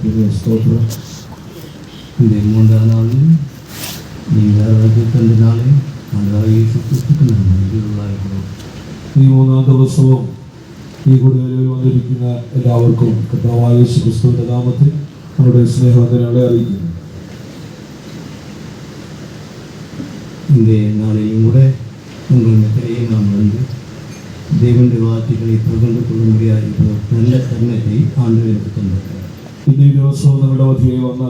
ஸ்தோத்திரம். இந்த 3ஆம் நாளில் நீங்கள் தந்த நாளை ஆண்டவராகிய இயேசு கிறிஸ்துவுக்கு നന്ദിയുള്ളായിരിക്കുന്നു. ഈ 3ആം ദിവസവും ഈ കൂടിയാലിൽ വന്നിരിക്കുന്ന എല്ലാവർക്കും കർത്താവായ യേശു ക്രിസ്തുവിന്റെ നാമത്തിൽ നമ്മുടെ സ്നേഹവന്ദനങ്ങളെ അറിയിക്കുന്നു. இந்த நாளிலும் கூட உங்கள் மத்தியிலேயே நாம் வந்து தேவனுடைய வார்த்தைகளை பகிர்ந்து கொள்ளும்படியாக நல்ல தருணத்தை ஆண்டவர் எனக்கு தந்திருக்கிறார். ഇന്നീ ദിവസവും നമ്മുടെ മധ്യയിൽ വന്ന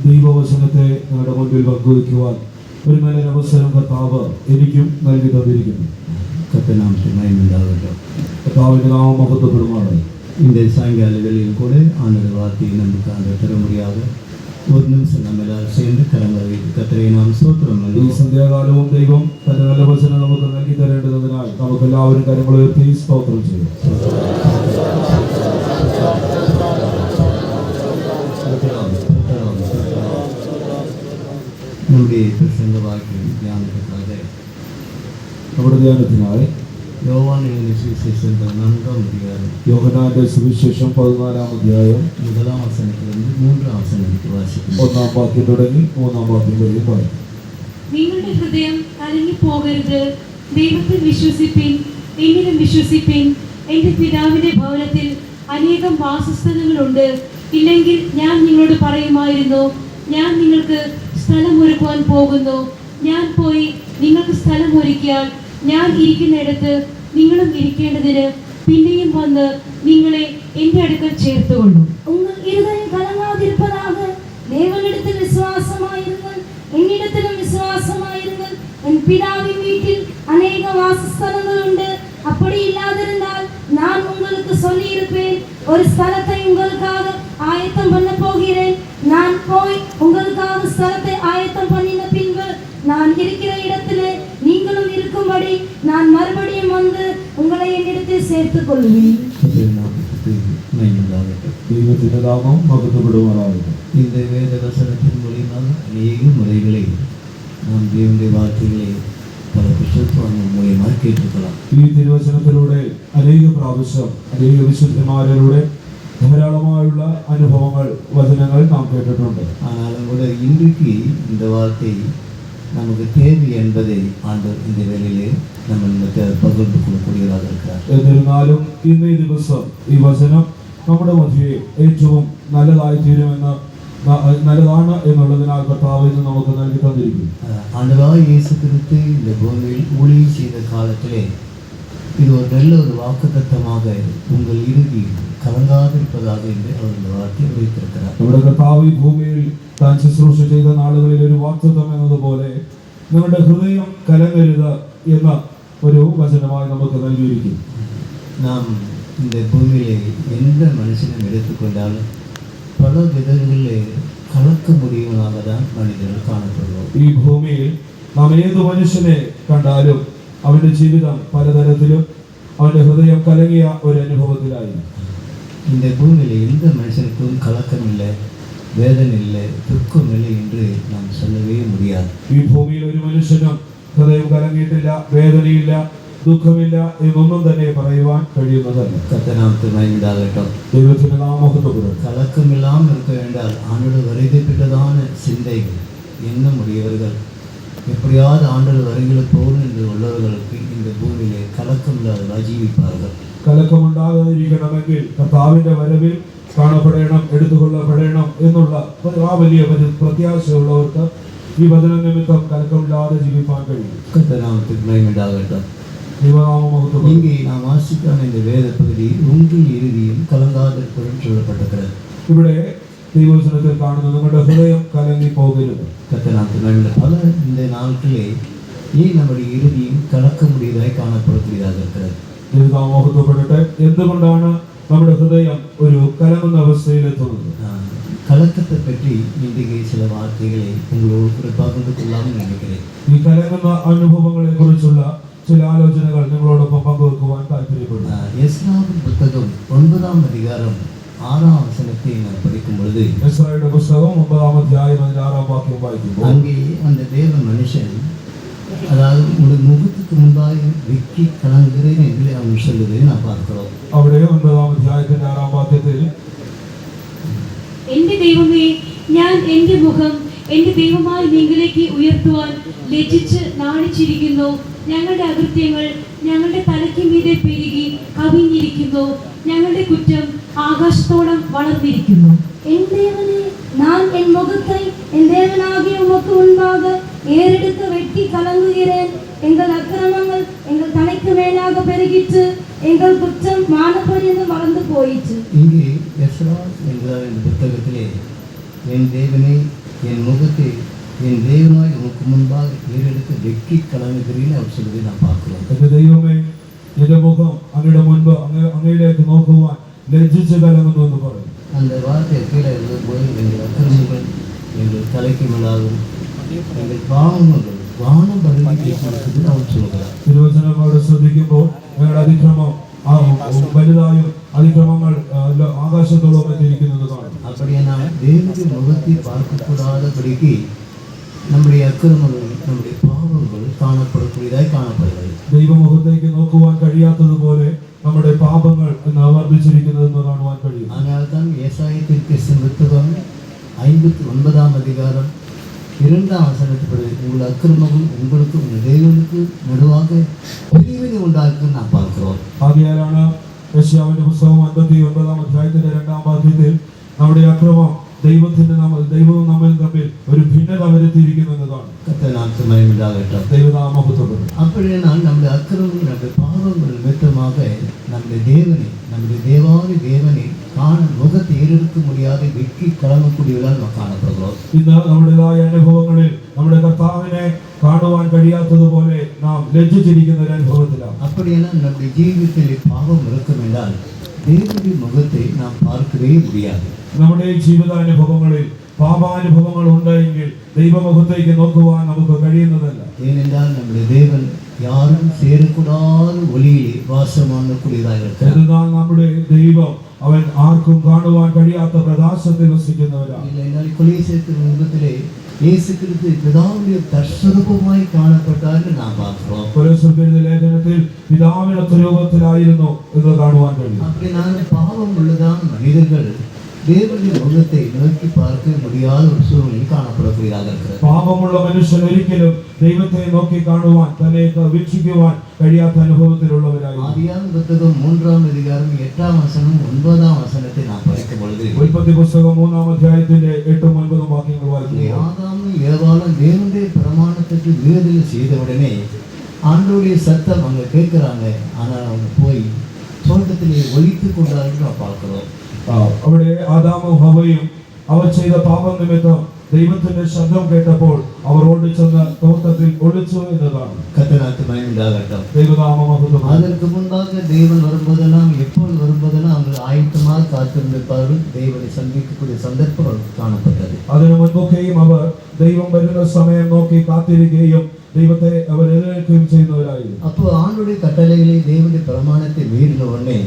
ദൈവവചനത്തെ ഞങ്ങളുടെ മുൻപിൽ പങ്കുവയ്ക്കുവാൻ ഒരു നല്ല അവസരം കർത്താവ് എനിക്കും നൽകി തന്നിരിക്കുന്നു. கர்த்தநாமத்துக்கு மகிமை உண்டாகட்டும். கர்த்தாவின் நாமம் மகத்துவப்படுமாறு. இந்த சாயங்கால வேளையில் கூட ஆண்டவர் வார்த்தையை நமக்கு ஆண்டவர் தர முடியாத ஒரு நிமிஷம் நம்ம எல்லாரும் சேர்ந்து கரங்களை வைத்து கர்த்தரை நாம் ஸ்தோத்திரம். ഈ സന്ധ്യാകാലവും ദൈവം തന്റെ നല്ല വചനം നമുക്ക് നൽകി തരേണ്ടതിനാൽ നമുക്ക് എല്ലാവരും കരങ്ങൾ ഉയർത്തി സ്തോത്രം ചെയ്യും. നമ്മുടെ പ്രസംഗ വാക്യം ധ്യാനത്തിനായി നമ്മുടെ ധ്യാനത്തിനായി യോഹന്നാന്റെ സുവിശേഷം 4-ാം അധ്യായം യോഹന്നാന്റെ സുവിശേഷം 14-ാം അധ്യായം 1-ാം വചനത്തിൽ നിന്ന് 3-ാം വചനത്തിലേക്ക് വായിക്കുന്നു. 1-ാം വാക്യം തുടങ്ങി 3-ാം വാക്യം വരെ വായിക്കും. നിങ്ങളുടെ ഹൃദയം കലങ്ങി പോകരുത്. ദൈവത്തിൽ വിശ്വസിപ്പിൻ, എന്നിലും വിശ്വസിപ്പിൻ. എൻ്റെ പിതാവിന്റെ ഭവനത്തിൽ അനേകം വാസസ്ഥലങ്ങളുണ്ട്. ഇല്ലെങ്കിൽ ഞാൻ നിങ്ങളോട് പറയുമായിരുന്നു, ഞാൻ നിങ്ങൾക്ക് സ്ഥലമൊരുക്കുവാൻ പോകുന്നു. ഞാൻ പോയി നിങ്ങൾക്ക് സ്ഥലമൊരുക്കിയാൽ ഞാൻ ഇരിക്കുന്നിടത്ത് നിങ്ങളും ഇരിക്കേണ്ടതിന് പിന്നെയും വന്ന് നിങ്ങളെ എൻ്റെ അടുക്കൽ ചേർത്തുകൊള്ളും. உங்கள் இருதயம் கலங்காதிருப்பதாக. தேவனிடத்தில் விசுவாசமாயிருங்கள், என்னிடத்திலும் விசுவாசமாயிருங்கள். என் பிதாவின் வீட்டில் அநேக வாசஸ்தலங்கள் உண்டு. அப்படி இல்லாதிருந்தால் நான் உங்களுக்கு சொல்லியிருப்பேன். ஒரு ஸ்தலத்தை உங்களுக்காக ஆயத்தம் பண்ண போகிறேன். நான் போய் உங்களுக்காக ஸ்தலத்தை ஆயத்தம் பண்ணின பின்பு நான் இருக்கிற இடத்திலே நீங்களும் இருக்கும்படி நான் மறுபடியும் வந்து உங்களை என்னிடத்தில் சேர்த்துக் கொள்வேன். ദൈവത്തിന്റെ നാമം മഹത്വപ്പെടുമാറാകട്ടെ. இந்த வேத வசனத்தின் மூலியமாக அநேக முறைகளை நாம் தேவனுடைய வார்த்தைகளை പല വിശുദ്ധവാന്മാർ മൂലമായി കേട്ടിരിக்கலாம். ഈ തിരുവചനത്തിലൂടെ അനേക പ്രാവശ്യം അനേക വിശുദ്ധന്മാരിലൂടെ ധാരാളമായുള്ള അനുഭവങ്ങൾ വചനങ്ങൾ നാം കേട്ടിട്ടുണ്ട്. ஆனாலும் கூட இன்றைக்கு இந்த வார்த்தை நமக்கு தேவை என்பதை ஆண்டவர் இந்த வேளையிலே നമ്മൾ പകർന്നു കൊടുക്കുകയാണ് இருக்கிறார். എന്നിരുന്നാലും ഇന്ന് ഈ ദിവസം ഈ വചനം നമ്മുടെ മധ്യേ ഏറ്റവും നല്ലതായി തീരുമെന്ന് നല്ലതാണ് എന്നുള്ളതിനാൽ കർത്താവ് ഇന്ന് നമുക്ക് നൽകി തന്നിരിക്കും. ஆண்டவராகிய இயேசு கிறிஸ்து இந்த பூமியில் ஊழியம் செய்த காலத்திலே இது ஒரு நல்ல ஒரு வாக்குத்தத்தமாக உங்கள் இறுதி കലങ്കാതിരിപ്പதாக എന്ന് അവരുടെ വാർത്ത അറിയിച്ചിരിക്കുന്നത്. നമ്മുടെ കർത്താവ് ഈ ഭൂമിയിൽ താൻ ശുശ്രൂഷ ചെയ്ത നാളുകളിൽ ഒരു വാഗ്ദത്തം എന്നതുപോലെ നിങ്ങളുടെ ഹൃദയം കലങ്ങരുത് എന്ന ഒരു വചനമായി നമുക്ക് നൽകിയിരിക്കും. നാം இந்த பூமியிலே எந்த மனுஷனும் எடுத்துக்கொண்டாலும் பல விதங்களில் கலக்க முடியுமாக தான் மனிதர்கள் காணப்படுவோம். ഈ ഭൂമിയിൽ നാം ഏത് മനുഷ്യനെ കണ്ടാലും അവന്റെ ജീവിതം പലതരത്തിലും അവന്റെ ഹൃദയം കലങ്ങിയ ഒരു അനുഭവത്തിലായിരുന്നു. இந்த பூமியில எந்த மனுஷனுக்கும் கலக்கம் இல்லை, வேதனை இல்லை, துக்கம் இல்லை என்று நாம் சொல்லவே முடியாது. ഈ ഭൂമിയിൽ ഒരു മനുഷ്യനും ഹൃദയം കലങ്ങിയിട്ടില്ല, വേദനയില്ല, ദുഃഖമില്ല എന്നൊന്നും തന്നെ പറയുവാൻ കഴിയുന്നതല്ല. கர்த்தநாமத்துக்கு மகிமை உண்டாகட்டும். ദൈവത്തിന്റെ നാമം മഹത്വപ്പെടട്ടെ. கலக்கம் இல்லாமல் இருக்க வேண்டால் ஆண்டவர் வருகைப்பட்டதான சிந்தைகள் எண்ணம் உடையவர்கள் எப்படியாவது ஆண்டவர் வருகையில் போகணும் என்று உள்ளவர்களுக்கு இந்த பூமியிலே கலக்கம் இல்லாதவர்கள் ஜீவிப்பார்கள். കലക്കമുണ്ടാകാതിരിക്കണമെങ്കിൽ കർത്താവിന്റെ വരവിൽ കാണപ്പെടണം, എടുത്തുകൊള്ളപ്പെടണം എന്നുള്ള ആ വലിയ പ്രത്യാശയുള്ളവർക്ക് ഈ വചന നിമിത്തം കലക്കമില്ലാതെ ജീവിക്കാൻ കഴിയും. கர்த்தநாமத்துக்கு மகிமை உண்டாகட்டும். ദൈവനാമം இங்கே நாம் வாசிக்கான இந்த வேத பகுதி உங்கள் இறுதியும் கலங்காதிருப்பதும் சொல்லப்பட்டிருக்கிறது. ഇവിടെ ദൈവവചനത്തിൽ കാണുന്ന നിങ്ങളുടെ ഹൃദയം കലങ്ങി പോകരുത്. கர்த்தநாமத்துக்கு பல இந்த நாட்களே ஏன் நம்முடைய இறுதியும் கலக்க முடியதாய் காணப்படக்கூடியதாக இருக்கிறது. ദൈവനാമപ്പെടട്ടെ. എന്തുകൊണ്ടാണ് നമ്മുടെ ഹൃദയം ഒരു കലങ്ങുന്ന അവസ്ഥയിലെത്തുന്നത്? கலக்கத்தை பற்றி இன்றைக்கு சில வார்த்தைகளை உங்களோடு பகிர்ந்து கொள்ளாமல் நினைக்கிறேன். ഈ കലങ്ങുന്ന അനുഭവങ്ങളെ കുറിച്ചുള്ള ചില ആലോചനകൾ നിങ്ങളോടൊപ്പം പങ്കുവെക്കുവാൻ താല്പര്യപ്പെടുന്നു. எஸ்ராவின் புத்தகம் 9-ாம் அதிகாரம் 6-ாம் வசனத்தை நான் படிக்கும் பொழுது എസ്രായുടെ പുസ്തകം 9-ാം അധ്യായം 6-ാം വാക്യം വായിക്കുമ്പോൾ அங்கே அந்த தேவ மனுஷன் அதாவது உங்களுடைய முகத்துக்கு முன்பாக வெக்கி கலங்குகிறேன் என்று அவன் சொல்லுவதை நான் பார்க்கிறோம். അവിടെ 9-ാം അധ്യായത്തിന്റെ 6-ാം വാക്യത്തിൽ എൻ്റെ ദൈവമേ, ഞാൻ എൻ്റെ മുഖം എൻ്റെ ദൈവമായ നിങ്ങളിലേക്ക് ഉയർത്തുവാൻ ലജ്ജിച്ച് നാണിച്ചിരിക്കുന്നു. ഞങ്ങളുടെ അകൃത്യങ്ങൾ ഞങ്ങളുടെ തലയ്ക്ക് മീതെ പെരുകി കവിഞ്ഞിരിക്കുന്നു. ഞങ്ങളുടെ കുറ്റം ആകാശത്തോളം വളർന്നിരിക്കുന്നു. என் தேவனே, நான் என் முகத்தை என் தேவனாகிய உமக்கு முன்பாக ஏறெடுத்து வெட்டி கலங்குகிறேன். எங்கள் அக்கிரமங்கள் எங்கள் தலைக்கு மேலாக பெருகிற்று, எங்கள் குற்றம் வானப்பரியந்தம் வளர்ந்து போயிற்று. இங்கே எஸ்ரா என்ற இந்த புத்தகத்திலே என் தேவனே, என் முகத்தை என் தேவனாய் உமக்கு முன்பாக ஏறெடுத்து வெட்டி கலங்குகிறேன்னு அவர் சொல்வதை நாம் பார்க்கிறோம். എൻ്റെ ദൈവമേ, എൻ്റെ മുഖം അങ്ങയുടെ മുൻപ് അങ്ങയിലേക്ക് നോക്കുവാൻ ലജ്ജിച്ച് കലങ്ങുന്നു എന്ന് പറയും. அந்த வார்த்தை கீழே எழுதும்போது எங்கள் அக்கிரமங்கள் எங்கள் தலைக்கு மேலாகும், எங்கள் பாவங்கள் வானம் பருகி அவர் சொல்கிறார். തിരുവചനം അവിടെ ശ്രദ്ധിക്കുമ്പോൾ ഞങ്ങളുടെ അതിക്രമം വലുതായും അതിക്രമങ്ങൾ ആകാശത്തോളം എത്തിയിരിക്കുന്നത് കാണും. அப்படியே நாம் தேவனுடைய முகத்தை பார்க்கக்கூடாதபடிக்கு நம்முடைய அக்கிரமங்கள் நம்முடைய பாவங்கள் காணப்படக்கூடியதாய் காணப்படுகிறது. ദൈവമുഖത്തേക്ക് നോക്കുവാൻ കഴിയാത്തതുപോലെ നമ്മുടെ പാപങ്ങൾ വർദ്ധിച്ചിരിക്കുന്നതെന്ന് കാണുവാൻ കഴിയും. அதனால்தான் ஏசாயத்திற்கு புத்தகம் 59 அதிகாரம் 2ஆம் வசனத்தின்படி உங்கள் அக்கிரமங்கள் உங்களுக்கு உங்கள் தேவனுக்கு நடுவாக பிரிவினை உண்டாக்குன்னு நாம் பார்க்கிறோம். ആകയാലാണ് യെശയ്യാവിന്റെ പുസ്തകം 59 അധ്യായത്തിന്റെ 2ആം വാക്യത്തിൽ നമ്മുടെ അക്രമം ദൈവവും നമ്മിൽ തമ്മിൽ ഒരു ഭിന്നത വരുത്തിയിരിക്കുന്നത് കാണും. கர்த்தருக்கு மகிமை உண்டாகட்டும். ദൈവനാമഹത്വപ്പെടും. அப்படியானால் நம்முடைய அக்கிரமங்கள் நம்முடைய பாவங்கள் நிமித்தமாக நம்முடைய தேவாதி தேவனை காண முகத்தை ஏறெடுக்க முடியாத வெட்கி கலங்கக்கூடியவர்களால் நாம் காணப்படுகிறோம். ഇന്ന് നമ്മുടേതായ അനുഭവങ്ങളിൽ നമ്മുടെ കർത്താവിനെ കാണുവാൻ കഴിയാത്തതുപോലെ നാം ലജ്ജിച്ചിരിക്കുന്ന ഒരു അനുഭവത്തിലാണ്. அப்படியானால் நம்முடைய ஜீவிதத்தில் பாவம் இருக்கும் என்றால் தேவனுடைய முகத்தை நாம் பார்க்கவே முடியாது. നമ്മുടെ ജീവിതാനുഭവങ്ങളിൽ പാപാനുഭവങ്ങൾ ഉണ്ടെങ്കിൽ ദൈവമുഖത്തേക്ക് നോക്കുവാൻ നമുക്ക് കഴിയുന്നതല്ല. ஏனென்றால் நம்முடைய தேவன் யாரும் சேரக்கூடாத ஒளியிலே வாசமானக்கூடியதாக இருக்கிறார். എന്നാൽ നമ്മുടെ ദൈവം അവൻ ആർക്കും കാണുവാൻ കഴിയാത്ത പ്രകാശത്തിൽ വസിക്കുന്നവരാണ്. இல்லைனால் கொலீசேத்தின் முகத்திலே இயேசு கிறிஸ்து பிதாவுடைய தர்சரூபமாய் காணப்பட்டார் என்று நாம் பார்க்கிறோம். കൊലോസ്യരുടെ ലേഖനത്തിൽ പിതാവിനൊത്ത രൂപത്തിലായിരുന്നു എന്ന് കാണുവാൻ കഴിയും. அப்படி நாங்கள் பாவம் உள்ளதான மனிதர்கள் தேவனுடைய முகத்தை நோக்கி பார்க்க முடியாத ஒரு சூழ்நிலையில் காணப்படக்கூடியதாக இருக்கிறது. പാപമുള്ള മനുഷ്യൻ ഒരിക്കലും ദൈവത്തെ നോക്കി കാണുവാൻ തന്നെ വീക്ഷിക്കുവാൻ കഴിയാത്ത അനുഭവത്തിലുള്ളവരായി. ஆதியாகம புத்தகம் 3ஆம் அதிகாரம் 8ஆம் வசனம் 9ஆம் வசனத்தை நாம் படிக்கும் பொழுது ഉൽപ്പത്തി പുസ്തകം 3ആം അധ്യായത്തിന്റെ 8ഉം 9ഉം വാക്യങ്ങൾ വായിക്കുന്നു. ஆதாமும் ஏவாளும் தேவனுடைய பிரமாணத்துக்கு விரோதம் செய்த உடனே ஆண்டவருடைய சத்தம் அங்கே கேட்குறாங்க. ஆனால் அவங்க போய் தோட்டத்திலே ஒழித்து கொண்டார்கள் நாம் பார்க்கிறோம். അവിടെ ആദാമും ഹവ്വയും അവർ ചെയ്ത പാപം നിമിത്തം ദൈവത്തിന്റെ ശബ്ദം കേട്ടപ്പോൾ അവർ ഓടിച്ചെന്ന് തോട്ടത്തിൽ ഒളിച്ചു എന്നതാണ്. கர்த்தருக்கு மகிமை உண்டாகட்டும். ദൈവനാമമഹത്വം. அதற்கு முன்பாக தேவன் வரும்போதெல்லாம் எப்பொழுது வரும்போதெல்லாம் அவங்க ஆயத்தமாக காத்திருந்திருப்பார்கள். தேவனை சந்திக்கக்கூடிய சந்தர்ப்பம் காணப்பட்டது. അതിനു മുൻപൊക്കെയും അവർ ദൈവം വരുന്ന സമയം നോക്കി കാത്തിരിക്കുകയും ദൈവത്തെ അവർ എതിരേൽക്കുകയും ചെയ്യുന്നവരായിരുന്നു. அப்போ ஆண்டுடைய கட்டளைகளை தேவனுடைய பிரமாணத்தை மீறின உடனே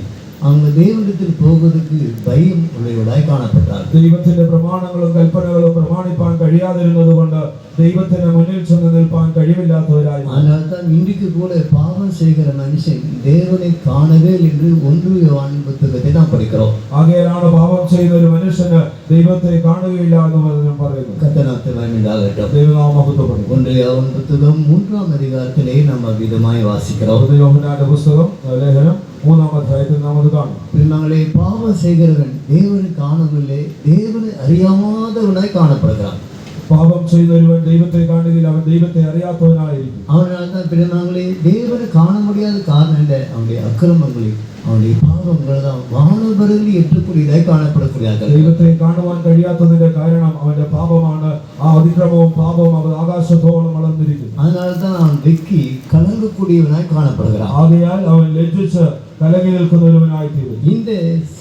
அவங்க தேவனிடத்தில் போவதற்கு பயம் உள்ளவர்களாய் காணப்பட்டார். ദൈവത്തിന്റെ പ്രമാണങ്ങളും കൽപ്പനകളും പ്രമാണിപ്പാൻ കഴിയാതിരുന്നത് കൊണ്ട് ദൈവത്തിന് മുന്നിൽ ചെന്ന് നിൽപ്പാൻ കഴിവില്ലാത്തവരായി. ஆனால் தான் இன்றைக்கு கூட பாவம் செய்கிற மனுஷன் தேவனை காணவே என்று 1 யோவான் புத்தகத்தை நாம் படிக்கிறோம். ആകയാലാണ് പാപം ചെയ്യുന്ന ഒരു മനുഷ്യന് ദൈവത്തെ കാണുകയില്ല എന്ന് വചനം പറയുന്നു. கர்த்தருக்கு மகிமை உண்டாகட்டும். ദൈവനാമമഹത്വപ്പെടും. 1 யோவான் புத்தகம் 3ஆம் அதிகாரத்திலே நாம் விதமாய் வாசிக்கிறோம். യോഹന്നാന്റെ പുസ്തകം ലേഖനം 3ആം അധ്യായത്തിൽ നാം അത് കാണും. பின்னங்களே பாவம் செய்கிறவன் தேவனை காணவில்லை, தேவனை அறியாதவனாய் காணப்படுகிறான். പാപം ചെയ്യുന്ന ഒരുവൻ ദൈവത്തെ കാണുകയില്ല, അവൻ ദൈവത്തെ അറിയാത്തവനായിരിക്കും. அவனால் தான் பின்னங்களே தேவனை காண முடியாத காரணம் என்ன? அவனுடைய அக்கிரமங்களை அவனுடைய பாவங்கள் தான் வானவரில் ஏற்றக்கூடியதாய் காணப்படக்கூடியதாக. ദൈവത്തെ കാണുവാൻ കഴിയാത്തതിന്റെ കാരണം അവന്റെ പാപമാണ്. ആ അതിക്രമവും പാപവും അവർ ആകാശത്തോളം വളർന്നിരിക്കുന്നു. அதனால்தான் அவன் வெக்கி கலங்கக்கூடியவனாய் காணப்படுகிறான். ആകയാൽ അവൻ ലജ്ജിച്ച് കലങ്ങി നിൽക്കുന്ന ഒരുവനായി തീരും. இந்த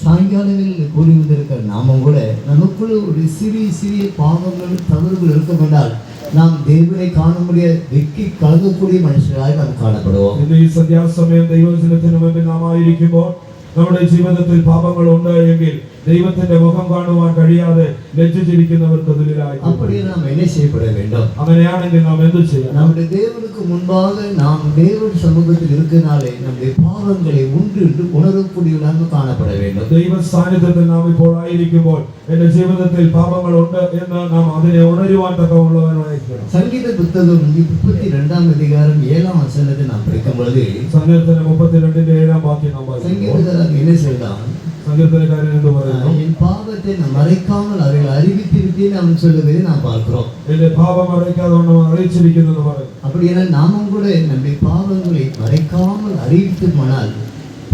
சாயங்காலங்களில் கூடி வந்திருக்கிற நாமும் கூட நமக்குள்ள ஒரு சிறிய பாவங்கள் தவறுகள் இருக்கும் என்றால் நாம் தேவனை காண முடியாத வெக்கி கலங்கக்கூடிய மனுஷராய் நாம் காணப்படுவோம். ഇന്ന് ഈ സന്ധ്യാസമയം ദൈവവചനത്തിന് മുമ്പിൽ നാം ആയിരിക്കുമ്പോൾ നമ്മുടെ ജീവിതത്തിൽ പാപങ്ങൾ ഉണ്ട് എങ്കിൽ ദൈവത്തിന്റെ മുഖം കാണുവാൻ കഴിയാതെ ലജ്ജിച്ചിരിക്കുന്നവർക്ക് തുല്യരായി. அப்படியே நாம் என்ன செய்யப்பட வேண்டும்? അങ്ങനെയാണെങ്കിൽ നാം എന്ത് ചെയ്യണം? நம்முடைய தேவனுக்கு முன்பாக நாம் தேவன் சமூகத்தில் இருக்கிறனாலே நம்முடைய பாவங்களை ஒன்று உணரக்கூடியவர்களாக காணப்பட வேண்டும். ദൈവ സാന്നിധ്യത്തിൽ നാം ഇപ്പോൾ ആയിരിക്കുമ്പോൾ എന്റെ ജീവിതത്തിൽ പാപങ്ങളുണ്ട് എന്ന് നാം അതിനെ ഉണരുവാൻ തക്കമുള്ളവരായിരിക്കണം. சங்கீத புத்தகம் 32 அதிகாரம் 7 வசனத்தை நாம் படிக்கும் பொழுது സങ്കീർത്തനം 32:7 വാക്യം നാം വായിക്കുമ്പോൾ சங்கீதக்காரன் என்ன சொல்றான்? സങ്കീർത്തനക്കാരൻ എന്ന് പറയുന്നു, என் பாவத்தை நான் மறைக்காமல் அவர்கள் அறிவித்து விட்டேன் அவன் சொல்லுவதை நாம் பார்க்கிறோம். എന്റെ പാപം മറയ്ക്കാതെ അറിയിച്ചിരിക്കുന്നു എന്ന് പറയുന്നു. அப்படின்னா நாமும் கூட நம்முடைய பாவங்களை மறைக்காமல் அறிவித்து போனால்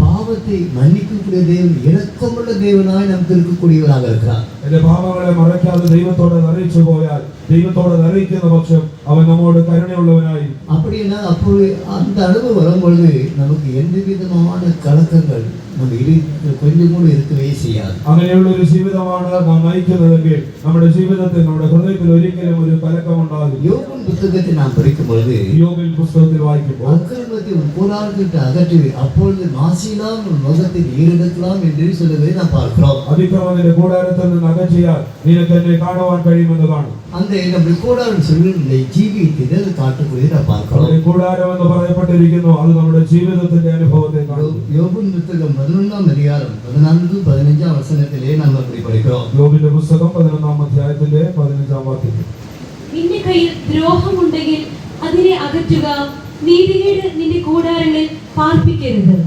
பாவத்தை மன்னிக்கக்கூடிய தேவன் இரக்கமுள்ள தேவனாய் நமக்கு இருக்கக்கூடியவராக இருக்கிறார். എന്റെ പാപങ്ങളെ മറയ്ക്കാതെ ദൈവത്തോട് അറിയിച്ചു പോയാൽ ദൈവത്തോട് അറിയിക്കുന്ന പക്ഷം അവൻ നമ്മോട് കരുണയുള്ളവനായി. அப்படின்னா அப்போ அந்த அனுபவம் வரும்பொழுது நமக்கு எந்த விதமான கலக்கங்கள் நம்ம இதயத்தில் கொஞ்சம் கூட இருக்கவே செய்யாது. അങ്ങനെയുള്ള ഒരു ജീവിതമാണ് നാം നയിക്കുന്നതെങ്കിൽ നമ്മുടെ ജീവിതത്തിൽ നമ്മുടെ ഹൃദയത്തിൽ ഒരിക്കലും ഒരു കലക്കം ഉണ്ടാകില്ല. யோபின் புத்தகத்தை நாம் படிக்கும் பொழுது യോബിൻ പുസ്തകത്തിൽ വായിക്കുമ്പോൾ அக்கிரமத்தை உன் கூடாரத்திட்டு அகற்றி அப்பொழுது மாசிலாம் உன் முகத்தை ஈரெடுக்கலாம் என்று சொல்லுவதை நாம் பார்க்கிறோம். അതിക്രമത്തിന്റെ കൂടാരത്തിൽ നിന്ന് അകറ്റിയാൽ നിനക്ക് എന്നെ കാണുവാൻ കഴിയുമെന്ന് കാണും. அந்த நம்முடைய கூடாரம் சொல்லுடைய ஜீவியத்தை அது காட்டக்கூடியதை நாம் பார்க்கிறோம். അവിടെ കൂടാരം എന്ന് പറയപ്പെട്ടിരിക്കുന്നു, അത് നമ്മുടെ ജീവിതത്തിന്റെ അനുഭവത്തെ കാണും. யோபின் புத்தகம் 11 அதிகாரம் 14-15 வசனத்திலே நாம் அப்படி படிக்கிறோம். യോബിന്റെ പുസ്തകം 11 അധ്യായത്തിന്റെ 15 വാക്യം. നിന്റെ കയ്യിൽ ദ്രോഹമുണ്ടെങ്കിൽ അതിനെ അകറ്റുക, നീതികേട് നിന്റെ കൂടാരങ്ങളിൽ പാർപ്പിക്കരുത്.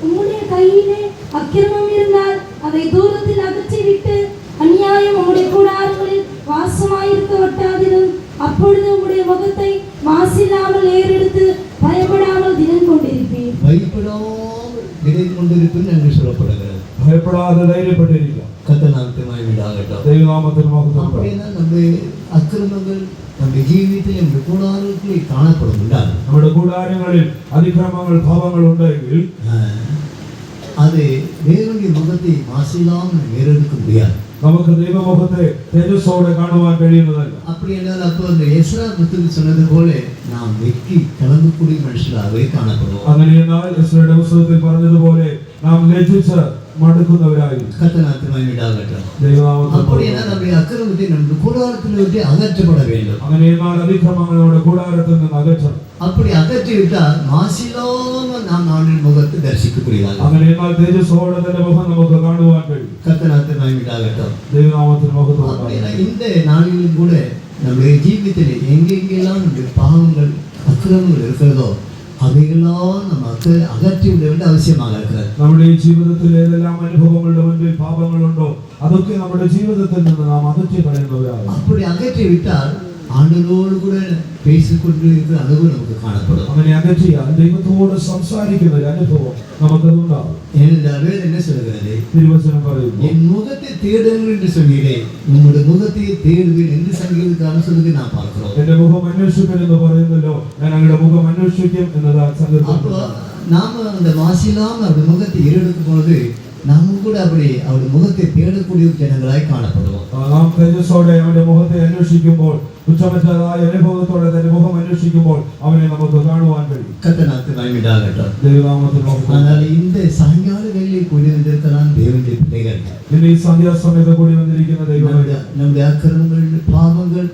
உம்முடைய கையிலே அக்கிரமம் இருந்தால் அதை தூரத்தில் அகற்றி விட்டு அநியாயம் உம்முடைய கூடாரங்களில் வாசமாயிருக்க ஒட்டாதிரும். அப்பொழுது உம்முடைய முகத்தை மாசில்லாமல் ஏறெடுத்து பயப்படாமல் தினம் கொண்டிருப்பீர். பயப்படாமல் தினம் கொண்டிருப்பேன் என்று சொல்லப்படுகிறது. ഭയപ്പെടാതെ ധൈര്യപ്പെട്ടിരിക്കുക. கர்த்தநாமத்தினாய் விடாகட்டும். ദൈവനാമത്തിന് മഹത്വം. அப்படின்னா நம்ம அக்கிரமங்கள் நம்முடைய ஜீவியத்தில் நம்முடைய கூடாரத்தில் காணப்படும் என்றால் നമ്മുടെ കൂടാരങ്ങളിൽ അതിക്രമങ്ങൾ പാപങ്ങൾ ഉണ്ടെങ്കിൽ அது தேவனுடைய முகத்தை மாசில்லாமல் ஏறெடுக்க முடியாது. നമുക്ക് ദൈവമുഖത്തെ തേജസ്സോടെ കാണുവാൻ കഴിയുന്നതല്ല. அப்படி என்றால் அப்போ அந்த எஸ்ரா புத்தகத்தில் சொன்னது போல நாம் வெட்கி கலங்கக்கூடிய மனுஷராகவே காணப்படுவோம். അങ്ങനെ എന്നാൽ എസ്രയുടെ പുസ്തകത്തിൽ പറഞ്ഞതുപോലെ നാം ലജ്ജിച്ച് മടുക്കുന്നവരായി. கர்த்தநாமத்தினாய் விடாகட்டும். ദൈവനാമത്തിൽ. அப்படி என்றால் நம்முடைய அக்கிரமத்தை நம்முடைய கூடாரத்தில் விட்டு அகற்றப்பட வேண்டும். അങ്ങനെ എന്നാൽ അതിക്രമങ്ങൾ നമ്മുടെ കൂടാരത്തിൽ നിന്ന് അകറ്റണം. அப்படி அகற்றி விட்டால் மாசில்லாமல் நாம் நாளின் முகத்தை தரிசிக்கக்கூடியதாக. അങ്ങനെ എന്നാൽ തേജസ്സോടെ തന്റെ മുഖം നമുക്ക് കാണുവാൻ കഴിയും. கர்த்தநாமத்தினாய் விடாகட்டும். ദൈവനാമത്തിന് മഹത്വം. அப்படின்னா இந்த நாளிலும் கூட நம்முடைய ஜீவியத்தில் எங்கெங்கெல்லாம் நம்முடைய பாவங்கள் அக்கிரமங்கள் இருக்கிறதோ അவைകളെല്ലാം നമുക്ക് അകറ്റി വിട വേണ്ട ആവശ്യமாக இருக்கிறது. നമ്മുടെ ഈ ജീവിതത്തിൽ ഏതെല്ലാം അനുഭവങ്ങളുടെ മുൻപിൽ പാപങ്ങളുണ്ടോ അതൊക്കെ നമ്മുടെ ജീവിതത്തിൽ നിന്ന് നാം അകറ്റി കളയുന്നവരാണ്. அப்படி அகற்றி விட்டால் ஆண்டவரோடு கூட பேசிக்கொண்டு இருக்கிற அனுபவம் நமக்கு காணப்படும். അങ്ങനെ അകറ്റിയാൽ ദൈവത്തോട് സംസാരിക്കുന്ന ഒരു അനുഭവം നമുക്കതുണ്ടാകും. ஏனென்றால் வேதம் என்ன சொல்கிறது? തിരുവചനം പറയുന്നു, என் முகத்தை தேடுங்கள் என்று சொல்கிறேன், உங்களுடைய முகத்தை தேடுவேன் என்று சங்கீதக்காரன் சொல்லுவதை நாம் பார்க்கிறோம். എന്റെ മുഖം അന്വേഷിക്കും എന്ന് പറയുന്നല്ലോ, ഞാൻ അങ്ങയുടെ മുഖം അന്വേഷിക്കും എന്നതാണ് സങ്കീർത്തനം. அப்போ நாம அந்த மாசில்லாம அவருடைய முகத்தை ஏறெடுக்கும் பொழுது நாமும் கூட அப்படி அவருடைய முகத்தை தேடக்கூடிய ஜனங்களாய் காணப்படுவோம். നാം തേജസ്സോടെ അവന്റെ മുഖത്തെ അന്വേഷിക്കുമ്പോൾ, ഉച്ചമറ്റതായ അനുഭവത്തോടെ തന്റെ മുഖം അന്വേഷിക്കുമ്പോൾ അവനെ നമുക്ക് കാണുവാൻ കഴിയും. கர்த்தநாமத்தினாய் விடாகட்டும். ദൈവനാമത്തിൽ മഹത്വം. ஆனால் இந்த சாயங்கால வேளையில் கூடி வந்திருக்கலாம் தேவனுடைய பிள்ளைகள். ഇന്ന് ഈ സന്ധ്യാസമയത്ത് കൂടി വന്നിരിക്കുന്ന ദൈവമേ, நம்முடைய அக்கிரமங்கள் பாவங்கள்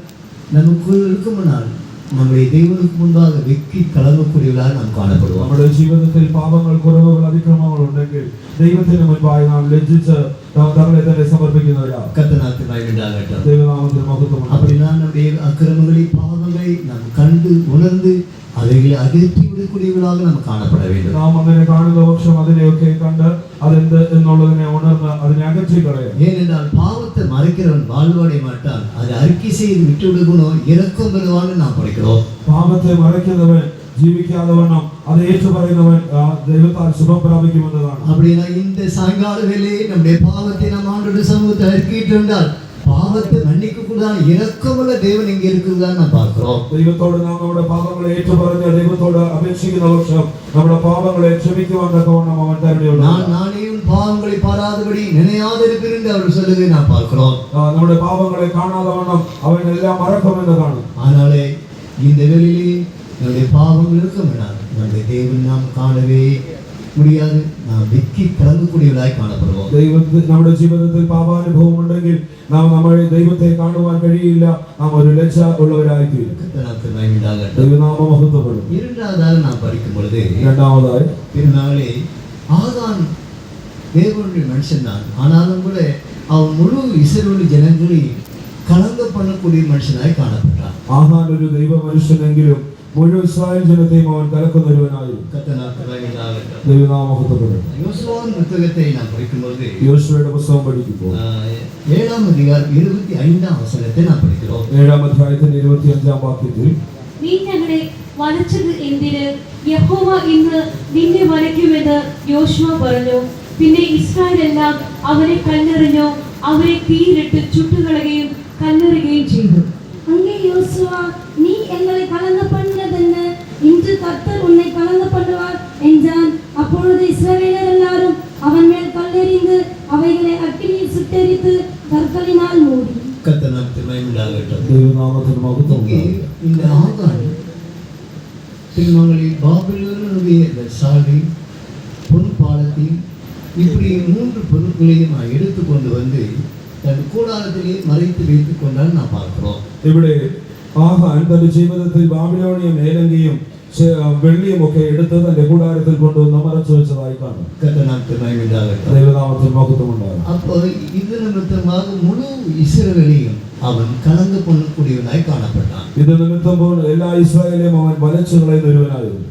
நமக்குள் இருக்குமானால் நம்முடைய தேவனுக்கு முன்பாக வெக்கி கலங்கக்கூடியவர்களாக நாம் காணப்படுவோம். നമ്മുടെ ജീവിതത്തിൽ പാപങ്ങൾ, കുറവുകൾ, അതിക്രമങ്ങൾ ഉണ്ടെങ്കിൽ ദൈവത്തിന് മുൻപായി നാം ലജ്ജിച്ച് നമ്മളെ തന്നെ സമർപ്പിക്കുന്നവരാണ്. கர்த்தநாமத்தினாய் விடாகட்டும். ദൈവനാമത്തിൽ മഹത്വം. அப்படின்னா நம்முடைய அக்கிரமங்களை பாவங்களை நாம் கண்டு உணர்ந்து அவைகளை அகற்றி விடக்கூடியவர்களாக நாம் காணப்பட வேண்டும். നാം അങ്ങനെ കാണുന്ന പക്ഷം അതിനെയൊക്കെ കണ്ട് അതെന്ത് എന്നുള്ളതിനെ ഉണർന്ന് അതിനെ അകറ്റി കളയാം. ஏனென்றால் பாவத்தை மறைக்கிறவன் வாழ்வாடைய மாட்டான், அதை அறிக்கை செய்து விட்டு விடுகணும், இரக்கம் பெறுவான்னு நாம் படிக்கிறோம். പാപത്തെ മറയ്ക്കുന്നവൻ ജീവിക്കാതെ വണ്ണം അത് ഏറ്റുപറയുന്നവൻ ദൈവത്താൽ ശുഭം പ്രാപിക്കുമെന്നതാണ്. அப்படின்னா இந்த சாயங்கால வேளையை நம்முடைய பாவத்தை நாம் ஆண்டவருடைய சமூகத்தை அறிக்கையிட்டு இருந்தால் பாவத்தை மன்னிக்க கூடாது இரக்கமுள்ள தேவன் இங்கே இருக்குதான் நாம் பார்க்கிறோம். ദൈവത്തോട് നാം നമ്മുടെ പാപങ്ങളെ ഏറ്റുപറഞ്ഞ് ദൈവത്തോട് അപേക്ഷിക്കുന്ന പക്ഷം നമ്മുടെ പാപങ്ങളെ ക്ഷമിക്കുവാൻ തക്കവണ്ണം അവൻ തരുണയുള്ള. நானேயும் பாவங்களை பாராதபடி நினையாதிருப்பேன் என்று அவர் சொல்லுவதை நாம் பார்க்கிறோம். നമ്മുടെ പാപങ്ങളെ കാണാതെ വണ്ണം അവൻ എല്ലാം മറക്കുമെന്ന് കാണും. ஆனாலே இந்த வேளையிலே நம்முடைய பாவங்கள் இருக்கும் நம்முடைய தேவன் நாம் காணவே முடியாது, நாம் வெக்கி கலங்கக்கூடியவர்களாய் காணப்படுவோம். നമ്മുടെ ജീവിതത്തിൽ പാപാനുഭവം ഉണ്ടെങ്കിൽ നമ്മൾ ദൈവത്തെ കാണുവാൻ കഴിയില്ല, നാം ഒരു ലജ്ജ ഉള്ളവരായിത്തീരും. ദൈവനാമം മഹത്വപ്പെടും. இரண்டாவதாக நாம் படிக்கும் பொழுது രണ്ടാമതായി பிறநாளே ஆகான் தேவனுடைய மனுஷன் தான், ஆனாலும் கூட அவன் முழு இஸ்ரவேல் ஜனங்களை கலங்க பண்ணக்கூடிய மனுஷனாய் காணப்பட்டான். ആഹാൻ ഒരു ദൈവ മനുഷ്യനെങ്കിലും മുഴുവൻ ഇസ്രായേൽ ജനത്തെയും അവൻ കലക്കുന്നൊരുവനായിരുന്നു. ദൈവനാമം മഹത്വപ്പെടും. யோசுவாவின் புத்தகத்தை நாம் படிக்கும்போது യോശുവയുടെ പുസ്തകം പഠിക്കുമ്പോൾ 7-ാം അധ്യായം 25-ാം വചനത്തെ നാം പഠിக்கிறோம். 7-ാം അധ്യായത്തിന്റെ 25-ാം വാക്യത്തിൽ നീ ഞങ്ങളെ വലച്ചത് എന്തിന്? യഹോവ ഇന്ന് നിന്നെ വലയ്ക്കുമെന്ന് യോശുവ പറഞ്ഞു. പിന്നെ ഇസ്രായേലെല്ലാം അവരെ കല്ലെറിഞ്ഞു, അവരെ തീയിലിട്ട് ചുട്ടുകളയുകയും കല്ലെറിയുകയും ചെയ്തു. அங்கே யோசுவா, நீ எங்களை கலங்க பண்ணதென்ன? இன்று கர்த்தர் உன்னை கலங்க பண்ணுவார் என்றான். அப்பொழுது இஸ்ரவேலர் எல்லாரும் அவன் மேல் கல்லெறிந்து அவைகளை அக்கினியில் சுட்டெரித்து கற்களினால் மூடி. கர்த்தருக்கு மகிமை உண்டாகட்டும். ദൈവനാമത്തിന് മഹത്വം. இந்த ஆகான் திருமகளில் பாபிலோனுடைய சாலை பொன் பாலத்தில் இப்படி 3 பொருட்களையும் எடுத்துக்கொண்டு வந்து தன் கூடாரத்திலே மறைத்து வைத்துக் கொண்டால் நாம் பார்க்கிறோம். ഇവിടെ ആഹാൻ തന്റെ ജീവിതത്തിൽ ബാബിലോണിയ മേലങ്കിയും വെള്ളിയും ഒക്കെ എടുത്ത് തന്റെ കൂടാരത്തിൽ കൊണ്ടുവന്ന് മറച്ചു വെച്ചതായി കാണും. ദൈവനാമത്തിൽ മഹത്വം ഉണ്ടാകും. അപ്പോൾ ഇത് നിമിത്തமாக മുഴു ഇസ്രായേലിനെയും അവൻ കലങ്ക കൊള്ളக்கூடிയവനായി കാണപ്പെട്ടാൻ. ഇത് നിമിത്തം എല്ലാ ഇസ്രായേലിനെയും അവൻ വലച്ചു കളയുന്ന ഒരുവനായിരുന്നു.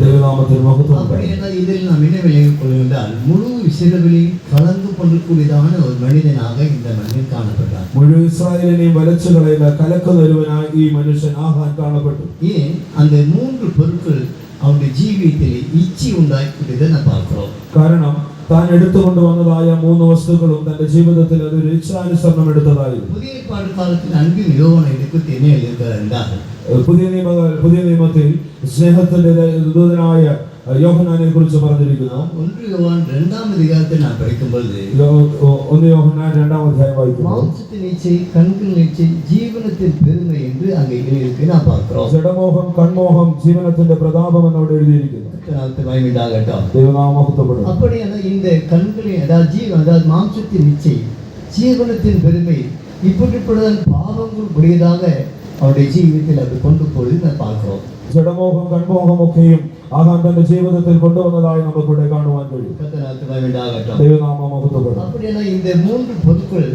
ദൈവനാമത്തിൽ മഹത്വം. அப்படின்னா இதில் நாம் என்ன விளங்கிக் கொள்கின்றால் முழு இஸ்ராയേலையும் கலங்க கொள்ளக்கூடியதான ஒரு மனிதனாக இந்த மனிதன் காணப்பட்டான். മുഴുവൻ ഇസ്രായേലിനെയും വലച്ചു കളയുന്ന കലക്കുന്ന ഒരുവനായി ഈ മനുഷ്യൻ ആഹാൻ കാണപ്പെട്ടു. ஏன் அந்த 3 பொருட்கள் அவனுடைய ஜீவியத்திலே இச்சி ഉണ്ടാക്കിയதை நாம் பார்க்கிறோம். കാരണം താൻ എടുത്തുകൊണ്ട് വന്നതായ 3 വസ്തുക്കളും തന്റെ ജീവിതത്തിൽ അതൊരു ഇച്ഛാനുസരണം എടുത്തതായിരുന്നു. പുതിയ ഏർപ്പാട് കാലത്തിൽ അൻപിൻ യോഹന്നാൻ എടുത്ത് എന്നെ എഴുതുക എന്താണ്? പുതിയ നിയമത്തിൽ സ്നേഹത്തിന്റെ ദൂതനായ യോഹന്നാനെ കുറിച്ച് പറഞ്ഞിരിക്കുന്നു. 1 യോഹന്നാൻ 2-ാം അധ്യായത്തിൽ നാം പഠിക്കുമ്പോൾ 1 യോഹന്നാൻ 2-ാം അധ്യായം വായിക്കുമ്പോൾ മാംസത്തിൻ ഇച്ഛை കൺകളിൻ ഇച്ഛை ജീവനത്തിൻ പെരുമ എന്ന് അங்கே എഴുതിയിരിക്കുന്നത് നാം பார்க்கிறோம். ജഡമോഹം കൺമോഹം ജീവനത്തിന്റെ പ്രതാപം എന്നവിടെ എഴുതിയിരിക്കുന്നു. அப்படியான இந்த கண்களின் அதாவது மாம்சத்தின் இச்சை ஜீவனத்தின் பெருமை இப்படிப்பட்டதான் பாவங்கள் உடையதாக அவருடைய ജീവിതത്തിൽ அது கொண்டு போய் நாம் பார்க்கிறோம். ജഡമോഹം കൺമോഹം ഒക്കെയും ആഹാൻ തന്റെ ജീവിതത്തിൽ കൊണ്ടുവന്നതായി നമുക്കിവിടെ കാണുവാൻ കഴിയും. ദൈവനാമം മഹത്വപ്പെടും. அப்படியான இந்த 3 பொருட்கள்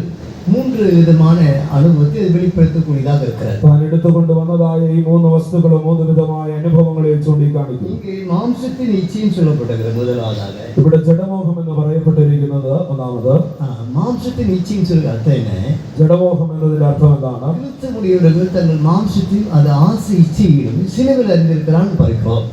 3 விதமான அனுபவத்தை வெளிப்படுத்தக்கூடியதாக இருக்கிறது. താൻ എടുത്തുകൊണ്ട് വന്നതായ ഈ 3 വസ്തുക്കളും 3 വിധമായ അനുഭവങ്ങളെ ചൂണ്ടിക്കാണിക്കുന്നു. இங்கே மாம்சத்தின் இச்சையும் சொல்லப்பட்டிருக்கிறது முதலாவதாக. ഇവിടെ ജഡമോഹം എന്ന് പറയപ്പെട്ടിരിക്കുന്നത് ഒന്നാമത്. மாம்சத்தின் இச்சைன்னு சொல்ற அர்த்தம் என்ன? ജഡമോഹം എന്നതിന്റെ അർത്ഥം എന്താണ്? கிறிஸ்தவர்கள் தங்கள் மாம்சத்தையும் அது ஆசை இச்சையும் சிலுவையில் அறிந்திருக்கிறான்னு பார்க்கிறோம்.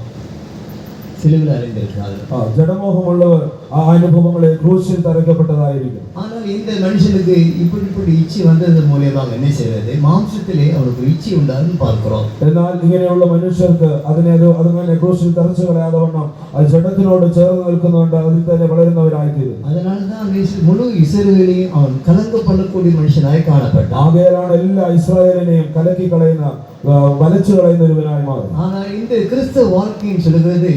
சிலுவையில் அறிந்திருக்கிறார்கள். ജഡമോഹമുള്ളവർ ആ അനുഭവങ്ങളെ ക്രൂശിൽ തറയ്ക്കപ്പെട്ടതായിരിക്കും. ஆனால் இந்த மனுஷனுக்கு இப்படி இச்சை வந்தது மூலமாக என்ன செய்யறது? மாம்சத்திலே அவருக்கு இச்சை உண்டான்னு பார்க்கிறோம். എന്നാൽ ഇങ്ങനെയുള്ള മനുഷ്യർക്ക് അതിനെ ക്രൂശിൽ തറച്ചു കളയാതെ വണ്ണം അത് ജഡത്തിനോട് ചേർന്ന് നിൽക്കുന്നുണ്ട്, അതിൽ തന്നെ വളരുന്നവരായിത്തീരും. அதனால்தான் முழு இஸ்ரவேலையும் அவன் கலங்க பண்ணக்கூடிய மனுஷனாய் காணப்பட்டான். ആകയാലാണ് എല്ലാ ഇസ്രായേലിനെയും കലക്കി കളയുന്ന വലച്ചു കളയുന്ന ഒരുവനായി മാറി. ஆனால் இந்த கிறிஸ்தவ வாழ்க்கைன்னு சொல்கிறது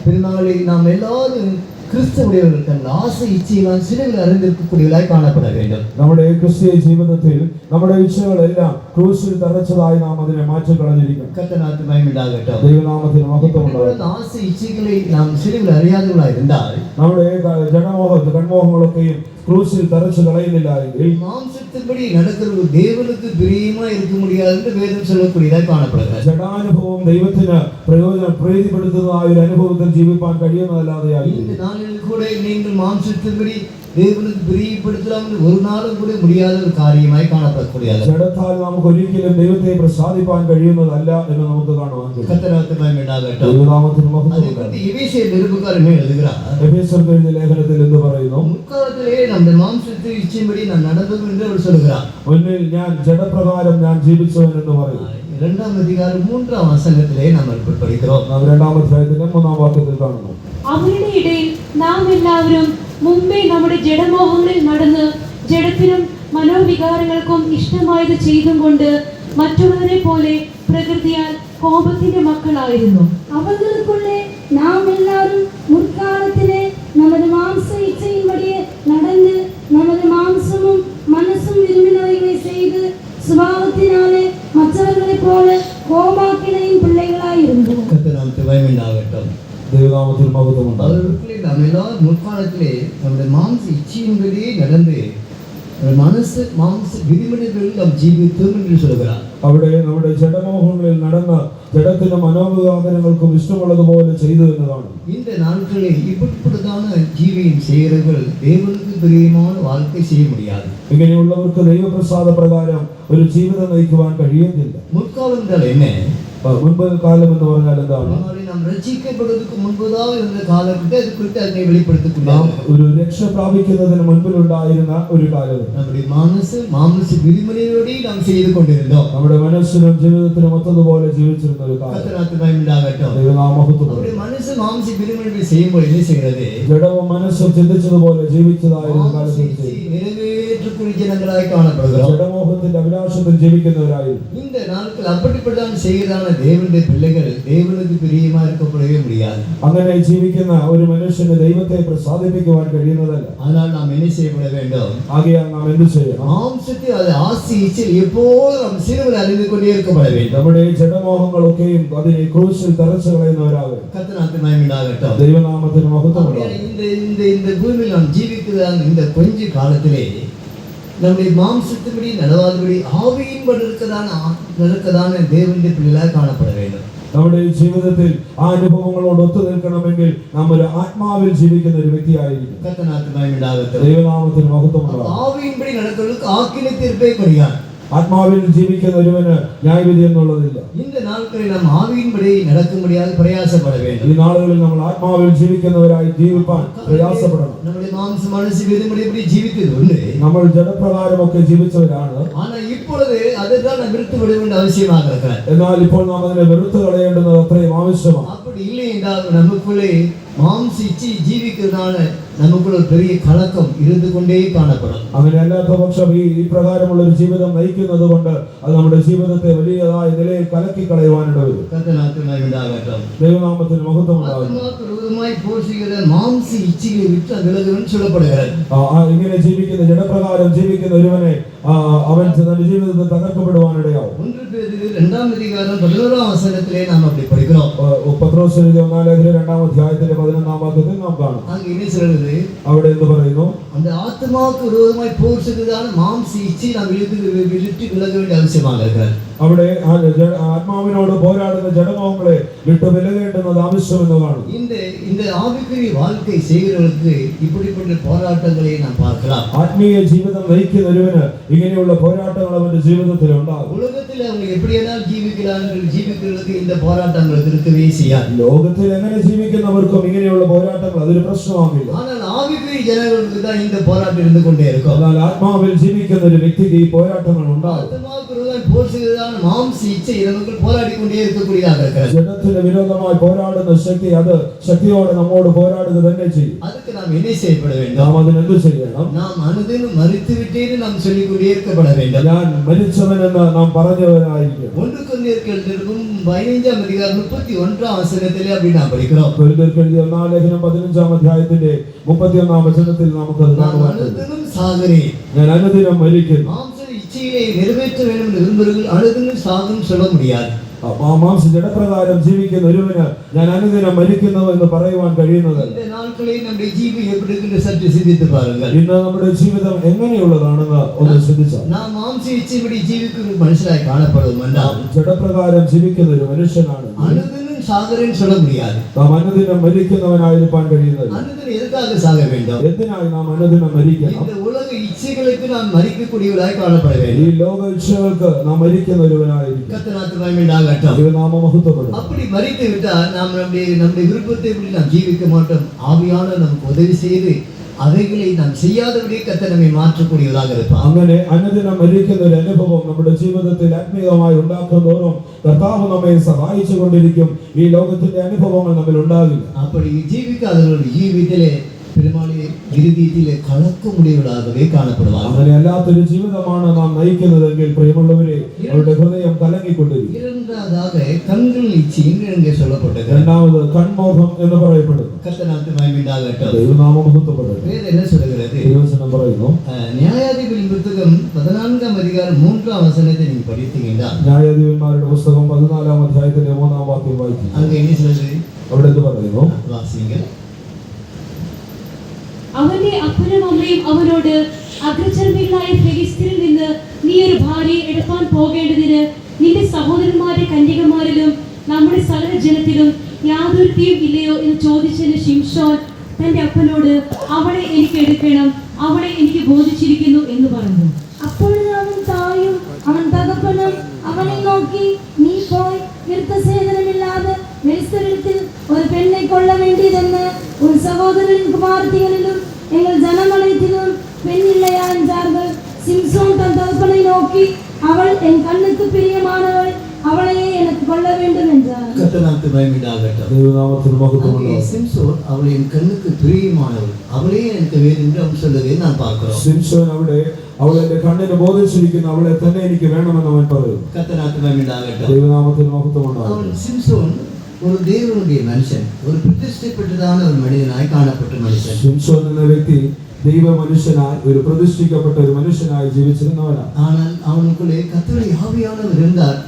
பிறநாளை நாம் எல்லாரும் கிறிஸ்தவர்கள் தங்கள் ஆசை இச்சையெல்லாம் சிலுவையில் அறிந்திருக்கக்கூடியவர்களாய் കാണപ്പെட வேண்டும். നമ്മുടെ ക്രിസ്തീയ ജീവിതത്തിൽ നമ്മുടെ ഇച്ഛകളെല്ലാം ക്രൂശിൽ തറച്ചതായി നാം അതിനെ മാറ്റിക്കളഞ്ഞിരിക്കണം. கர்த்தருக்கு மகிமை உண்டாகட்டும். ദൈവനാമത്തിന് മഹത്വം ഉണ്ടാകട്ടെ. ஆசை இச்சைகளை நாம் சிலுவையில் அறியாதவர்களாய் இருந்தால் നമ്മുടെ കൺമോഹങ്ങളൊക്കെയും ക്രൂശിൽ തറച്ചു കളയുന്നില്ല എങ്കിൽ மாம்சத்தின்படி நடக்கிறது தேவனுக்கு பிரியமா இருக்க முடியாது என்று வேதம் சொல்லக்கூடியதாய் കാണപ്പെടുகிறது. ജഡാനുഭവം ദൈവത്തിന് പ്രീതിപ്പെടുത്തുന്നതായ ഒരു അനുഭവത്തിൽ ജീവിപ്പാൻ കഴിയുന്നതല്ലാതെയായി இந்த நாளில் கூட நீங்கள் மாம்சத்தின்படி தேவனுக்கு பிரியப்படுத்தலாம் என்று ஒரு நாளும் கூட முடியாத ஒரு காரியமாய் കാണപ്പെടக்கூடியது. ജഡത്താൽ നമുക്ക് ഒരിക്കലും ദൈവത്തെ പ്രസാദിപ്പാൻ കഴിയുന്നതല്ല എന്ന് നമുക്ക് കാണുവാൻ കഴിയും. കർത്തനാമത്തിന് മഹിമ ഉണ്ടാകട്ടെ. ദൈവനാമത്തിന് മഹത്വം ഉണ്ടാകട്ടെ. എഫേസ്യർ നിരൂപകൻ എഴുതുகிறார். എഫേസ്യർക്ക് എഴുതിയ ലേഖനത്തിൽ എന്ത് പറയുന്നു? മുൻകാലത്തിലെ നമ്മുടെ മാംസത്തെ ഇച്ഛയിன்படி நான் நடந்தது என்று அவர் சொல்கிறார். മുന്നിൽ ഞാൻ ജഡപ്രകാരം ഞാൻ ജീവിച്ചവൻ എന്ന് പറയുന്നു. 2-ാം അധ്യായം 3-ാം വചനത്തിലെ നമ്മൾ പഠിக்கிறோம். നാം 2-ാം അധ്യായത്തിന്റെ 3-ാം വാക്യത്തിൽ കാണുന്നു. അവരുടെ ഇടയിൽ നാം എല്ലാവരും മുമ്പേ നമ്മുടെ ജഡമോഹങ്ങളിൽ നടന്ന് ജഡത്തിനും മനോവികാരങ്ങൾക്കും ഇഷ്ടമായത് ചെയ്തും കൊണ്ട് മറ്റുള്ളവരെ പോലെ പ്രകൃതിയാൽ കോപത്തിന്റെ മക്കളായിരുന്നു. அவர்களுக்குள்ளே நாம் எல்லாரும் முற்காலத்திலே நமது மாம்ச இச்சையின்படியே நடந்து நமது மாம்சமும் மனசும் விரும்பினவைகளை செய்து சுபாவத்தினாலே மற்றவர்களைப் போல கோபாக்கினையின் பிள்ளைகளாய் இருந்தோம். கர்த்தருக்கு மகிமையுண்டாகட்டும். ദൈവനാമത്തിന് മഹത്വം ഉണ്ടാകട്ടെ. அவர்களுக்குள்ளே நாம் எல்லாரும் முற்காலத்திலே நம்முடைய மாம்ச இச்சையின்படியே நடந்து മനസ്സ് മാംസ വിധിമുறைകളിൽ നാം ജീവിക്കും എന്ന് சொல்கிறார். അവിടെ നമ്മുടെ ജഡമോഹങ്ങളിൽ നടന്ന ജഡത്തിന്റെ മനോവികാരങ്ങൾക്കും ഇഷ്ടമുള്ളതുപോലെ ചെയ്തു എന്നതാണ്. இந்த நாட்களில் இப்படிப்பட்டதான ஜீவியம் செய்கிறவர்கள் தேவனுக்கு பிரியமான வாழ்க்கை செய்ய முடியாது. ഇങ്ങനെയുള്ളവർക്ക് ദൈവപ്രസാദ പ്രകാരം ഒരു ജീവിതം നയിക്കുവാൻ കഴിയുന്നില്ല. முற்காலம் என்றால் என்ன? മുൻപ് കാലം എന്ന് പറഞ്ഞാൽ എന്താണ്? நாம் രക്ഷിക്കപ്പെടുவதற்கு മുൻപதாக இருந்த കാലഘട്ടത്തെ അത് குறித்து അതിനെ വെളിപ്പെടുത്തിക്കൊണ്ടാണ്. നാം ഒരു രക്ഷ പ്രാപിക്കുന്നതിന് മുൻപിലുണ്ടായിരുന്ന ഒരു കാലം. നമ്മുടെ മനസ്സ് മാംസ വിധിമുறைയോടെ നാം ചെയ്തു കൊണ്ടിരുന്നோம். നമ്മുടെ മനസ്സിനും ജീവിതത്തിനും ഒത്തതുപോലെ ജീവിച്ചിരുന്ന ഒരു കാലം. കർത്താവിന്റെ മഹിമയുണ്ടാകട്ടെ. ദൈവനാമമഹത്വം. നമ്മുടെ മനസ്സ് മാംസ വിധിമുறைകൾ ചെയ്യുമ്പോൾ என்ன செய்கிறது? ജഡവും മനസ്സും ചിന്തിച്ചതുപോലെ ജീവിച്ചതായിരുന്ന കാലത്തിൽ நிறைவேற்றக்கூடிய ஜனங்களாய் காணப்படுகிறோம். ജഡമോഹത്തിന്റെ അഭിലാഷത്തിൽ ജീവിക്കുന്നവരായി இந்த நாட்கள் அப்படிப்பட்டதான் செய்கிறதான தேவனுடைய பிள்ளைகள் தேவனுக்கு பிரியமா இருக்கப்படவே முடியாது. അങ്ങനെ ജീവിക്കുന്ന ഒരു മനുഷ്യന് ദൈവത്തെ പ്രസാദിപ്പിക്കുവാൻ കഴിയുന്നതല്ല. ஆனால் நாம் என்ன செய்யப்பட வேண்டும்? ആകയാൽ നാം എന്ത് ചെയ്യണം? മാംസത്തെ അത് ആശ്രയിച്ച് എപ്പോഴും നാം സിലുവയിൽ അറിഞ്ഞു കൊണ്ടേ ഇരിക്കപ്പെட வேண்டும். നമ്മുടെ ജഡമോഹങ്ങളൊക്കെയും അതിനെ ക്രൂശിൽ തറച്ചു കളയുന്നവരാകും. கர்த்தருக்கு மகிமையுண்டாகட்டும். ദൈവനാമത്തിന് മഹത്വം ഉണ്ടാകട്ടെ. இந்த பூமியில் நாம் ஜீவிக்கிறதான இந்த கொஞ்ச காலத்திலே நம்முடைய மாம்சத்தின்படி நடவாதபடி ஆவியின்படி நடக்கதான தேவனுடைய பிள்ளைகளாக காணப்பட வேண்டும். നമ്മുടെ ജീവിതത്തിൽ ആ അനുഭവങ്ങളോട് ഒത്തു നിൽക്കണമെങ്കിൽ നാം ഒരു ആത്മാവിൽ ജീവിക്കുന്ന ഒരു വ്യക്തിയായിരിക്കും. கர்த்தருக்கு மகிமையுண்டாகட்டும். ദൈവനാമത്തിന് മഹത്വം ഉണ്ടാകട്ടെ. ஆவியின்படி நடக்கிறவர்களுக்கு ஆக்கினை தீர்ப்பே கிடையாது. ആത്മാവിൽ ജീവിക്കുന്ന ഒരുവന് ന്യായവിധി എന്നുള്ളതില്ല. இந்த நாட்களில் நாம் ஆவியின்படி நடக்கும்படியாக பிரயாசப்பட வேண்டும். ഈ നാളുകളിൽ നമ്മൾ ആത്മാവിൽ ജീവിക്കുന്നവരായി ജീവിപ്പാൻ പ്രയാസപ്പെടണം. നമ്മുടെ മാംസ മനസ്സ് വിധിമുறைப்படி ജീവിച്ചത് ഉണ്ട്. നമ്മൾ ജഡപ്രകാരമൊക്കെ ജീവിച്ചവരാണ്. ஆனா இப்பொழுது அதுதான் நாம் விருத்து விட வேண்டிய அவசியமாக இருக்கிறது. എന്നാൽ ഇപ്പോൾ നാം അതിനെ വെറുത്ത് കളയേണ്ടുന്നത് അത്രയും ആവശ്യമാണ്. அப்படி இல்லை என்றால் நமக்குள்ளே மாம்ச இச்சை ஜீவிக்கிறதான நமக்குள்ள ஒரு பெரிய கலக்கம் இருந்து கொண்டே காணப்படும். അങ്ങനെ അല്ലാത്ത പക്ഷം ഈ പ്രകാരമുള്ള ഒരു ജീവിതം നയിക്കുന്നത് കൊണ്ട് അത് നമ്മുടെ ജീവിതത്തെ വലിയതായ നിലയിൽ കലക്കി കളയുവാനിട വരും. கர்த்தருக்கு மகிமையுண்டாகட்டும். ദൈവനാമത്തിന് മഹത്വം ഉണ്ടാകട്ടെ. ஆத்மாவுக்கு விரோதமாய் போஷிக்கிற மாம்ச இச்சைகளை விட்டு விலகுன்னு சொல்லப்படுகிறது. ഇങ്ങനെ ജീവിക്കുന്ന ജഡപ്രകാരം ജീവിക്കുന്ന ഒരുവനെ അവൻ തന്റെ ജീവിതത്തിൽ തകർക്കപ്പെടുവാനിടയാവും. 1 പേതുരു 2-ാം അധികാരം 11-ാം വചനത്തിലെ നാം அப்படி പഠിக்கிறோம். പത്രോസ് എഴുതിയ 1-ാം ലേഖനം 2-ാം അധ്യായത്തിന്റെ 11-ാം വാക്യത്തിൽ നാം കാണും. அங்க என்ன சொல்றது? അവിടെ എന്ത് പറയുന്നു? அந்த ஆத்மாவுக்கு விரோதமாய் போஷிக்கிறதான மாம்ச இச்சை நாம் விட்டு விலக வேண்டிய அவசியமாக இருக்கிறது. അവിടെ ആത്മാവിനോട് പോരാടുന്ന ജഡമോഹങ്ങളെ വിട്ടു വിലകേണ്ടുന്നത് ആവശ്യമെന്ന് കാണും. இந்த ஆவிக்குரிய வாழ்க்கை செய்கிறவர்களுக்கு இப்படிப்பட்ட போராட்டங்களை நாம் பார்க்கலாம். ആത്മീയ ജീവിതം നയിക്കുന്ന ഒരുവന് ഇങ്ങനെയുള്ള പോരാട്ടങ്ങൾ അവന്റെ ജീവിതത്തിൽ ഉണ്ടാകും. உலகத்தில் அவங்க எப்படியானால் ജീവിக்கிறവർക്ക് இந்த போராட்டங்கள் இருக்கவே செய்யாது. ലോകത്തിൽ എങ്ങനെ ജീവിക്കുന്നവർക്കും ഇങ്ങനെയുള്ള പോരാട്ടങ്ങൾ അതൊരു പ്രശ്നമാകില്ല. ஆனால் ஆவிக்குரிய ஜனங்களுக்கு தான் இந்த போராட்டம் இருந்து கொண்டே இருக்கும். എന്നാൽ ആത്മാവിൽ ജീവിക്കുന്ന ഒരു വ്യക്തിക്ക് ഈ പോരാട്ടങ്ങൾ ഉണ്ടാകും. ஆத்மாவுக்கு விரோதமாய் போஷிக்கிறதான மாம்ச இச்சை நமக்குள் போராடி கொண்டே இருக்கக்கூடியதாக இருக்கிறது. ജഡത്തിന് വിരോധമായി പോരാടുന്ന ശക്തി അത് ശക്തിയോടെ നമ്മോട് പോരാടുക തന്നെ ചെയ്യും. அதுக்கு நாம் என்ன செய்யப்பட வேண்டும்? നാം അതിനെന്ത് ചെയ്യണം? நாம் அனுதினம் மரித்து விட்டேன்னு நாம் சொல்லிக் கொண்டே இருக்கப்பட வேண்டும். ഞാൻ മരിച്ചവനെന്ന് നാം പറഞ്ഞവനായിരിക്കും. 1 കൊരിന്ത്യർക്ക് 15-ാം അധികാരം 31-ാം വചനത്തിലെ அப்படி நாம் படிக்கிறோம். കൊരിന്ത്യർക്ക് എഴുതിയ 1-ാം ലേഖനം 15-ാം അധ്യായത്തിന്റെ 31-ാം വചനത്തിൽ നമുക്ക് அனுதினம் சாகிறேன். ഞാൻ അനുദിനം മരിക്കുന്നു. மாம்ச இச்சையை நிறைவேற்ற வேண்டும் என்று விரும்புகிறவர்கள் அனுதினம் சாகும் சொல்ல முடியாது. മാംസ ജഡപ്രകാരം ജീവിക്കുന്ന ഒരുവന് ഞാൻ അനുദിനം മരിക്കുന്നു എന്ന് പറയുവാൻ കഴിയുന്നതല്ല. இந்த நாட்களில் நம்முடைய ஜீவன் எப்படி இருக்குன்னு சற்று சிந்தித்து பாருங்கள். ഇന്ന് നമ്മുടെ ജീവിതം എങ്ങനെയുള്ളതാണെന്ന് ഒന്ന് ചിന്തിച്ചാൽ நாம் மாம்ச இச்சைப்படி ஜீவிக்கும் மனுஷனாய் காணப்படுவோம் என்றால் ജഡപ്രകാരം ജീവിക്കുന്ന ഒരു മനുഷ്യനാണ്. அனுதினம் சாகிறேன்னு சொல்ல முடியாது. നാം അനുദിനം മരിക്കുന്നവനായിരിക്കാൻ കഴിയുന്നത്. அனுதினம் எதுக்காக சாக வேண்டும்? എന്തിനായി നാം അനുദിനം മരിക്കണം? இந்த உலக இச்சைகளுக்கு நாம் மரிக்கக்கூடியவர்களாய் காணப்பட ഈ வேண்டும். ലോക ഇച്ഛകൾക്ക് നാം മരിക്കുന്ന ഒരുവനായിരിക്കും. கர்த்தருக்கு மகிமையுண்டாகட்டும். ദൈവനാമം മഹത്വപ്പെടും. அப்படி மரித்து விட்டால் நாம் நம்முடைய விருப்பத்தை இப்படி நாம் ஜீவிக்க மாட்டோம். ஆவியானவர் நமக்கு உதவி செய்து அவைகளை நாம் செய்யாதபடி கர்த்தர் நம்மை மாற்றக்கூடியவராக இருப்பார். അങ്ങനെ അനുദിനം മരിക്കുന്ന ഒരു അനുഭവം നമ്മുടെ ജീവിതത്തിൽ ആത്മീയമായി ഉണ്ടാക്കുന്നതോറും കർത്താവ് നമ്മെ സഹായിച്ചു കൊണ്ടിരിക്കും. ഈ ലോകത്തിന്റെ അനുഭവങ്ങൾ നമ്മിൽ ഉണ്ടാകില്ല. அப்படி ஜீவிக்காதவர்கள் ஜீவித்திலே பெருமாளே இறுதியிலே கலக்கமுடையவர்களாகவே காணப்படுவார்கள். അങ്ങനെ അല്ലാത്തൊരു ജീവിതമാണ് നാം നയിക്കുന്നതെങ്കിൽ പ്രിയമുള്ളവരെ അവരുടെ ഹൃദയം കലങ്ങിക്കൊണ്ടിരിക്കും. இரண்டாவதாக கண்கள் இச்சி இங்கே சொல்லப்பட்டது. രണ്ടാമത് കൺമോഹം എന്ന് പറയപ്പെടുന്നു. கர்த்தருக்கு மகிமை உண்டாகட்டும். ദൈവനാമം മഹത്വപ്പെടട്ടെ. வேதம் என்ன சொல்கிறது? തിരുവചനം പറയുന്നു, நியாயாதிபதிகளின் புத்தகம் 14 அதிகாரம் 3 வசனத்தை நீங்க படித்தீங்கன்னா ന്യായാധിപന്മാരുടെ പുസ്തകം 14 അധ്യായത്തിന്റെ 3 വാക്യം വായിക്കും. அங்க என்ன சொல்றது? അവിടെ എന്ത് പറയുന്നു? வாசிங்க. അവന്റെ അപ്പനും അമ്മയും അവനോട്, അഗ്രചർമ്മികളായ ഫെലിസ്ത്യരിൽ നിന്ന് നീ ഒരു ഭാര്യയെ എടുപ്പാൻ പോകേണ്ടതിന് നിന്റെ സഹോദരന്മാരുടെ കന്യകമാരിലും നമ്മുടെ സകല ജനത്തിലും യാതൊരുത്തിയും ഇല്ലയോ എന്ന് ചോദിച്ചതിന് ശിംശോൻ തന്റെ അപ്പനോട്, അവളെ എനിക്ക് എടുക്കണം, അവളെ എനിക്ക് ബോധിച്ചിരിക്കുന്നു എന്ന് പറഞ്ഞു. அப்பொழுது அவன் தாயும் அவன் தகப்பனும் அவனை நோக்கி, நீ போய் விருத்தசேதனமில்லாத பெலிஸ்தரிடத்தில் ஒரு பெண்ணை கொள்ள வேண்டியதென்ன? உன் சகோதரரின் குமாரத்திகளிலும் எங்கள் ஜனமனைத்திலும் பெண் இல்லையா என்றார்கள். சிம்சோன் தன் தகப்பனை நோக்கி, அவள் என் கண்ணுக்கு பிரியமானவள், அவளையே எனக்கு கொள்ள வேண்டும் என்றார். கர்த்தருக்கு மகிமை உண்டாகட்டும். ദൈവനാമത്തിന് മഹത്വമുണ്ടാകട്ടെ. சிம்சோன் அவள் என் கண்ணுக்கு பிரியமானவள், அவளே எனக்கு வேணும் என்று அவன் சொல்வதை நான் பார்க்கிறோம். സിംസോൻ അവിടെ അവൾ എന്റെ കണ്ണിന് ബോധിച്ചിരിക്കുന്നു, അവളെ തന്നെ എനിക്ക് വേണമെന്ന് അവൻ പറയുന്നു. கர்த்தருக்கு மகிமை உண்டாகட்டும். ദൈവനാമത്തിന് മഹത്വമുണ്ടാകട്ടെ. அவன் சிம்சோன் ஒரு தேவனுடைய மனுஷன், ஒரு பிரதிஷ்டைப்பட்டதான ஒரு மனிதனாய் காணப்பட்ட மனுஷன். സിംസോൻ എന്ന വ്യക്തി ദൈവ മനുഷ്യനായി, ഒരു പ്രതിഷ്ഠിക്കപ്പെട്ട ഒരു മനുഷ്യനായി ജീവിച്ചിരുന്നവനാണ്. ஆனால் அவனுக்குள்ளே கர்த்தருடைய ஆவியானவர் இருந்தார்.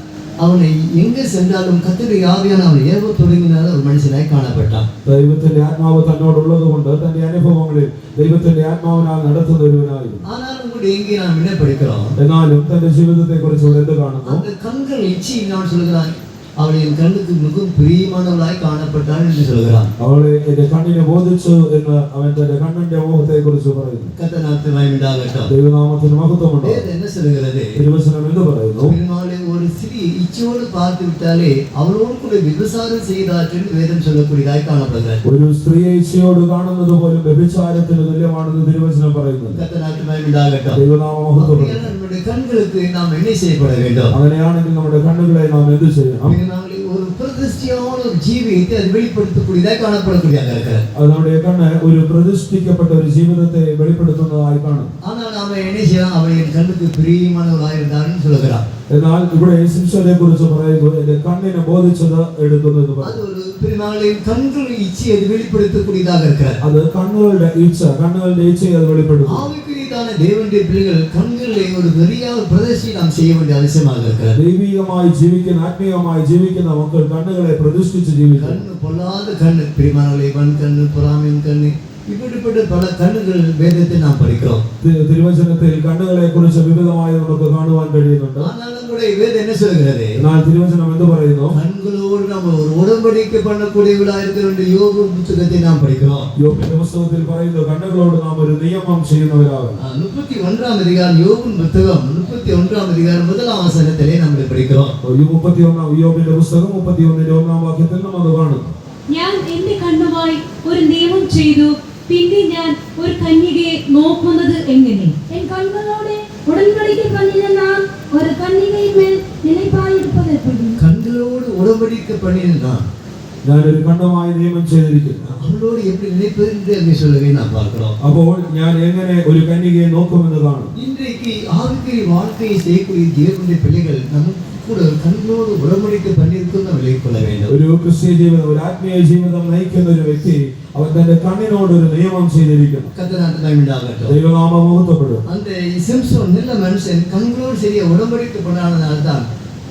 அவனை எங்கே சென்றாலும் கர்த்தருடைய ஆவியானவர் அவனை ஏவ தொடங்கினார். ஒரு மனுஷனாய் காணப்பட்டான். ദൈവത്തിന്റെ ആത്മാവ് തന്നോടുള്ളത് കൊണ്ട് തന്റെ അനുഭവങ്ങളിൽ ദൈവത്തിന്റെ ആത്മാവിനാൽ നടത്തുന്ന ഒരുവനായിരുന്നു. ஆனாலும் கூட எங்கே நாம் என்ன படிக்கிறோம்? എന്നാലും തന്റെ ജീവിതത്തെ കുറിച്ച് എന്ത് കാണുന്നു? அந்த கண்கள் இச்சி நான் சொல்கிறான், அவள் என் கண்ணுக்கு மிகவும் பிரியமானவளாய் காணப்பட்டாள் என்று சொல்கிறான். അവളെ എന്റെ കണ്ണിനെ ബോധിച്ചു എന്ന് അവൻ തന്റെ കണ്ണിന്റെ മോഹത്തെ കുറിച്ച് പറയുന്നു. கர்த்தருக்கு மகிமை உண்டாகட்டும். ദൈവനാമത്തിന് മഹത്വമുണ്ട്. வேதம் என்ன சொல்கிறது? തിരുവചനം എന്ത് പറയുന്നു? பெருமாளை ஒரு ஸ்திரீ இச்சையோடு பார்த்து விட்டாலே அவளோடு கூட விபசாரம் செய்தார் என்று வேதம் சொல்லக்கூடியதாய் காணப்படுகிறது. ഒരു സ്ത്രീയെ ഇച്ഛയോട് കാണുന്നത് പോലും വ്യഭിചാരത്തിന് തുല്യമാണെന്ന് തിരുവചനം പറയുന്നത്. கர்த்தருக்கு மகிமை உண்டாகட்டும். ദൈവനാമ മഹത്വപ്പെടുന്നു. நம்முடைய கண்களுக்கு நாம் என்ன செய்யப்பட வேண்டும்? അങ്ങനെയാണെങ്കിൽ നമ്മുടെ കണ്ണുകളെ നാം എന്ത് ചെയ്യണം? நாங்களே ஒரு பிரதிஷ்டையான ஒரு ஜீவியத்தை அது வெளிப்படுத்தக்கூடியதாய் காணப்படக்கூடியதாக இருக்கிறது. അത് നമ്മുടെ കണ്ണ് ഒരു പ്രതിഷ്ഠിക്കപ്പെട്ട ഒരു ജീവിതത്തെ വെളിപ്പെടുത്തുന്നതായി കാണും. ஆனால் நாம என்ன செய்யலாம்? அவள் என் கண்ணுக்கு பிரியமானவளாய் இருந்தான்னு சொல்லுகிறான். എന്നാൽ ഇവിടെ സിംസോനെ കുറിച്ച് പറയുമ്പോൾ എന്റെ കണ്ണിനെ ബോധിച്ചത് എടുക്കുന്നത് அது ஒரு பெருமாளின் கண்கள் இச்சை அது வெளிப்படுத்தக்கூடியதாக இருக்கிறது. അത് കണ്ണുകളുടെ ഇച്ഛയെ അത് വെളിപ്പെടുത്തും. ஆவிக்குரியதான தேவனுடைய பிள்ளைகள் கண்களிலே ஒரு வெறியான பிரதிஷ்டை நாம் செய்ய வேண்டிய அவசியமாக இருக்கிறது. ദൈവികമായി ജീവിക്കുന്ന, ആത്മീയമായി ജീവിക്കുന്ന മക്കൾ കണ്ണുകളെ പ്രതിഷ്ഠിച്ച് ജീവിക്കണം. கண்ணு பொல்லாத கண்ணு, பிரியமானவர்களே, வன் கண்ணு, பொறாமையின் கண்ணு, இப்படிப்பட்ட பல கண்ணுகள் வேதத்தை நாம் படிக்கிறோம். തിരുവചനത്തിൽ കണ്ണുകളെ കുറിച്ച് വിവിധമായി നമുക്ക് കാണുവാൻ കഴിയുന്നുണ്ട്. ஆனாலும் கூட வேதம் என்ன சொல்கிறது? എന്നാൽ തിരുവചനം എന്ത് പറയുന്നു? கண்களோடு நம்ம ஒரு உடன்படிக்கை பண்ணக்கூடியவர்களாக இருக்கிற யோபு புத்தகத்தை நாம் படிக்கிறோம். യോബിന്റെ പുസ്തകത്തിൽ പറയുന്നു, കണ്ണുകളോട് നാം ഒരു നിയമം ചെയ്യുന്നവരാകണം. 31 அதிகாரம் யோபின் புத்தகம் 31 அதிகாரம் 1 வசனத்திலே നമ്മൾ പഠിக்கிறோம். 31 യോബിന്റെ പുസ്തകം 31ന്റെ 1 വാക്യത്തിൽ നാം അത് കാണുന്നു. ഞാൻ എന്റെ കണ്ണുമായി ഒരു നിയമം ചെയ്തു, പിന്നെ ഞാൻ ഒരു കന്യകയെ നോക്കുന്നത് എങ്ങനെ? என் கண்களோடு உடன்படிக்கை பண்ணின நான் ஒரு கன்னிகையின் மேல் நிலைப்பாயிருப்பது எப்படி? கண்களோடு உடன்படிக்கை பண்ணினான். ഞാനൊരു കണ്ണുമായി നിയമം ചെയ്തിരിക്കുന്നു. அவளோடு எப்படி நினைப்பது என்று சொல்லவே நாம் பார்க்கிறோம். അപ്പോൾ ഞാൻ എങ്ങനെ ഒരു കന്യകയെ നോക്കുമെന്ന് കാണും. இன்றைக்கு ஆவிக்குரிய வாழ்க்கையை செய்யக்கூடிய தேவனுடைய பிள்ளைகள் நமக்கு கூட கண்களோடு உடன்படிக்கை பண்ணியிருக்கும் நாம் விலகிக் கொள்ள வேண்டும். ഒരു ക്രിസ്തീയ ജീവിതം, ഒരു ആത്മീയ ജീവിതം നയിക്കുന്ന ഒരു വ്യക്തി അവൻ തന്റെ കണ്ണിനോട് ഒരു നിയമം ചെയ്തിരിക്കുന്നു. கர்த்தருக்கு மகிமை உண்டாகட்டும். ദൈവനാമം മഹത്വപ്പെടും. அந்த சிம்சோன் நல்ல மனுஷன் கண்களோடு சரியா உடன்படிக்கை பண்ணாதனால்தான்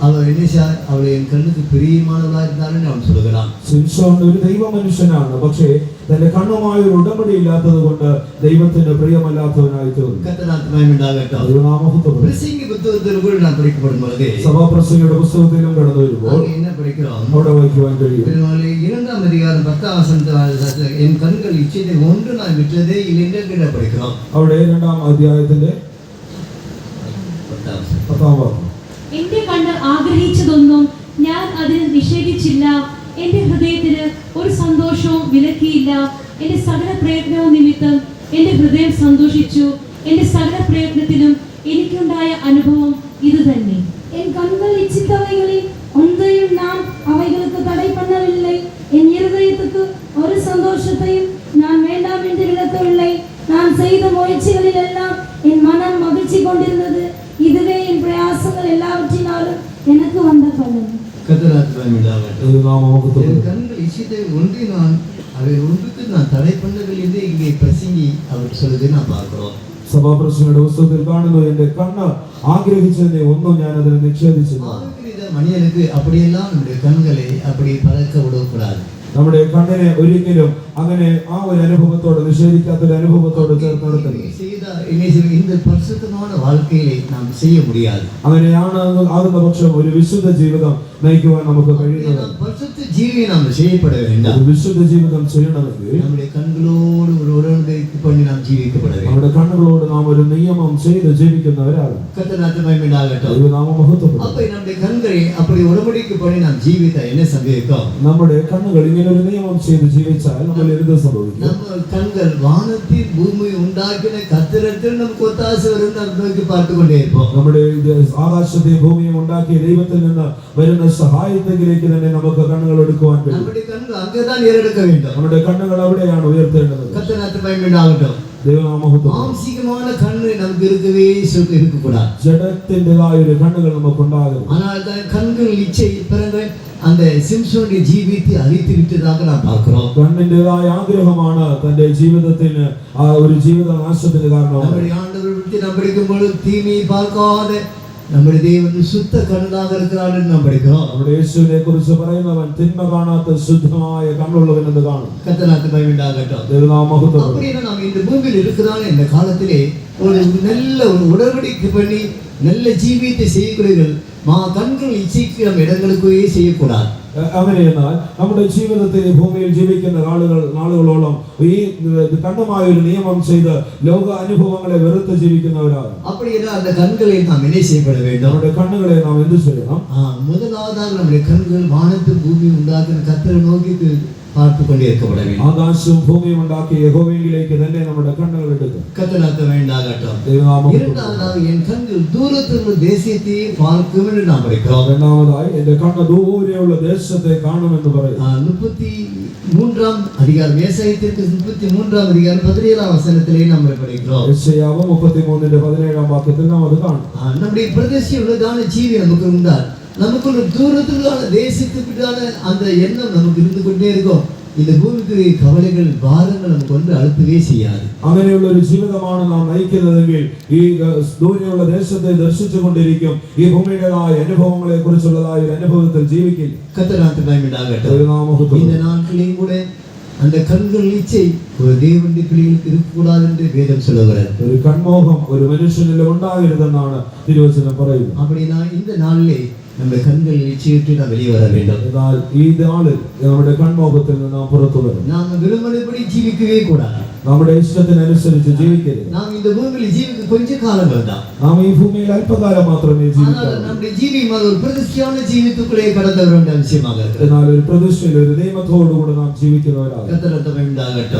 அவர் என்ன அவளை என் கண்ணுக்கு பிரியமானவளாக இருந்தாலும் அவன் சொல்கிறான். സിംസോൻ ഒരു ദൈവ മനുഷ്യനാണ്, പക്ഷേ തന്റെ കണ്ണുമായി ഒരു ഉടമ്പടി ഇല്ലാത്തത് കൊണ്ട് ദൈവത്തിന് പ്രിയമല്ലാത്തവനായി തീർന്നു. கர்த்தருக்கு மகிமை உண்டாகட்டும். ദൈവനാമം മഹത്വപ്പെടും. பிரசங்கி புத்தகத்தில் கூட நான் படிக்கப்படும் பொழுது സഭാപ്രസംഗിയുടെ പുസ്തകത്തിലും കടന്നു വരുമ്പോൾ அங்கே என்ன படிக்கிறோம்? അവിടെ വായിക്കുവാൻ കഴിയും. 2 அதிகாரம் 10 வசனத்தில் என் கண்கள் இச்சையை ஒன்று நான் விட்டதே இல்லை என்று படிக்கிறோம். അവിടെ 2 അധ്യായത്തിന്റെ 10 വാക്യം. എന്റെ കണ്ണ് ആഗ്രഹിച്ചതൊന്നും ഞാൻ അതിന് നിഷേധിച്ചില്ല. എന്റെ ഹൃദയത്തിന് ഒരു സന്തോഷവും വിലക്കിയില്ല. എന്റെ സകല പ്രയത്നവും നിമിത്തം എന്റെ ഹൃദയം സന്തോഷിച്ചു. എന്റെ സകല പ്രയത്നത്തിലും എനിക്കുണ്ടായ അനുഭവം ഇത് തന്നെ. என் கண்கள் இச்சித்தவைகளில் ஒன்றையும் நான் அவைகளுக்கு தடை பண்ணவில்லை. என் இருதயத்துக்கு ஒரு சந்தோஷத்தையும் நான் வேண்டாம் என்று விலக்கவில்லை. நான் செய்த முயற்சிகளில் எல்லாம் என் மனம் மகிழ்ச்சி கொண்டிருந்தது. இதுவே என் பிரயாசங்கள் எல்லாவற்றினாலும் எனக்கு வந்த பலன். கண்கள் இச்சத்தை ஒன்றி அவை ஒன்றுக்கு நான் தடை பண்ணவில்லை என்று இங்கே பிரசங்கி அவர் சொல்லுது நான் பார்க்கிறோம். സഭാപ്രശ്നയുടെ പുസ്തകത്തിൽ കാണുന്നു, എന്റെ കണ്ണ് ആഗ്രഹിച്ചതിനെ ഒന്നും ഞാൻ അതിനെ നിഷേധിച്ചില്ല. மனிதனுக்கு அப்படியெல்லாம் நம்முடைய கண்களை அப்படி பறக்க விடக்கூடாது. നമ്മുടെ കണ്ണിനെ ഒരിക്കലും അങ്ങനെ ആ ഒരു അനുഭവത്തോട്, നിഷേധിക്കാത്തൊരു അനുഭവത്തോട് ചേർത്ത് നിർത്തരുത്. இந்த பரிசுத்தமான வாழ்க்கையை நாம் செய்ய முடியாது. അങ്ങനെയാണ് ആകുന്ന പക്ഷം ഒരു വിശുദ്ധ ജീവിതം നയിക്കുവാൻ നമുക്ക് കഴിയുന്നത്. பரிசுத்த ஜீவியை நாம் செய்யப்பட வேண்டும். ഒരു വിശുദ്ധ ജീവിതം ചെയ്യണമെങ്കിൽ നമ്മുടെ കണ്ണുകളോട് ഒരു ഉടമ്പടിക്ക് പണി നാം ജീവിക്കപ്പെட வேண்டும். നമ്മുടെ കണ്ണുകളോട് നാം ഒരു നിയമം ചെയ്ത് ജീവിക്കുന്നവരാണ്. നാമം മഹത്വപ്പെടും. அப்ப நம்முடைய கண்களை அப்படி உடன்படிக்கை பண்ணி நாம் ஜீவித்தா என்ன சம்பவிக்கும்? നമ്മുടെ കണ്ണുകൾ ഇങ്ങനെ ഒരു നിയമം ചെയ്ത് ജീവിച്ചാൽ നമ്മൾ എന്ത് സംഭവിക്കും? நம்ம கண்கள் வானத்தில் பூமி ഉണ്ടാക്കിன കർത്തൃത്തിൽ നമുക്ക് ഒത്താശ വരുന്ന നോക്കി പാട്ടുകൊണ്ടേ ഇരുப்போம். നമ്മുടെ ആകാശത്തെയും ഭൂമിയും ഉണ്ടാക്കിയ ദൈവത്തിൽ നിന്ന് വരുന്ന സഹായത്തിലേക്ക് തന്നെ നമുക്ക് കണ്ണുകൾ എടുക്കുവാൻ കഴിയും. നമ്മുടെ കണ്ണുകൾ അങ്ങേதான் ஏறெடுக்க வேண்டும். നമ്മുടെ കണ്ണുകൾ അവിടെയാണ് ഉയർത്തേണ്ടത്. കർത്തനാഥ മഹിമയുണ്ടാകട്ടെ. മാംസികமான കണ്ണ് നമുക്ക് இருக்கக்கூடாது. ജഡത്തിൻ്റെതായ ഒരു കണ്ണുകൾ നമുക്ക് ഉണ്ടാകരുത്. ஆனால் கண்கள் இச்சை பிறகு அந்த சிம்சோனுடைய ஜீவித்தை அழித்து விட்டதாக நாம் பார்க்கிறோம். കണ്ണിൻ്റെതായ ആഗ്രഹമാണ് തന്റെ ജീവിതത്തിന് ആ ഒരു ജീവിത നാശത്തിന് കാരണം. നമ്മുടെ ആണ്ടവരെ വിട്ട് നാം പഠിക്കുമ്പോൾ തീമി பார்க்காத നമ്മുടെ ദൈവം ശുദ്ധ കണ്ണാக இருக்கிறார் എന്ന് നാം പഠിக்கிறோம். നമ്മുടെ യേശുവിനെ കുറിച്ച് പറയുന്നവൻ തിന്മ കാണാത്ത ശുദ്ധമായ കണ്ണുള്ളവൻ എന്ന് കാണും. கர்த்தருக்கு மகிமையுண்டாகட்டும். ദൈവനാമം മഹത്വപ്പെടും. அப்படியே நாம் இந்த பூமியில் இருக்கிறாங்க இந்த காலத்திலே ஒரு நல்ல ஒரு உடன்படிக்கை பண்ணி நல்ல ஜீவியத்தை செய்யக்கூடியவர்கள் கண்கள் இச்சைக்கும் இடங்களுக்கே செய்யக்கூடாது. അങ്ങനെയെന്നാൽ നമ്മുടെ ജീവിതത്തിൽ ഭൂമിയിൽ ജീവിക്കുന്ന നാളുകളോളം ഈ കണ്ണുമായ ഒരു നിയമം ചെയ്ത് ലോക അനുഭവങ്ങളെ വെറുത്ത് ജീവിക്കുന്നവരാണ്. அப்படியே அந்த கண்களை நாம் என்ன செய்யப்பட வேண்டும்? നമ്മുടെ കണ്ണുകളെ നാം എന്ത് ചെയ്യണം? முதலாவதாக நம்முடைய கண்கள் வானத்து பூமி உண்டாக்கின கர்த்தரை நோக்கி பார்த்து கொண்டே இருக்கப்பட வேண்டும். ആകാശവും ഭൂമിയും ഉണ്ടാക്കിയ യഹോവയിലേക്ക് തന്നെ നമ്മുടെ കണ്ണുകൾ എടുക്കും. கர்த்தருக்கு வேண்டாகட்டும். இரண்டாவதாக என் கண்கள் தூரத்துள்ள தேசத்தை பார்க்கும் என்று நாம் படிக்கிறோம். രണ്ടാമതായി എന്റെ കണ്ണ് ദൂരെയുള്ള ദേശത്തെ കാണുമെന്ന് പറയും. 33 அதிகாரம் ஏசாயத்திற்கு 33 அதிகாரம் 17 வசனத்திலே நாம் படிக்கிறோம். യെശയ്യാവ് 33ന്റെ 17 വാക്യത്തിൽ നാം അത് കാണും. நம்முடைய பிரதேசமுள்ளதான ஜீவி நமக்கு உண்டால் நமக்குள்ள தூரத்துள்ளான தேசத்துக்குள்ளான அந்த எண்ணம் நமக்கு இருந்து கொண்டே இருக்கும். இந்த பூமிக்கு கவலைகள் பாரங்கள் நமக்கு ஒன்று அழுத்தவே செய்யாது. അങ്ങനെയുള്ള ഒരു ജീവിതമാണ് നാം നയിക്കുന്നതെങ്കിൽ ഈ ദൂരെയുള്ള ദേശത്തെ ദർശിച്ചു കൊണ്ടിരിക്കും. ഈ ഭൂമിയുടേതായ അനുഭവങ്ങളെ കുറിച്ചുള്ളതായ ഒരു അനുഭവത്തിൽ ജീവിക്കില്ല. கர்த்தருக்கு மகிமையுண்டாகட்டும். இந்த நாட்களிலும் கூட அந்த கண்கள் இச்சை ஒரு தேவனுடைய பிள்ளைகளுக்கு இருக்கக்கூடாது என்று வேதம் சொல்லுகிறது. ഒരു കൺമോഹം ഒരു മനുഷ്യനിൽ ഉണ്ടാകരുതെന്നാണ് തിരുവചനം പറയുന്നത്. அப்படினா இந்த நாளிலே നമ്മുടെ കண்കൾ ഇച്ചയിട്ട് നാം വെളിയെ വര வேண்டும். എന്നാൽ ഈ നാളിൽ നമ്മുടെ കൺമോഹത്തിൽ നിന്ന് നാം പുറത്തു വരണം. നാം വിരുമ്പടി ജീവിക്കவே കൂടാതെ. നമ്മുടെ ഇഷ്ടത്തിനനുസരിച്ച് ജീവിക്കരുത്. നാം இந்த பூமியில் ജീവിക്ക கொஞ்ச കാലങ്ങൾ தான். നാം ഈ ഭൂമിയിൽ അല്പകാലം മാത്രമേ ജീവിക്കാവൂ. നമ്മുടെ ജീവിതം ഒരു പ്രതിഷ്ഠயான ജീവിതത്തിലൂടെ കടന്നു വരേണ്ട ആവശ്യമാണ്. എന്നാൽ ഒരു പ്രതിഷ്ഠയിൽ ഒരു നിയമത്തോടുകൂടി നാം ജീവിക്കുന്നവരാണ്. കർത്തർക്ക് ഉണ്ടാകട്ടെ.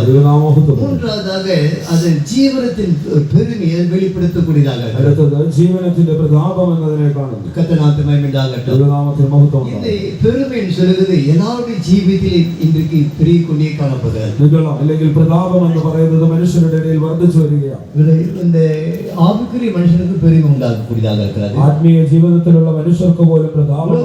മൂന്നാമതാക അത് ജീവനത്തിൻ പെരുമയെ വെളിപ്പെടുത്തக்கூடிയதாக. അടുത്തത് ജീവനത്തിന്റെ പ്രതാപം എന്നതിനെ കാണുന്നു. കർത്തനാമത്തിൽ ദൈവനാമത്തിൽ മഹത്വം. இந்த பெருமைன்னு சொல்லுகிறது எல்லாருடைய ജീവിതത്തിൽ இன்றைக்கு பெரிய கொண்டே காணப்படுகிறது. നിഗളം അല്ലെങ്കിൽ പ്രതാപം എന്ന് പറയുന്നത് മനുഷ്യരുടെ ഇടയിൽ വർദ്ധിച്ചു വരികയാണ്. இந்த ஆவிக்குரிய மனுஷனுக்கு பெருமை உண்டாகக்கூடியதாக இருக்கிறது. ആത്മീയ ജീവിതത്തിലുള്ള മനുഷ്യർക്ക് പോലും പ്രതാപം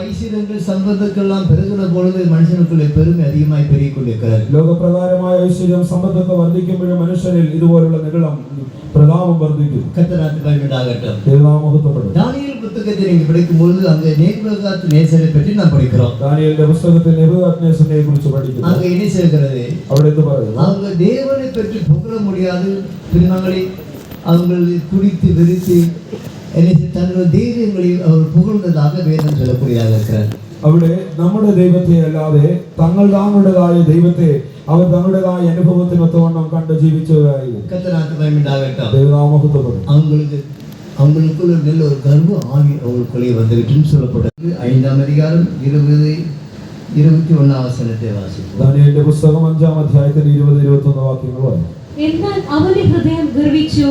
ஐஸ்வர்யங்கள் சம்பத்துக்கள் எல்லாம் பெருகிற பொழுது மனுஷனுக்குள்ள பெருமை அதிகமாய் பெருகிக் கொண்டிருக்கிறது. ലോകപ്രകാരമായ ഐശ്വര്യം സമ്പത്തൊക്കെ വർദ്ധിക്കുമ്പോഴും മനുഷ്യരിൽ ഇതുപോലുള്ള നിഗളം പ്രതാപം വർദ്ധിക്കും. கர்த்தராகட்டும். ദൈവനാമഹത്വപ്പെടും. தானியேல் புத்தகத்தை நீங்க படிக்கும் பொழுது அங்க நேபுகாத் நேசரை பற்றி நாம் படிக்கிறோம். ദാനിയേലിന്റെ പുസ്തകത്തിൽ നെബൂഖദ്നേസറിനെ കുറിച്ച് പഠിക്കുന്നു. அங்க என்ன செய்கிறது? അവിടെ എന്ത് പറയുന്നു? அவங்க தேவனை பற்றி புகழ முடியாது பின்னங்களை அவங்க குடித்து வெறித்து தங்கள் தெய்வங்களை அவர் புகழ்ந்ததாக வேதம் சொல்லக்கூடியதாக இருக்கிறார். അവിടെ നമ്മുടെ ദൈവത്തെ അല്ലാതെ തങ്ങളുടേതായ ദൈവത്തെ അവർ തങ്ങളുടേതായ അനുഭവത്തിനൊത്തവണ്ണം കണ്ട് ജീവിച്ചവരായിരുന്നു. ദൈവനാമഹത്വപ്പെടും. அவங்களுக்குள்ள நல்ல ஒரு கர்வ ஆவி அவங்களுக்குள்ளே வந்துவிட்டுன்னு சொல்லப்பட்டது. 5ஆம் அதிகாரம் 20-21 வசனத்தை வாசிப்போம். ദാനിയേലിന്റെ പുസ്തകം 5-ാം അധ്യായത്തിൽ 20-21 വാക്യങ്ങൾ വായിക്കും. എന്നാൽ അവന്റെ ഹൃദയം ഗർവിച്ചു,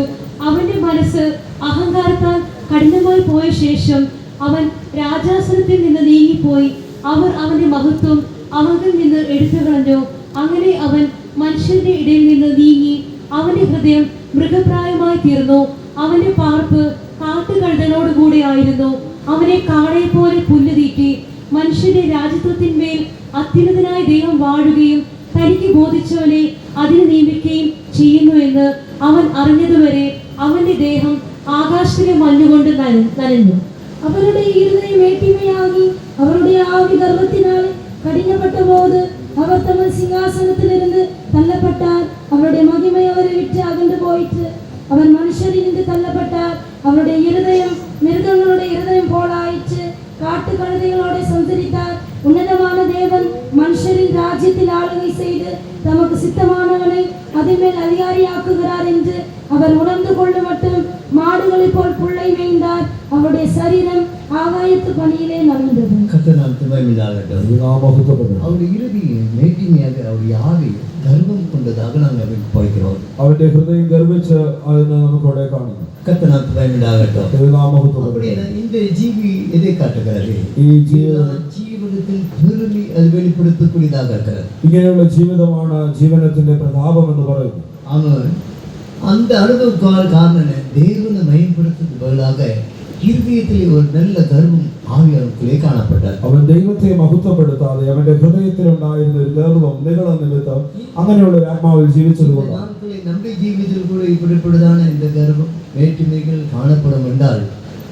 അവന്റെ മനസ്സ് അഹങ്കാരത്താൽ കഠിനമായി പോയ ശേഷം അവൻ രാജാസനത്തിൽ നിന്ന് നീങ്ങിപ്പോയി. അവർ അവന്റെ മഹത്വം അവനിൽ നിന്ന് എടുത്തു കളഞ്ഞു. അങ്ങനെ അവൻ മനുഷ്യരുടെ ഇടയിൽ നിന്ന് നീങ്ങി അവന്റെ ഹൃദയം മൃഗപ്രായമായി തീർന്നു. അവന്റെ പാർപ്പ് കാട്ടുകഴുതനോടുകൂടെ ആയിരുന്നു. അവനെ കാളയെ പോലെ പുല്ല് തീറ്റി. മനുഷ്യന്റെ രാജ്യത്വത്തിന്മേൽ അത്യുന്നതനായ ദൈവം വാഴുകയും തനിക്ക് ബോധിച്ചവനെ അതിന് നിയമിക്കുകയും ചെയ്യുന്നു എന്ന് അവൻ അറിഞ്ഞതുവരെ അവന്റെ ദേഹം ആകാശത്തിലെ മഞ്ഞുകൊണ്ട് നനഞ്ഞു. അവരുടെ ഇരുതയും മേട്ടിമയാകി അവരുടെ ആവി ഗർവത്തിനാൽ കഠിനപ്പെട്ട പോത് അവർ തമ്മിൽ സിംഹാസനത്തിലിരുന്ന് തള്ളപ്പെട്ടാൽ അവരുടെ മഹിമയെ അവരെ വിട്ട് അകന്നു പോയിട്ട് അവർ മനുഷ്യരിൽ നിന്ന് തള്ളപ്പെട്ടാൽ അവരുടെ ഇരുതയം മൃഗങ്ങളുടെ ഇരുതയം പോലായിട്ട് കാട്ടുകഴുതകളോടെ സഞ്ചരിത്താൽ ഉന്നതமான தேவன் மனுஷரின் ராஜ்யத்தில் ஆளுகை செய்து தமக்கு சித்தமானவனை அதின்மேல் அதிகாரியாக்குகிறார் என்று அவர் உணர்ந்து கொள்ள மட்டும் மாடுகளை போல் புள்ளை மேய்ந்தார். அவருடைய சரீரம் ஆகாயத்து பணியிலே நடந்தது. கர்த்தனால் துணைமில்லாகட்டும். அவருடைய இறுதி மேட்டிமையாக அவருடைய ஆவி கர்வம் கொண்டதாக நாங்கள் படிக்கிறோம். അവന്റെ ഹൃദയം ഗർവിച്ച് അതിനെ നമുക്കവിടെ കാണുന്നു. கர்த்தனால் துணைமில்லாகட்டும். இந்த ஜீவி எதை காட்டுகிறது? ഈ ജീവിതത്തിൽ പെരുമി അത് വെളിപ്പെടുത്തக்கூடிയதாக இருக்கிறது. ഇങ്ങനെയുള്ള ജീവിതമാണ് ജീവനത്തിന്റെ പ്രതാപം എന്ന് പറയുന്നത്. அவன் அந்த அனுபவ காரணனை தேவனை மகிமைப்படுத்துவதற்கு பதிலாக இருதயத்திலே ஒரு நல்ல கர்வம் ஆவியானுக்குள்ளே காணப்பட்டார். അവൻ ദൈവത്തെ മഹത്വപ്പെടുത്താതെ അവന്റെ ഹൃദയത്തിൽ ഉണ്ടായിരുന്ന ഒരു ഗർവം നിഗള നിമിത്തം അങ്ങനെയുള്ള ഒരു ആത്മാവിൽ ജീവിച്ചതുകൊണ്ടാണ്. നമ്മുടെ ജീവിതത്തിൽ കൂടെ ഇവിടെപ്പെടുതാണ് இந்த கர்வம் வேற்றுமைகள் காணப்படும் என்றால்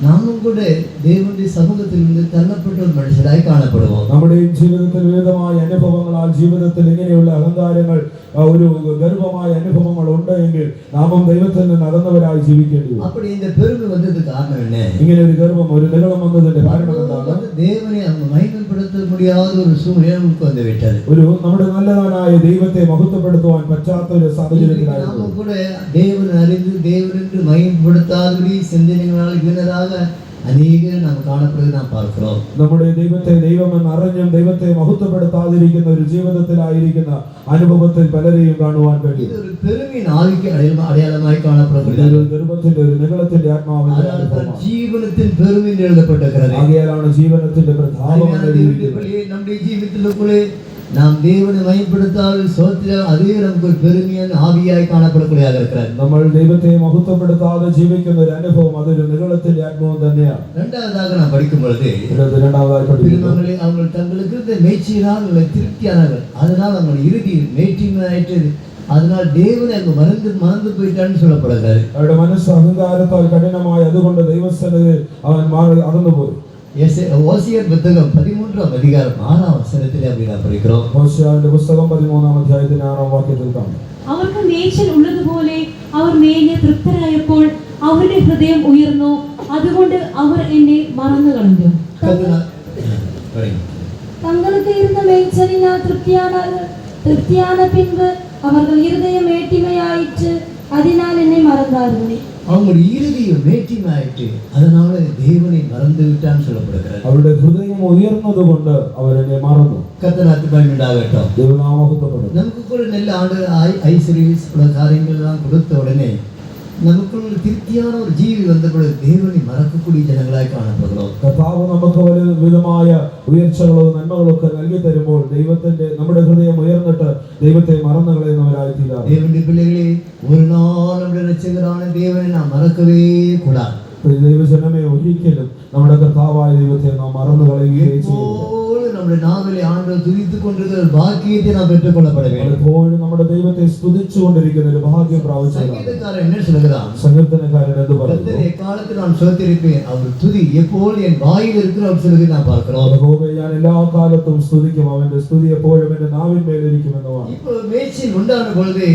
நாமும் கூட தேவனுடைய சமூகத்தில் നിന്ന് തള്ളപ്പെട്ട ഒരു മനുഷ്യരായി കാണപ്പെടുவோம். നമ്മുടെയും ജീവിതത്തിൽ വിവിധമായ അനുഭവങ്ങളാൽ ജീവിതത്തിൽ ഇങ്ങനെയുള്ള അഹങ്കാരങ്ങൾ ഒരു ഗർവമായ അനുഭവങ്ങൾ ഉണ്ടെങ്കിൽ നാമും ദൈവത്തിൽ നിന്ന് അകന്നവരായി ജീവിക്കേണ്ടി വരും. அப்படி இந்த பெருமை வந்ததுக்கு காரணம் என்ன? ഇങ്ങനെ ഒരു ഗർവം ഒരു നിഗളം വന്നതിന്റെ കാരണം എന്താണ്? தேவனை மகிமைப்படுத்த முடியாத ஒரு சூழ்நிலை നമുക്ക് வந்து விட்டது. ഒരു നമ്മുടെ നല്ലവനായ ദൈവത്തെ മഹത്വപ്പെടുത്തുവാൻ പറ്റാത്ത ഒരു സാഹചര്യത്തിലായിരുന്നു. നാം கூட தேவனை அறிந்து தேவனென்று மகிமைப்படுத்தாதபடி சிந்தனைகளால் வீணராக അനേകം നാം കാണപ്പെടുന്നത് നാം பார்க்கிறோம். നമ്മുടെ ദൈവത്തെ ദൈവമെന്ന് അറിഞ്ഞും ദൈവത്തെ മഹത്വപ്പെടുത്താതിരിക്കുന്ന ഒരു ജീവിതത്തിലായിരിക്കുന്ന അനുഭവത്തിൽ പലരെയും കാണുവാൻ കഴിയും. ഇതൊരു പെരുമീൻ ആവിക്ക് അടയാളമായി കാണപ്പെടുന്നത്. ഒരു ഗർവത്തിന്റെ ഒരു നിഗളത്തിന്റെ ആത്മാവിന്റെ ജീവനത്തിൽ പെരുമീൻ എഴുതപ്പെട്ടിരിക്കുന്നത്. ആകയാലാണ് ജീവനത്തിന്റെ പ്രതാപം എഴുതിയിരിക്കുന്നത്. നമ്മുടെ ജീവിതത്തിലെ നാം ദൈവനെ മഹിമപ്പെടുത്താൽ സ്വത്തില് അതേ നമുക്ക് പെരുമീൻ ആവിയായി കാണപ്പെടக்கூடிയதாக இருக்கிறது. നമ്മൾ ദൈവത്തെ മഹത്വപ്പെടുത്താതെ ജീവിക്കുന്ന ഒരു അനുഭവം അതൊരു നിഗളത്തിന്റെ ആത്മാവ് തന്നെയാണ്. രണ്ടാമதாக നാം പഠിക്കും பொழுது രണ്ടാമതായി പഠിക്കുന്നു அவங்க தங்களுக்கு இருந்த மேய்ச்சியினால் திருப்தியானார்கள். அதனால் அவங்க இறுதியில் மேய்ச்சியாயிட்டு அதனால் தேவனை அங்கு மறந்து போயிட்டான்னு சொல்லப்படுகிறாரு. അവരുടെ മനസ്സ് അഹങ്കാരത്താൽ കഠിനമായി അതുകൊണ്ട് ദൈവസ്ഥലത്തിൽ അവൻ അകന്നുപോയി. ஓசியார் புத்தகம் 13ஆம் அதிகாரம் 6ஆம் வசனத்திலே அப்படி நாம் படிக்கிறோம். ഹോശേയയുടെ പുസ്തകം 13ആം അധ്യായത്തിന്റെ 6ആം വാക്യത്തിൽ കാണാം. അവർക്ക് മേച്ചിൽ ഉള്ളതുപോലെ അവർ മേഞ്ഞ് തൃപ്തരായപ്പോൾ അവരുടെ ഹൃദയം ഉയർന്നു. അതുകൊണ്ട് അവർ എന്നെ മറന്നു കളഞ്ഞു. தங்களுக்கு இருந்த மேய்ச்சலினால் திருப்தியான பின்பு அவர்கள் இருதயம் மேட்டிமையாயிற்று. அதனால் என்னை மறந்தார்கள். அவங்களுடைய இருதயம் மேட்டிமையாயிற்று. அதனால தேவனை மறந்து விட்டான்னு சொல்லப்படுகிறது. അവരുടെ ഹൃദയം ഉയർന്നതുകൊണ്ട് അവരെന്നെ മറന്നു. கர்த்தருக்கு மகிமையுண்டாகட்டும். ദൈവനാമമഹത്വപ്പെടട്ടെ. നമുക്ക് கூட நல்ல ஐஸ்வர்ய காரியங்கள் எல்லாம் கொடுத்த உடனே നമുക്കുള്ള திருப்தியான ஒரு ஜீவி வந்தபோது தேவனை மறக்கக்கூடிய ஜனங்களாய் കാണപ്പെടുகிறோம். കർത്താവ് നമുക്ക് വലിയ വിധമായ ഉയർച്ചകളോ നന്മകളോ ഒക്കെ നൽകി തരുമ്പോൾ നമ്മുടെ ഹൃദയം ഉയർന്നിട്ട് ദൈവത്തെ മറന്നു കളയുന്നവരായി തീരാം. தேவனுடைய பிள்ளைகளே, ஒரு நாள் நம்முடைய இரட்சகரான தேவனை நாம் மறக்கவே கூடாது. ദൈവജനമേ, ഒരിക്കലും നമ്മുടെ കർത്താവായ ദൈവത്തെ നാം മറന്നു കളയുകയും ചെയ്യരുത്. നമ്മുടെ നാവിലെ ആണ്ടവർ തുതിത്തുக் കൊണ്ടിരുന്ന ഭാഗ്യത്തെ നാം പെற்றுക്കൊള്ളപ്പെட வேண்டும். എപ്പോഴും നമ്മുടെ ദൈവത്തെ സ്തുതിച്ചുകൊണ്ടിരിക്കുന്ന ഒരു ഭാഗ്യം പ്രാപിച്ചവരാണ്. சங்கீதக்காரன் என்ன சொல்கிறான்? സങ്കീർത്തനക്കാരൻ എന്ത് പറയുന്നു? கர்த்தரே, காலத்தில் நான் ஸ்தோத்திரிப்பேன், அவர் துதி எப்போதும் என் வாயில் இருக்கிற அவர் சொல்லுகிறது நாம் பார்க்கிறோம். യഹോവയെ ഞാൻ എല്ലാ കാലത്തും സ്തുതിക്കും, അവന്റെ സ്തുതി എപ്പോഴും എന്റെ നാവിന്മേലിരിക്കുമെന്നുമാണ്. இப்போ மேய்ச்சல் உண்டான பொழுது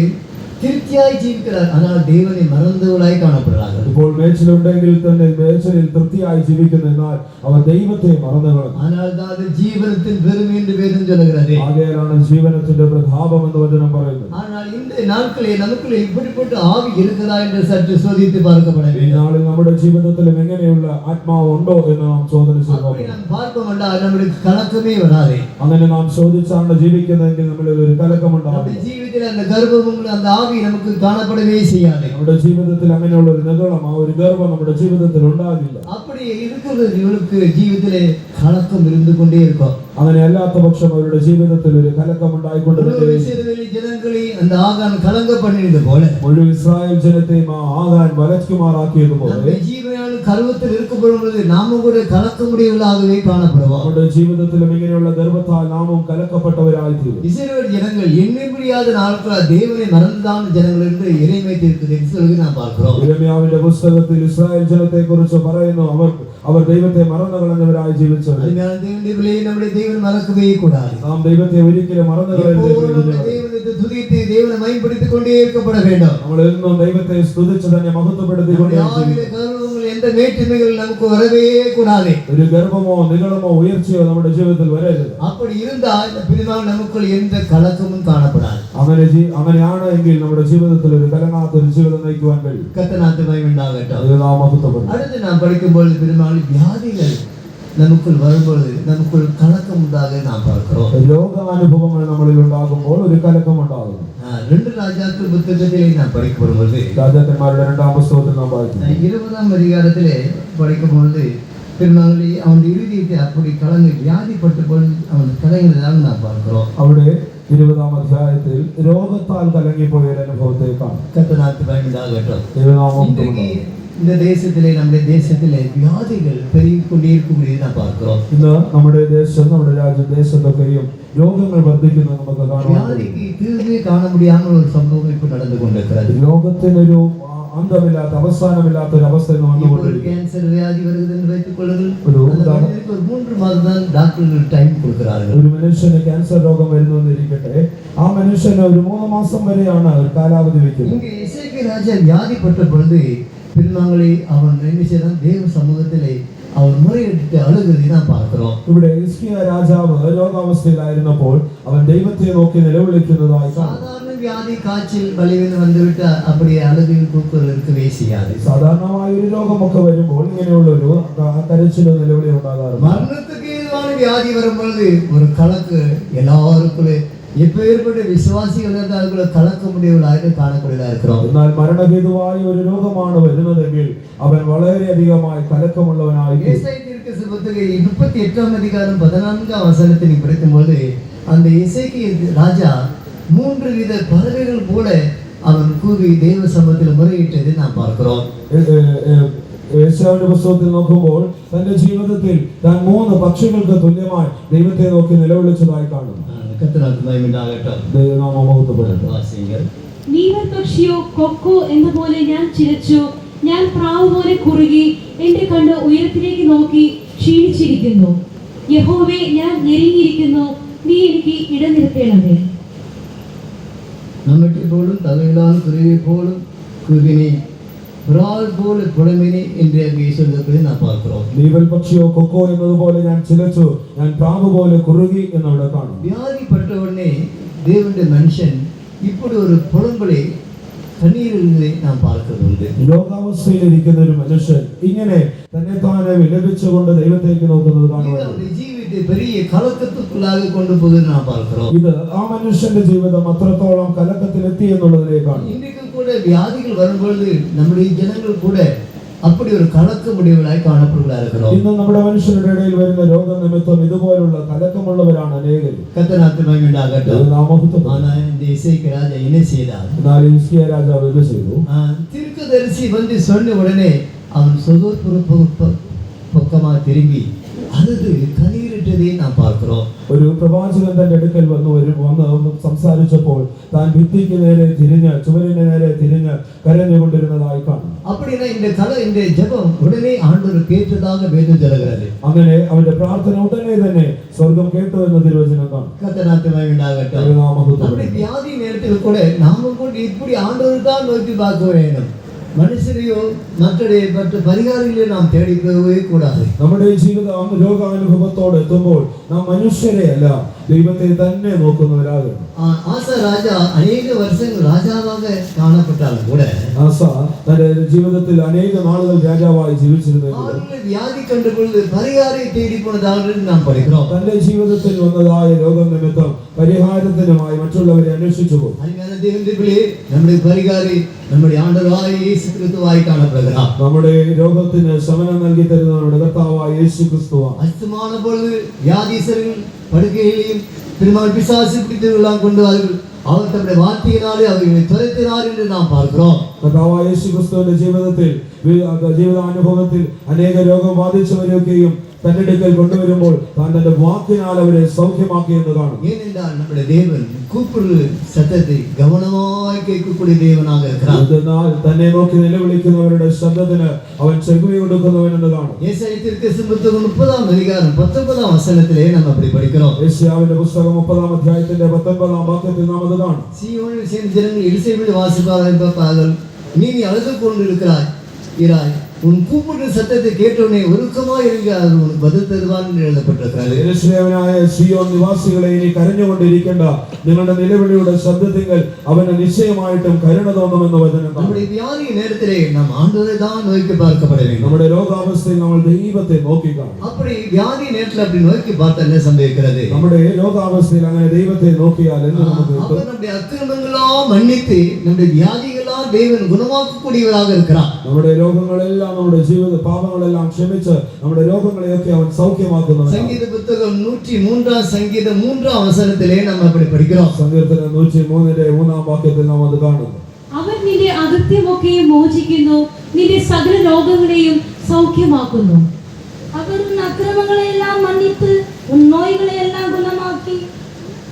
திருப்தியாய் ஜீவிக்கிறார். ஆனால் தேவனை மறந்தவர்களாய் കാണപ്പെടുகிறார்கள். ഇപ്പോൾ മേച്ചിലുണ്ടെങ്കിൽ തന്നെ മേച്ചിലിൽ തൃപ്തിയായി ജീവിക്കുന്നു, എന്നാൽ അവർ ദൈവത്തെ മറന്നു കളഞ്ഞു. ஆனால் தான் ஜீவனத்தின் பெருமை என்று வேதம் சொல்கிறது. ആകയാലാണ് ജീവനത്തിന്റെ പ്രതാപം എന്ന് വചനം പറയുന്നത്. ஆனால் இந்த நாட்களில் நமக்குள்ள இப்படிப்பட்ட ஆவி இருக்கிறதா என்று சற்று சோதித்து பார்க்கப்பட ഈ வேண்டும். നാളിൽ നമ്മുടെ ജീവിതത്തിലും എങ്ങനെയുള്ള ആത്മാവ് ഉണ്ടോ എന്ന് നാം ചോദന அப்படி ചെയ്യണം. நாம் பார்ப்போம்னா நம்மளுக்கு கலக்கமே வராது. അങ്ങനെ നാം ചോദിച്ചാണ് ജീവിക്കുന്നതെങ്കിൽ നമ്മളിൽ ഒരു കലക്കമുണ്ടാകും. நம்முடைய ஜீவிதத்தில் ജീവിതത്തിൽ அந்த கர்ப்பமும் அந்த ஆவி நமக்கு காணப்படவே செய்யாது. നമ്മുടെ ജീവിതത്തിൽ അങ്ങനെയുള്ള ഒരു നിഗളം, ആ ഒരു ഗർഭം നമ്മുടെ ജീവിതത്തിൽ ഉണ്ടാകില്ല. அப்படி இருக்கிறது இவளுக்கு ജീവിതത്തിലെ கலக்கம் இருந்து கொண்டே இருக்கும். അങ്ങനെ അല്ലാത്ത പക്ഷം അവരുടെ ജീവിതത്തിൽ ഒരു കലക്കം ഉണ്ടായിക്കൊണ്ടിരിക്കുകയും இஸ்ரவேல் ஜனங்களை அந்த ஆகான் கலங்க பண்ணினது போல മുഴുവൻ ഇസ്രായേൽ ജനത്തെയും ആ ആകാൻ വലയ്ക്കുമാറാക്കിയതുപോലെ നമ്മുടെ ജീവനാണ് ഗർഭത്തിൽ ഇരിക്കുമ്പോഴുള്ളത് നാമും കൂടെ കലക്കമുടിയവர்களாகவே കാണപ്പെടുவோம். നമ്മുടെ ജീവിതത്തിലും ഇങ്ങനെയുള്ള ഗർഭത്താൽ നാമും കലക്കപ്പെട്ടവരായി തീരും. இஸ்ரவேல் ஜனங்கள் எண்ண முடியாத நாட்களாக தேவனை மறந்துதான் ஜனங்கள் என்று இறைமை தீர்க்கதரிசி நாம் பார்க்கிறோம். യിരെമ്യാവിന്റെ പുസ്തകത്തിൽ ഇസ്രായേൽ ജനത്തെ കുറിച്ച് പറയുന്നു, അവർ ദൈവത്തെ മറന്നു കളഞ്ഞവരായി ജീവിച്ചവർ. നമ്മുടെ ദൈവം മറക്കவே കൂടാതെ നാം ദൈവത്തെ ഒരിക്കലും മറന്നു കളയരുത്. தேவனை மகிமைப்படுத்திக் கொண்டே இருக்கப்பட வேண்டும். നമ്മൾ എന്നും ദൈവത്തെ സ്തുതിച്ച് തന്നെ മഹത്വപ്പെടുത്തിക്കൊണ്ടേ எந்த மேட்டுமைகள் நமக்கு வரவே கூடாது. ഒരു ഗർഭമോ നിഗളമോ ഉയർച്ചയോ നമ്മുടെ ജീവിതത്തിൽ വരരുത്. அப்படி இருந்தால் பிரிவால் நமக்குள் எந்த கலக்கமும் காணப்படாது. അങ്ങനെയാണ് എങ്കിൽ നമ്മുടെ ജീവിതത്തിൽ ഒരു കലങ്ങാത്ത ഒരു ജീവിതം നയിക്കുവാൻ കഴിയും. கர்த்தருக்கு மகிமை உண்டாகட்டும். നാം മഹത്വപ്പെടും. அடுத்து நாம் படிக்கும்போது பெருமாள் வியாதிகள் നമുക്കുள் வரும்போது നമുക്കുள் கலக்கம் உண்டாக நாம் பார்க்கிறோம். രോഗാനുഭവങ്ങൾ നമ്മളിൽ ഉണ്ടാകുമ്പോൾ ഒരു കലക്കം ഉണ്ടാകുന്നു. 2 ராஜாக்கள் புத்தகத்திலே நாம் படிக்கும்போது രാജാക്കന്മാരുടെ 2-ാം പുസ്തകത്തിൽ നാം വായിക്കുന്നു. 20-ஆம் அதிகாரத்திலே படிக்கும்போது பெருமாளை அவன் இருதயத்தை அப்படி கலங்கி வியாதிப்பட்டപ്പോൾ அவன் கலங்கினதாக நாம் பார்க்கிறோம். അവിടെ 20-ാം അധ്യായത്തിൽ രോഗത്താൽ കലങ്ങിപ്പോയ ഒരു അനുഭവത്തെ കാണാം. கர்த்தருக்கு மகிமை உண்டாகட்டும். ദൈവനാമം இந்த தேசத்திலே நம்முடைய தேசத்திலே வியாதிகள் பெருகிக் கொண்டே இருக்கக்கூடியதை நாம் பார்க்கிறோம். ഇന്ന് നമ്മുടെ ദേശം, നമ്മുടെ ദേശത്തൊക്കെയും രോഗങ്ങൾ വർദ്ധിക്കുന്നത് നമുക്ക് കാണാം. வியாதிக்கு தீர்வே காண முடியாமல் ஒரு சம்பவம் இப்போ நடந்து கொண்டிருக்கிறது. രോഗത്തിനൊരു അന്തമില്ലാത്ത അവസാനമില്ലാത്ത ഒരു അവസ്ഥ വന്നുകൊണ്ടിരിക്കുന്നു. கேன்சர் வியாதி வருகிறது என்று வைத்துக் கொள்ளுங்கள். ஒரு 3 மாதம் தான் டாக்டர்கள் டைம் கொடுக்கிறார்கள். ഒരു മനുഷ്യന് ക്യാൻസർ രോഗം വരുന്നു എന്നിരിക്കട്ടെ, ആ മനുഷ്യന് ഒരു 3 മാസം വരെയാണ് ഒരു കാലാവധി വെക്കുന്നത്. இங்கே எசேக்கியா ராஜா வியாதிப்பட்ட பொழுது பின்வாங்களே அவன் என்ன செய்தான்? தேவ சமூகத்திலே அவன் முறையிட்டு அழுகிறதை நாம் பார்க்கிறோம். ഇവിടെ ഹിസ്കിയ രാജാവ് രോഗാവസ്ഥയിലായിരുന്നപ്പോൾ അവൻ ദൈവത്തെ നോക്കി നിലവിളിക്കുന്നതായി കാണാം. சாதாரண வியாதி, காய்ச்சல், பலவீனம் வந்துவிட்டு அப்படியே அழுகையும் கூக்குரல் இருக்கவே செய்யாது. സാധാരണമായ ഒരു രോഗമൊക്കെ വരുമ്പോൾ ഇങ്ങനെയുള്ളൊരു കരച്ചിലോ നിലവിളി ഉണ്ടാകാറുണ്ട്. மரணத்துக்கு ஏதுவான வியாதி வரும்பொழுது ஒரு கலக்கு எல்லாருக்குள்ளே எப்பேற்பட்ட விசுவாசிகள் இருந்தால் கலக்க முடியவர்களாக காணக்கூடியதாக இருக்கிறோம். എന്നാൽ മരണഹേതുവായ ഒരു രോഗമാണ് വരുന്നതെങ്കിൽ അവൻ വളരെയധികമായി കലക്കമുള്ളവനായി. ஏசாயா தீர்க்கதரிசி புத்தகம் 38-ஆம் அதிகாரம் 14-ஆம் வசனத்தை நீ படிக்கும்போது அந்த எசேக்கியா ராஜா 3 வித பறவைகள் போல அவன் கூவி தேவ சமூகத்தில் முறையிட்டதை நாம் பார்க்கிறோம். യേശയ്യാവിന്റെ പുസ്തകത്തിൽ നോക്കുമ്പോൾ തന്റെ ജീവിതത്തിൽ താൻ 3 പക്ഷികൾക്ക് തുല്യമായി ദൈവത്തെ നോക്കി നിലവിളിച്ചതായി കാണുന്നു. கர்த்தருக்கு மகிமை உண்டாகட்டும். ദൈവനാമം മഹത്വപ്പെടട്ടെ. വാസികൾ നീവർ പക്ഷിയോ കൊക്കോ എന്ന പോലെ ഞാൻ ചിലച്ചു, ഞാൻ പ്രാവ് പോലെ കുറുകി, എന്റെ കണ്ണ് ഉയരത്തിലേക്ക് നോക്കി ക്ഷീണിച്ചിരിക്കുന്നു. യഹോവേ, ഞാൻ ഞെരുങ്ങിയിരിക്കുന്നു, നീ എനിക്ക് ഇടനിർത്തേണമേ. നമ്മെ പോലും തലയിലാൻ കുരുവി പോലും കുരുവിനെ ഒരാൾ പോലെ പുടമിനെ என்று அங்கே சொல்லுகிறதை நாம் பார்க்கிறோம். നീവൽ പക്ഷിയോ കൊക്കോ എന്നതുപോലെ ഞാൻ ചിലച്ചു, ഞാൻ പ്രാവ് പോലെ കുറുകി എന്നവിടെ കാണും. வியாதிப்பட்ட உடனே தேவனுடைய மனுஷன் இப்படி ஒரு புலம்பலை കണ്ണീരിനെ നാം പാർക്കുന്നുണ്ട്. രോഗാവസ്ഥയിലിരിക്കുന്ന ഒരു മനുഷ്യൻ ഇങ്ങനെ തന്നെ താനെ വിലപിച്ചുകൊണ്ട് ദൈവത്തേക്ക് നോക്കുന്നത് കാണുവാൻ ജീവിതത്തെ பெரிய கலக்கத்துக்குள்ளாக கொண்டு போகுது நாம் பார்க்கிறோம். ഇത് ആ മനുഷ്യന്റെ ജീവിതം അത്രത്തോളം കലക്കത്തിലെത്തി എന്നുള്ളതിലേക്കാണ്. ഇன்றைக்கு கூட வியாதிகள் வரும்பொழுது நம்முடைய ஜனங்கள் கூட அப்படி ஒரு கலக்க முடிவுகளாய் காணப்படுகிறா இருக்கிறோம். ഇന്ന് നമ്മുടെ മനുഷ്യരുടെ ഇടയിൽ വരുന്ന രോഗനിമിത്തം ഇതുപോലുള്ള കലക്കമുള്ളവരാണ് അനേകർ. கர்த்தருக்கு மகிமை உண்டாகட்டும். ஆனால் இந்த எசேக்கியா ராஜா என்ன செய்தார்? എന്നാൽ ഹിസ്കിയ രാജാവ് ഇത് ചെയ്തു. தீர்க்கதரிசி வந்து சொன்ன உடனே அவன் சொதோற்புற பக்கமாக திரும்பி அழுது கண்ணீரிட்டதை நாம் பார்க்கிறோம். ഒരു പ്രവാചകൻ തന്റെ അടുക്കൽ വന്ന് സംസാരിച്ചപ്പോൾ താൻ ഭിത്തിക്ക് നേരെ തിരിഞ്ഞ്, ചുവരിന് നേരെ തിരിഞ്ഞ് കരഞ്ഞുകൊണ്ടിരുന്നതായി കാണും. அப்படின்னா இந்த ஜெபம் உடனே ஆண்டவர் கேட்டதாக வேதம் சொல்கிறது. അങ്ങനെ അവന്റെ പ്രാർത്ഥന ഉടനെ തന്നെ സ്വർഗം കേട്ടു എന്ന തിരുവചനം കാണും. கர்த்தருக்கு மகிமை உண்டாகட்டும். நம்முடைய வியாதி நேரத்தில் கூட நாமும் கூட இப்படி ஆண்டவர் தான் நோக்கி பார்க்க வேண்டும். മനുഷ്യരെയോ മറ്റു പരിഹാരങ്ങളെയോ നാം തേടി പോകவே കൂടാതെ. നമ്മുടെ ജീവിതം രോഗാനുഭവത്തോടെ എത്തുമ്പോൾ നാം മനുഷ്യരെ അല്ല, ദൈവത്തെ തന്നെ നോക്കുന്നവരാകണം. ആസ രാജ അനേക വർഷങ്ങൾ രാജാവാக കാണപ്പെട്ടാലും കൂടെ ആസ തന്റെ ജീവിതത്തിൽ അനേക നാളുകൾ രാജാവായി ജീവിച്ചിരുന്നെങ്കിലും അവരുടെ വ്യാധി കണ്ടുകൊണ്ട് പരിഹാരം തേടി പോണതാണ് നാം പഠിக்கிறோம். തന്റെ ജീവിതത്തിൽ വന്നതായ രോഗം നിമിത്തം പരിഹാരത്തിനുമായി മറ്റുള്ളവരെ അന്വേഷിച്ചു പോകും. അങ്ങനെ ദൈവത്തിലെ നമ്മുടെ പരിഹാരം നമ്മുടെ ആണ്ടവരായ യേശു ക്രിസ്തുവായി കാണപ്പെടുகிறார். നമ്മുടെ രോഗത്തിന് ശമനം നൽകി തരുന്ന നമ്മുടെ കർത്താവായ യേശു ക്രിസ്തുവാണ്. അസ്തമാന പൊழுது വ്യാധിസர்கள் படுக்கையிலேயும் பெருமாள் பிசாசு பிடித்தவர்களாம் கொண்டு அவர் தம்முடைய வார்த்தையினாலே அவர்களை துரத்தினார் என்று நாம் பார்க்கிறோம். കർത്താവായ യേശു ക്രിസ്തുവിന്റെ ജീവിതാനുഭവത്തിൽ അനേക രോഗം ബാധിച്ചവരെയൊക്കെയും തന്റെ അടുക്കൽ കൊണ്ടുവരുമ്പോൾ താൻ തന്റെ വാക്കിനാൽ അവരെ സൗഖ്യമാക്കി എന്ന് കാണും. ஏனென்றால் நம்முடைய தேவன் கூப்பிடு சத்தத்தை கவனமாய் கேட்கக்கூடிய தேவனாக இருக்கிறார். എന്നാൽ തന്നെ നോക്കി നിലവിളിക്കുന്നവരുടെ ശബ്ദത്തിന് അവൻ ചെവി കൊടുക്കുന്നവൻ എന്ന് കാണും. യേശയ്യാ தீர்க்கதரிசி புத்தகம் 30-ാം അധികാരം 19-ാം വചനത്തിലെ നാം அப்படி പഠിக்கிறோம். യേശയ്യാവിന്റെ പുസ്തകം 30-ാം അധ്യായത്തിന്റെ 19-ാം വാക്യത്തിൽ നാം അത് കാണും. சீயோனில் சேர்ந்த ஜனங்கள் எருசலேமில் வாசிப்பார்கள், நீ அழுது கொண்டிருக்கிறாய் உன் கூப்பிட்டு சத்தத்தை கேட்டவுடனே ഒരുക്കമായി இருங்க, அவர் உனக்கு பதில் தருவான் என்று எழுதப்பட்டிருக்கிறது. യെരൂശലേമായ സിയോൻ നിവാസികളെ, ഇനി കരഞ്ഞുകൊണ്ടിരിക്കേണ്ട, നിങ്ങളുടെ നിലവിളിയുടെ ശബ്ദത്തിങ്കൽ അവന് നിശ്ചയമായിട്ടും കരുണ തോന്നുമെന്ന് വചനം. നമ്മുടെ വ്യാധി നേരത്തിലെ നാം ആண்டവരെ தான் நோக்கி பார்க்கப்பட வேண்டும். നമ്മുടെ രോഗാവസ്ഥയിൽ നമ്മൾ ദൈവത്തെ നോക്കി കാണും. அப்படி வியாதி நேரத்தில் அப்படி நோக்கி பார்த்தா என்ன സംഭവിக்கிறது? നമ്മുടെ രോഗാവസ്ഥയിൽ അങ്ങനെ ദൈവത്തെ നോക്കിയാൽ എന്ത് നമുക്ക് കിട്ടും? നമ്മുടെ അക്രമങ്ങളെല്ലാം മன்னித்து നമ്മുടെ വ്യാധികളെല്ലാം ദൈവൻ ഗുണമാക്കக்கூடிയവരാக இருக்கிறார். നമ്മുടെ രോഗങ്ങളെല്ലാം, നമ്മുടെ ജീവിത പാപങ്ങളെല്ലാം ക്ഷമിച്ച് നമ്മുടെ രോഗങ്ങളെയൊക്കെ അവൻ സൗഖ്യമാക്കുന്നവനാണ്. സംഗീത പുസ്തകം 103-ാം സംഗീതം 3-ാം വചനത്തിലെ നാം அப்படி പഠിக்கிறோம். സങ്കീർത്തനം 103-ന്റെ 3-ാം വാക്യത്തിൽ നാം അത് കാണുന്നു. അവൻ നിന്റെ അകൃത്യമൊക്കെയും മോചിക്കുന്നു, നിന്റെ സകല രോഗങ്ങളെയും സൗഖ്യമാക്കുന്നു. அவர் உன் அக்கிரமங்களை எல்லாம் மன்னித்து உன் நோய்களை எல்லாம் குணமாக்கி.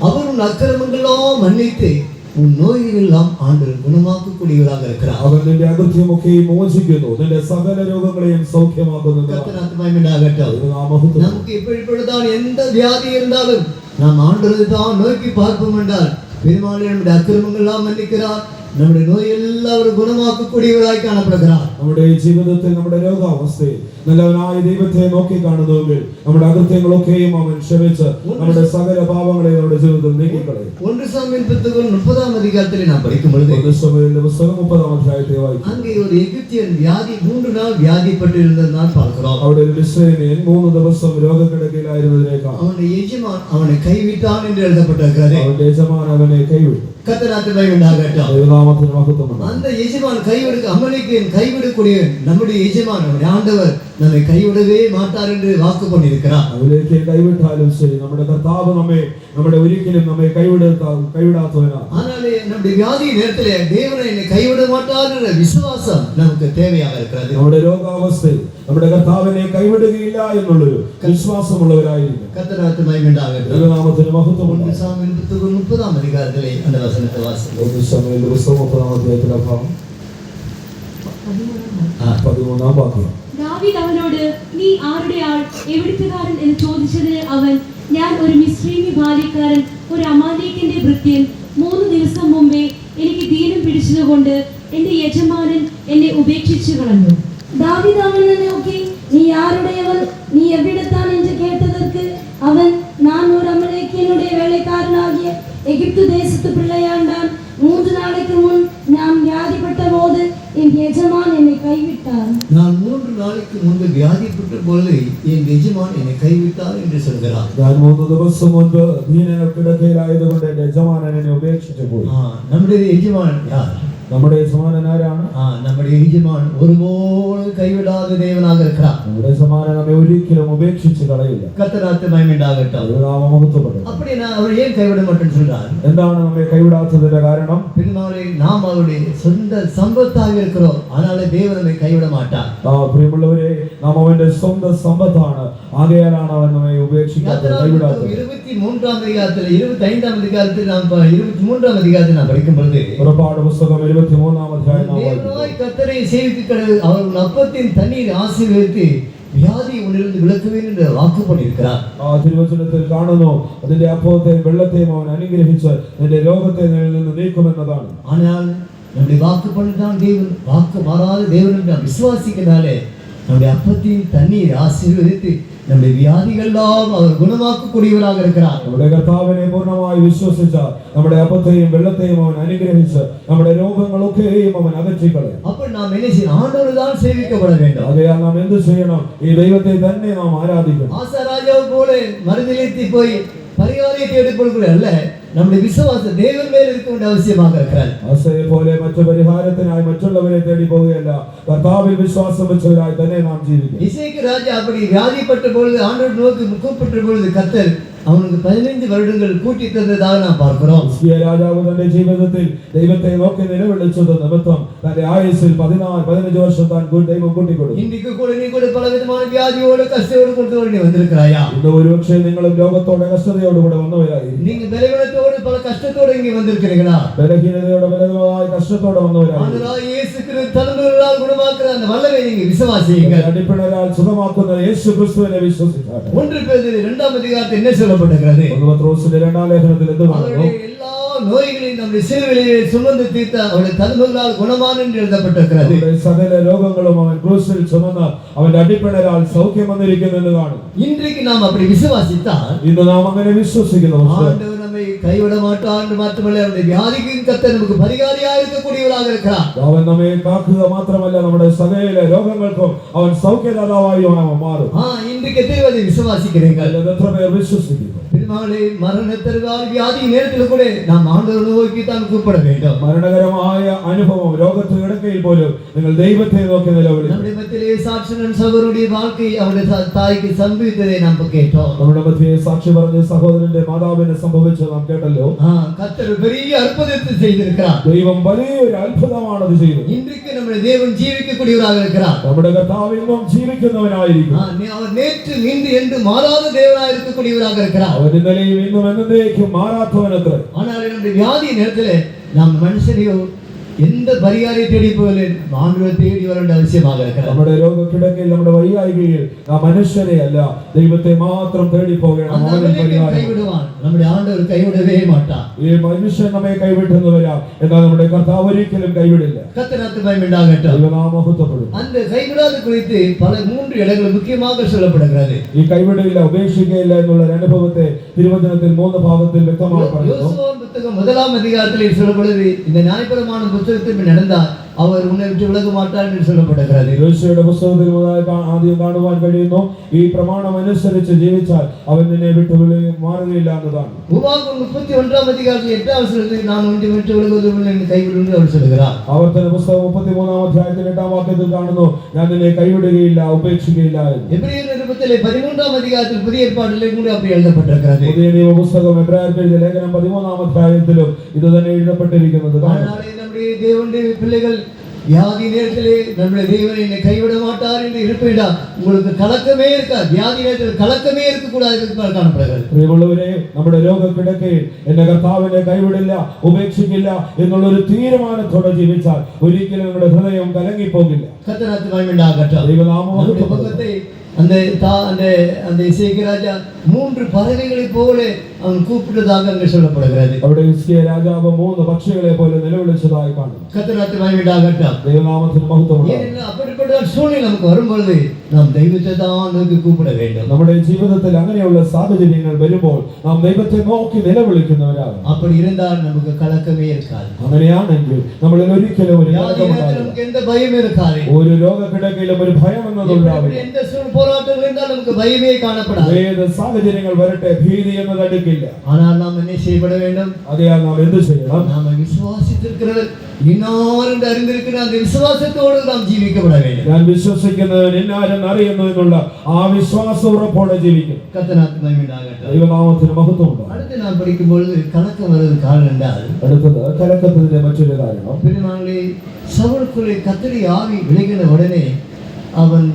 அவர் உன் அக்கிரமங்களெல்லாம் மன்னித்து உன் நோய்களெல்லாம் ஆண்டவர் குணமாக்கக்கூடியவராக இருக்கிறார். അവൻ നിന്റെ അകൃത്യമൊക്കെയും മോചിക്കുന്നു, നിന്റെ സകല രോഗങ്ങളെയും സൗഖ്യമാക്കുന്നു. നമുക്ക് ഇപ്പോഴെപ്പോഴും എന്ത് വ്യാധി இருந்தாலும் நாம் ஆண்டவரை தான் நோக்கி பார்ப்போம் என்றால் பெருமாள் நம்முடைய அக்கிரமங்களெல்லாம் மன்னிக்கிறார், നമ്മുടെ നോയ് എല്ലാവരും ഗുണമാക്കக்கூடிയവരായി കാണപ്പെടുகிறாർ. നമ്മുടെ ജീവിതത്തിൽ, നമ്മുടെ രോഗാവസ്ഥയിൽ നല്ലവനായ ദൈവത്തെ നോക്കി കാണുന്നുവെങ്കിൽ നമ്മുടെ അകൃത്യങ്ങളൊക്കെയും അവൻ ക്ഷമിച്ച് നമ്മുടെ സകല പാപങ്ങളെയും നമ്മുടെ ജീവിതത്തിൽ നീക്കിക്കളയും. 1 സാമുവേൽ പുസ്തകം 30-ാം അധികാരത്തിൽ നാം പഠിക്കുമ്പോൾ 1 സാമുവേലിന്റെ പുസ്തകം 30-ാം അധ്യായത്തെ വായിക്കും. அங்கே ஒரு எகிப்தியன் வியாதி 3 நாள் வியாதிப்பட்டிருந்ததை நாம் பார்க்கிறோம். അവിടെ ഒരു ഇസ്രായേലിയൻ 3 ദിവസം രോഗക്കിടക്കയിലായിരുന്നതിനെ കാണാം. அவனுடைய எஜமான் அவனை கைவிட்டான் என்று எழுதப்பட்டிருக்கிறது. അവന്റെ യജമാനൻ അവനെ കൈവിട്ടു. கர்த்தரால் மகிமையுண்டாகட்டும். ദൈവനാമത്തിന് മഹത്വം ഉണ്ടാകട്ടെ. அந்த எஜமான் கைவிடக்கூடிய நம்முடைய எஜமான் நம்முடைய ஆண்டவர் நம்மை கைவிடவே மாட்டார் என்று வாக்கு பண்ணியிருக்கிறார். അവലേക്ക് കൈവിട്ടാലും ശരി, നമ്മുടെ കർത്താവ് നമ്മുടെ ഒരിക്കലും നമ്മെ കൈവിടാത്തവനാണ്. ஆனாலே நம்முடைய வியாதி நேரத்திலே தேவன் என்னை கைவிட மாட்டார் என்ற விசுவாசம் நமக்கு தேவையாக இருக்கிறது. നമ്മുടെ രോഗാവസ്ഥയിൽ നമ്മുടെ കർത്താവിനെ കൈവിടുകയില്ല എന്നുള്ളൊരു വിശ്വാസമുള്ളവരായിരിക്കും. கர்த்தரால் மகிமையுண்டாகட்டும். ദൈവനാമത്തിന് മഹത്വം 1 ഉണ്ടാകട്ടെ. சாமுவேல் புத்தகம் 30-ஆம் அதிகாரத்திலே அந்த வசனத்தை வாசிப்போம். 1 സാമുവേൽ പുസ്തകം 30-ാം അധ്യായത്തിലെ ഭാഗം 13-ാം വാക്യം. ദാവീദ് അവനോട്, നീ ആരുടെ ആൾ, എവിടുത്തുകാരൻ എന്ന് ചോദിച്ചതിന് അവൻ, ഞാൻ ഒരു മിസ്രയീമി ബാല്യക്കാരൻ, ഒരു അമാലേക്കിന്റെ ഭൃത്യൻ. 3 ദിവസം മുമ്പേ എനിക്ക് ദീനം പിടിച്ചതുകൊണ്ട് എന്റെ യജമാനൻ എന്നെ ഉപേക്ഷിച്ചു കളഞ്ഞു. தாவீது அவனை நோக்கி, நீ யாருடையவன், நீ எவ்விடத்தான் என்று கேட்டதற்கு அவன், நான் ஒரு அமலேக்கியனுடைய வேலைக்காரனாகிய எகிப்து தேசத்து பிள்ளையாண்டான். 3 நாளைக்கு முன் நான் வியாதிப்பட்ட போது என் எஜமான் என்னை கைவிட்டார். நான் 3 நாளைக்கு முன்பு வியாதிப்பட்ட பொழுது என் எஜமான் என்னை கைவிட்டார் என்று சொல்கிறார். ഞാൻ 3 ദിവസം മുൻപ് ദീനക്കിടക്കയിലായതുകൊണ്ട് എന്റെ യജമാനൻ എന്നെ ഉപേക്ഷിച്ചു പോയി. നമ്മുടെ യജമാൻ யார்? നമ്മുടെ യജമാനൻ ആരാണ്? നമ്മുടെ യജമാൻ ഒരുപോലെ കൈവിടാத தேவனாக இருக்கிறார். നമ്മുടെ യജമാനൻ നമ്മെ ഒരിക്കലും ഉപേക്ഷിച്ച് കളയില്ല. கர்த்தரால் மகிமையுண்டாகட்டும். ദൈവനാമം മഹത്വപ്പെടട്ടെ. அப்படி நான் அவர் ஏன் கைவிட மாட்டேன்னு சொல்றார்? എന്താണ് നമ്മെ കൈവിടാത്തതിന്റെ കാരണം? பின்னாலே நாம் அவருடைய சொந்த சம்பத்தாக இருக்கிறோம், அதனால தேவன் நம்மை கைவிட மாட்டார். പ്രിയമുള്ളവരെ, നാം അവന്റെ സ്വന്തം സമ്പത്താണ്, ആകയാലാണ് അവൻ നമ്മെ ഉപേക്ഷിക്കാത്തത്, കൈവിടാത്തത്. 23-ஆம் அதிகாரத்தில் 25-ஆம் அதிகாரத்தில் நாம் 23-ஆம் அதிகாரத்தில் நாம் படிக்கும் பொழுது പുറപ്പാട് പുസ്തകം 23-ാം അധ്യായം നാം വായിക്കുന്നു. கர்த்தரை சேவித்து கடவுள் அவர் அப்பத்தின் தண்ணீர் ஆசீர்வதித்து വ്യാധി ഉണർന്ന് വിളക്കുവേൻ என்று വാക്ക് பண்ணியிருக்கிறார். തിരുവചനത്തിൽ കാണുന്നു, അതിന്റെ അപ്പത്തെയും വെള്ളത്തെയും അവൻ അനുഗ്രഹിച്ച് നിന്റെ രോഗത്തെ നിന്ന് നീക്കുമെന്നതാണ്. ஆனால் நம்முடைய வாக்கு பண்ணிதான் தேவன், வாக்கு மாறாத தேவன் என்று நாம் விசுவாசிக்கிறதாலே நம்முடைய அப்பத்தின் தண்ணீர் ஆசீர்வதித்து நம்முடைய வியாதிகளெல்லாம் அவர் குணமாக்கக்கூடியவராக இருக்கிறார். നമ്മുടെ കർത്താവിനെ പൂർണ്ണമായി വിശ്വസിച്ചാൽ നമ്മുടെ അപ്പത്തെയും വെള്ളത്തെയും അവൻ അനുഗ്രഹിച്ച് നമ്മുടെ രോഗങ്ങളൊക്കെയും അവൻ അകറ്റിക്കളയും. അപ്പോൾ நாம் என்ன செய்யணும்? ஆண்டவர் தான் சேவிக்கப்பட வேண்டும். ആകയാൽ നാം എന്ത് ചെയ്യണം? ഈ ദൈവത്തെ തന്നെ നാം ആരാധിക്കണം. ஆசாராஜாவை போல மறுதலித்து போய் பரிகாரத்தை தேடிக்கொள்கிற அல்ல, நம்முடைய விசுவாசம் தேவன் மேல் இருக்க வேண்டிய அவசியமாக இருக்கிறது. ആസയെ പോലെ മറ്റു പരിഹാരത്തിനായി മറ്റുള്ളവരെ തേടി പോവുകയല്ല, കർത്താവിൽ വിശ്വാസം വെച്ചവരായി തന്നെ നാം ജീവിക്കണം. இசைக்கு ராஜா அப்படி வியாதிப்பட்ட பொழுது ஆண்டவர் நோக்கி கூப்பிட்ட பொழுது கர்த்தர் அவனுக்கு 15 வருடங்கள் கூட்டி தந்ததாக நாம் பார்க்கிறோம். ഹിസ്കിയ രാജാവ് തന്റെ ജീവിതത്തിൽ ദൈവത്തെ നോക്കി നിലവിളിച്ചത് നിമിത്തം തന്റെ ആയുസ്സിൽ 15 വർഷം താൻ ദൈവം കൂട്ടിക്കൊടുത്തു. இன்றைக்கு கூட நீ கூட பல விதமான வியாதியோடு கஷ்டத்தோடு கொண்டு வந்திருக்கிறாயா? ഇന്ന് ഒരുപക്ഷെ നിങ്ങളും രോഗത്തോടെ കഷ്ടതയോടുകൂടെ വന്നവരായി. நீங்க பலவீனத்தோடு பல கஷ்டத்தோடு இங்கே வந்திருக்கிறீங்களா? ബലഹീനതയോടെ ബലമായ കഷ്ടത്തോടെ വന്നവരായി. ஆண்டவராகிய இயேசு கிறிஸ்து தன்னோரால் குணமாக்குற அந்த வல்லமை நீங்க விசுவாசியுங்கள். അടിപ്പിണരാൽ സുഖമാക്കുന്ന യേശു ക്രിസ്തുവിനെ വിശ്വസിച്ചാട്ടെ. 1 பேதுரு 2ஆம் அதிகாரத்தில் என்ன சொல்லப்பட்டிருக்கிறது? പത്രോസിന്റെ 2ാം ലേഖനത്തിൽ എന്ത് പറയുന്നു? எல்லா நோய்களையும் நம்முடைய சிலுவையிலே சுமந்து தீர்த்த அவருடைய தழும்புகளால் குணமான என்று எழுதப்பட்டிருக்கிறது. സകല രോഗങ്ങളും അവൻ ക്രൂശിൽ ചുമന്ന് അവന്റെ അടിപ്പിണരാൽ സൗഖ്യം വന്നിരിക്കുന്നു എന്ന് കാണും. இன்றைக்கு நாம் அப்படி விசுவாசித்தால் ഇന്ന് നാം അങ്ങനെ വിശ്വസിക്കുന്നു. ஆண்டவர் நம்மை கைவிட மாட்டார் என்று മാത്രമല്ല அவருடைய வியாதிக்கும் கர்த்தர் நமக்கு பரிகாரியாக இருக்கக்கூடியவராக இருக்கிறார். അവൻ നമ്മെ കാക്കുക മാത്രമല്ല നമ്മുടെ സകല രോഗങ്ങൾക്കും അവൻ സൗഖ്യദാതാവായി മാറും. இன்றைக்கு எத்தனை பேர் விசுவாசிக்கிறீர்கள்? എത്ര പേർ വിശ്വസിക്കുന്നു? பின்னாலே மரணத்திற்கான வியாதி நேரத்தில் கூட நாம் ஆண்டவரை நோக்கி தான் கூப்பிட வேண்டும். മരണകരമായ അനുഭവം രോഗത്തിന് ഇടക്കയിൽ പോലും നിങ്ങൾ ദൈവത്തെ നോക്കി നിലവിളിക്കണം. നമ്മുടെ മധ്യത്തിലെ സാക്ഷരൻ സഹോദരന്റെ வாழ்க்கை അവരുടെ തായ്ക്ക് സംഭവിച്ചதை നാം കേട്ടോ. നമ്മുടെ മധ്യേ സാക്ഷി പറഞ്ഞ സഹോദരന്റെ മാതാവിന് സംഭവിച്ചത് നാം കേട്ടല്ലോ. கர்த்தர் பெரிய அற்புதத்தை செய்திருக்கிறார். ദൈവം വലിയൊരു അത്ഭുതമാണ് അത് ചെയ്തത്. இன்றைக்கு നമ്മുടെ தேவன் ஜீவிக்கக்கூடியவராக இருக்கிறார். നമ്മുടെ കർത്താവ് ഇന്നും ജീവിക്കുന്നവനായിരിക്കും. அவர் நேற்று இன்று என்று மாறாத தேவனாக இருக்கக்கூடியவராக இருக்கிறார். അവൻ ഇന്നലെയും ഇന്നും എന്നേക്കും മാറാത്തവനത്രേ. ஆனால் நம்முடைய வியாதி நேரத்தில் நாம் மனுஷனையோ எந்த பரிகாரை தேடி போகல, ஆண்டவரை தேடி வர வேண்டிய அவசியமாக இருக்கிறது. നമ്മുടെ രോഗക്കിടക്കയിൽ നമ്മുടെ വൈയായികയിൽ ആ മനുഷ്യനെ അല്ല ദൈവത്തെ മാത്രം തേടി പോകണം. അവൻ கைவிடுவான், நம்முடைய ஆண்டவர் கைவிடவே மாட்டார். ഈ മനുഷ്യൻ നമ്മെ കൈവിട്ടെന്ന് വരാം, എന്നാൽ നമ്മുടെ കർത്താവ് ഒരിക്കലും കൈവിടില്ല. கர்த்தருக்கு பயமுண்டாகட்டும். ദൈവനാമഹത്വപ്പെടും. அந்த கைவிடாத குறித்து பல 3 இடங்கள் முக்கியமாக சொல்லப்படுகிறது. ഈ കൈവിടില്ല ഉപേക്ഷിക്കുകയില്ല എന്നുള്ള അനുഭവത്തെ തിരുവചനത്തിൽ 3 ഭാഗത്തിൽ വ്യക്തമായി പറയുന്നു. யோசுவாவின் புத்தகம் 1ஆம் அதிகாரத்தில் சொல்லப்படுது, இந்த நியாயப்பிரமாண புத்தகத்தில் நடந்தால் அவர் உன்னை விட்டு விலக மாட்டார் என்று சொல்லப்படுகிறது. യോശുവയുടെ പുസ്തകത്തിൽ ആദ്യം കാണുവാൻ കഴിയുന്നു, ഈ പ്രമാണം അനുസരിച്ച് ജീവിച്ചാൽ അവൻ നിന്നെ വിട്ടു മാറുകയില്ല എന്നതാണ്. உபாகம் 31ஆம் அதிகாரத்தில் 8ஆம் வசனத்தில் நான் உன்னை விட்டு விலகுவதில்லை என்று கைவிடும் என்று அவர் சொல்கிறார். ആവർത്തന പുസ്തകം 33ആം അധ്യായത്തിൽ 8ആം വാക്യത്തിൽ കാണുന്നു, ഞാൻ നിന്നെ കൈവിടുകയില്ല ഉപേക്ഷിക്കുകയില്ല എന്ന്. எபிரேயர் நிருபத்திலே 13ஆம் அதிகாரத்தில் புதிய ஏற்பாட்டிலே கூட அப்படி எழுதப்பட்டிருக்கிறது. പുതിയ നിയമപുസ്തകം എബ്രായർക്ക് എഴുതിയ ലേഖനം 13ആം അധ്യായത്തിലും ഇത് തന്നെ എഴുതപ്പെട്ടിരിക്കുന്നത് കാണാം. நம்முடைய தேவனுடைய பிள்ளைகள் வியாதி நேரத்திலே நம்முடைய தேவன் என்னை கைவிட மாட்டார் என்று இருப்பீடா, உங்களுக்கு கலக்கமே இருக்காது. வியாதி நேரத்தில் கலக்கமே இருக்கக்கூடாது என்று காணப்படுகிறது. പ്രിയമുള്ളവരെ, നമ്മുടെ രോഗക്കിടക്കയിൽ എന്റെ കർത്താവിനെ കൈവിടില്ല ഉപേക്ഷിക്കില്ല എന്നുള്ളൊരു തീരുമാനത്തോടെ ജീവിച്ചാൽ ഒരിക്കലും നമ്മുടെ ഹൃദയം കലങ്ങിപ്പോകില്ല. கர்த்தருக்கு மகிமையுண்டாகட்டும். ദൈവനാമത്തെ அந்த இசைக்கு ராஜா 3 பறவைகளை போல அவன் கூப்பிட்டதாக அங்கே சொல்லப்படுகிறது. അവിടെ ഹിസ്കിയ രാജാവ് 3 പക്ഷികളെ പോലെ നിലവിളിച്ചതായി കാണുന്നു. கர்த்தருக்கு மகிமையுண்டாகட்டும். ദൈവനാമത്തിന് മഹത്വം ഉണ്ടാകട്ടെ. ஏனென்றால் அப்படிப்பட்ட ஒரு சூழ்நிலை நமக்கு வரும்பொழுது நாம் தெய்வத்தை தான் நோக்கி கூப்பிட வேண்டும். നമ്മുടെ ജീവിതത്തിൽ അങ്ങനെയുള്ള സാഹചര്യങ്ങൾ വരുമ്പോൾ നാം ദൈവത്തെ നോക്കി നിലവിളിക്കുന്നവരാണ്. அப்படி இருந்தால் நமக்கு கலக்கமே இருக்காது. അങ്ങനെയാണെങ്കിൽ നമ്മളിൽ ഒരിക്കലും ഒരു நமக்கு எந்த பயம் இருக்காது. ഒരു രോഗക്കിടക്കയിലും ഒരു ഭയം എന്നതുണ്ടാവില്ല. எந்த போராட்டங்கள் இருந்தால் நமக்கு பயமே காணப்படாது. ഏത് സാഹചര്യങ്ങൾ വരട്ടെ ഭീതി എന്നത് അടുക്കില്ല. ஆனால் நாம் என்ன செய்யப்பட வேண்டும்? അതിനാൽ നാം എന്ത് ചെയ്യണം? நாம் விசுவாசித்திருக்கிறவர் இன்னார் என்று அறிந்திருக்கிற அந்த விசுவாசத்தோடு நாம் ஜீவிக்கப்பட வேண்டும். ഞാൻ വിശ്വസിക്കുന്നവൻ ഇന്നാരെന്ന് അറിയുന്നു എന്നുള്ള ആ വിശ്വാസ ഉറപ്പോടെ ജീവിക്കും. கர்த்தருக்கு மகிமையுண்டாகட்டும். ദൈവനാമത്തിന് മഹത്വം ഉണ്ടാകും. அடுத்து நாம் படிக்கும்பொழுது கலக்கம் வருவது காரணம் என்றால், അടുത്തത് കലക്കത്തിന്റെ മറ്റൊരു കാരണം, பெருமாளே சவுலுக்குள்ளே கர்த்தருடைய ஆவி விலகின உடனே அவன்